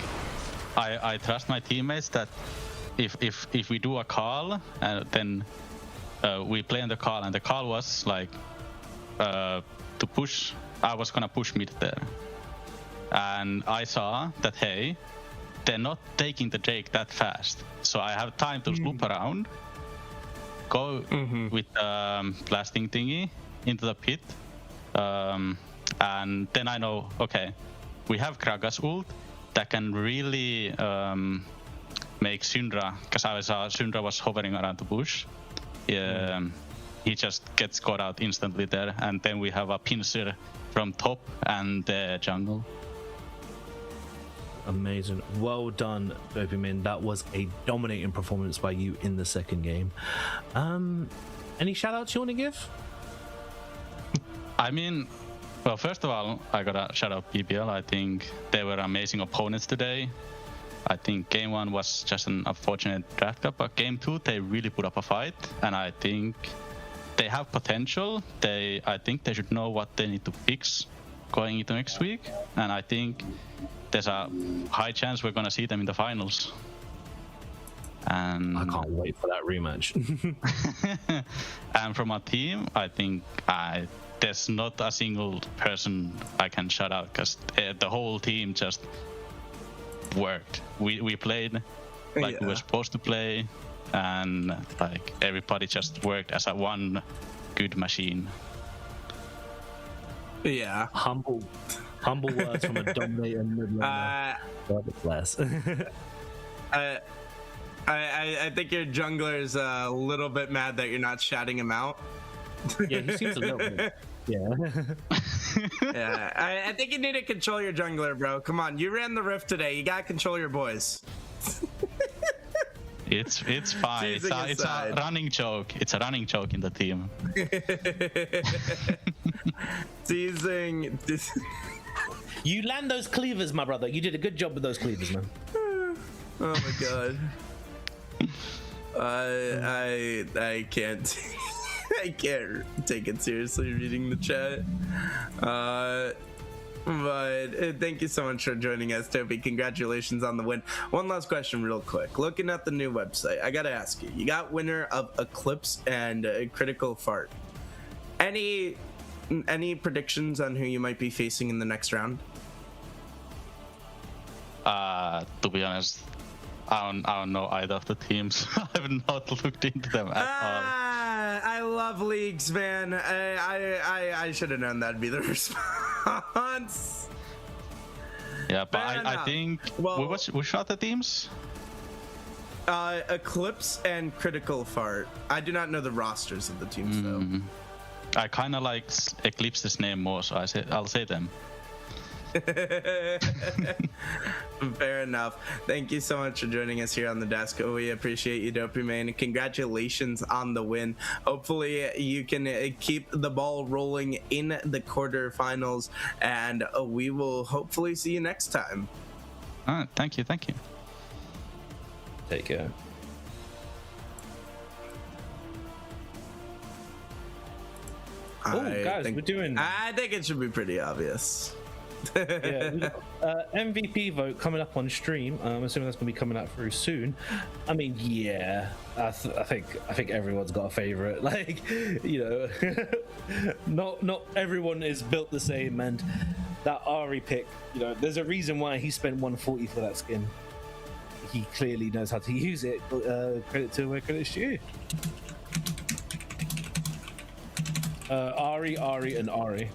I trust my teammates that if we do a call and then we play on the call, and the call was like to push, I was gonna push mid there, and I saw that, hey, they're not taking the Drake that fast, so I have time to loop around, go with blasting thingy into the pit, and then I know, okay, we have Kraga's ult that can really make Syndra, because I saw Syndra was hovering around the bush. He just gets caught out instantly there, and then we have a pincer from top and the jungle. Amazing. Well done, Dopamine. That was a dominating performance by you in the second game. Any shout outs you want to give? I mean, well, first of all, I gotta shout out PBL. I think they were amazing opponents today. I think game 1 was just an unfortunate draft cup, but game 2 they really put up a fight, and I think they have potential. I think they should know what they need to fix going into next week, and I think there's a high chance we're gonna see them in the finals. And I can't wait for that rematch. and from our team, I think there's not a single person I can shout out, because the whole team just worked. We played like we were supposed to play, and like everybody just worked as a one good machine. Yeah. Humble words from a dominator mid-laner. God bless. I think your jungler is a little bit mad that you're not shouting him out. Yeah, he seems a little bit. Yeah. Yeah, I think you need to control your jungler, bro. Come on, you ran the rift today. You gotta control your boys. It's fine. It's a running joke. It's a running joke in the team. Teasing. You land those cleavers, my brother. You did a good job with those cleavers, man. Oh my god. I can't. I can't take it seriously reading the chat. But thank you so much for joining us, Toby. Congratulations on the win. One last question real quick. Looking at the new website, I gotta ask you got winner of Eclipse and Critical Fart. Any predictions on who you might be facing in the next round? To be honest, I don't know either of the teams. I've not looked into them at all. I love leagues, man. I should have known that'd be the response. Yeah, but I think which are the teams? Eclipse and Critical Fart. I do not know the rosters of the teams though. I kind of like Eclipse's name more, so I'll say them. Fair enough. Thank you so much for joining us here on the desk. We appreciate you, Dopey Man. Congratulations on the win. Hopefully you can keep the ball rolling in the quarterfinals, and we will hopefully see you next time. All right, thank you. Take care. Guys, we're doing. I think it should be pretty obvious. Yeah, we got, MVP vote coming up on stream. I'm assuming that's gonna be coming out through soon. I mean, yeah, I think everyone's got a favorite. Like, you know, not everyone is built the same, and that Ari pick, you know, there's a reason why he spent 140 for that skin. He clearly knows how to use it. Credit to where credit's due. Ari, and Ari.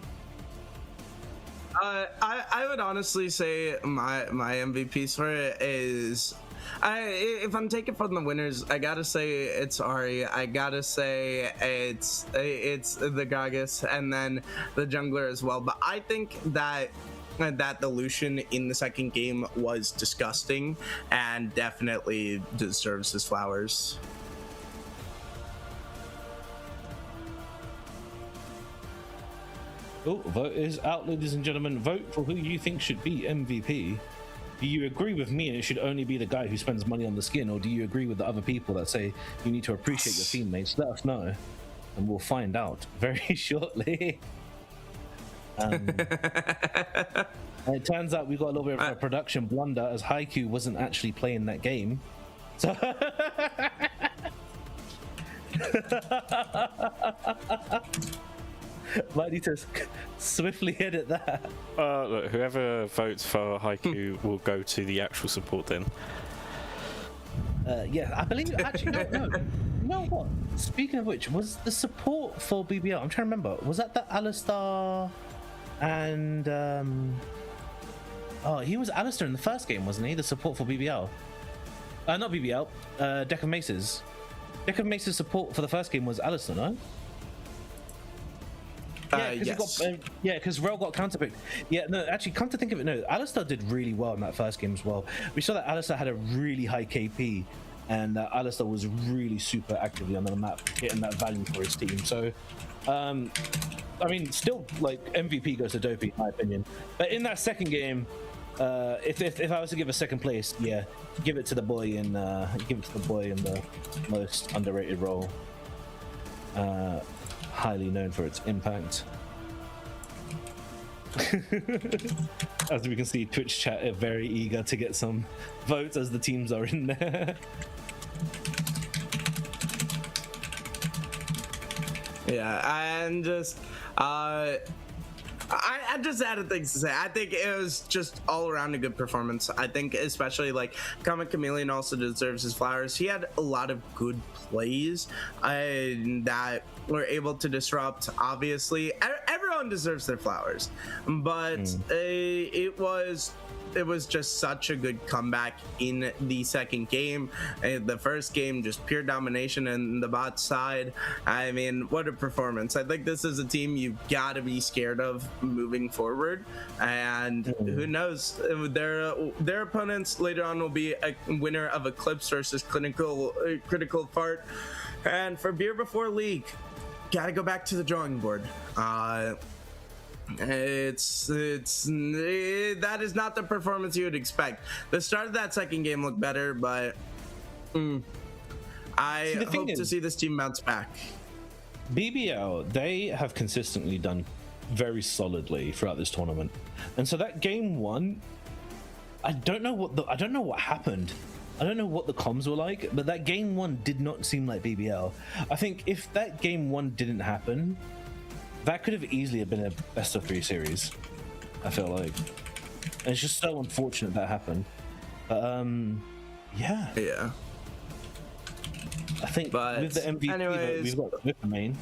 I would honestly say my MVPs for it is, if I'm taking from the winners, I gotta say it's Ari. I gotta say it's the Gragas, and then the jungler as well. But I think that the Lucian in the second game was disgusting and definitely deserves his flowers. Oh, vote is out, ladies and gentlemen. Vote for who you think should be MVP. Do you agree with me and it should only be the guy who spends money on the skin, or do you agree with the other people that say you need to appreciate your teammates? Let us know, and we'll find out very shortly. It turns out we got a little bit of a production blunder, as Haiku wasn't actually playing that game. So might need to swiftly edit that. Look, whoever votes for Haiku will go to the actual support then. Yeah, I believe. Actually, no. You know what? Speaking of which, was the support for BBL? I'm trying to remember. Was that the Alistar and he was Alistar in the first game, wasn't he? The support for BBL. Not BBL. Deck of Maces. Deck of Maces support for the first game was Alistar, no? Yes. Because Rel got counterpicked. Yeah, no, actually, come to think of it, no, Alistar did really well in that first game as well. We saw that Alistar had a really high KP, and Alistar was really super actively on the map, getting that value for his team. So, I mean, still, like, MVP goes to Dopey, in my opinion. But in that second game, If I was to give a second place, yeah, give it to the boy in the most underrated role. Highly known for its impact. As we can see, Twitch chat are very eager to get some votes as the teams are in there. Yeah, and just I just added things to say. I think it was just all around a good performance. I think especially like Comic Chameleon also deserves his flowers. He had a lot of good plays that were able to disrupt. Obviously, everyone deserves their flowers, but it was just such a good comeback in the second game. The first game, just pure domination in the bot side. I mean, what a performance. I think this is a team you've got to be scared of moving forward. And who knows, their opponents later on will be a winner of Eclipse versus Critical Fart. And for Beer Before League, got to go back to the drawing board. That is not the performance you would expect. The start of that second game looked better, but I hope to see this team bounce back. BBL, they have consistently done very solidly throughout this tournament, and so that game one, I don't know what happened. I don't know what the comms were like, but that game one did not seem like BBL. I think if that game one didn't happen, that could have easily been a best of 3 series. I feel like, and it's just so unfortunate that happened. Yeah. I think with the MVP, anyways, we've got Dopamine.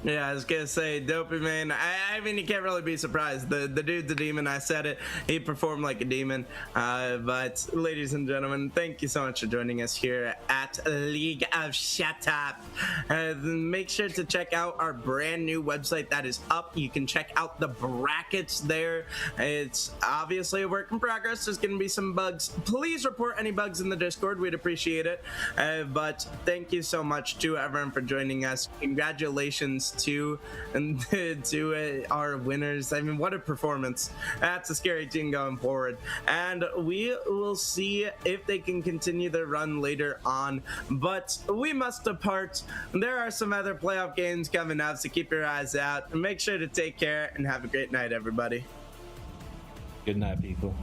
Yeah, I was gonna say Dopamine. I mean, you can't really be surprised. The dude's a demon. I said it. He performed like a demon. But ladies and gentlemen, thank you so much for joining us here at League of Shut Up. Make sure to check out our brand new website that is up. You can check out the brackets there. It's obviously a work in progress. There's gonna be some bugs. Please report any bugs in the Discord. We'd appreciate it. But thank you so much to everyone for joining us. Congratulations to our winners. I mean, what a performance. That's a scary team going forward, and we will see if they can continue their run later on, but we must depart. There are some other playoff games coming up, so keep your eyes out and make sure to take care and have a great night, everybody. Good night, people.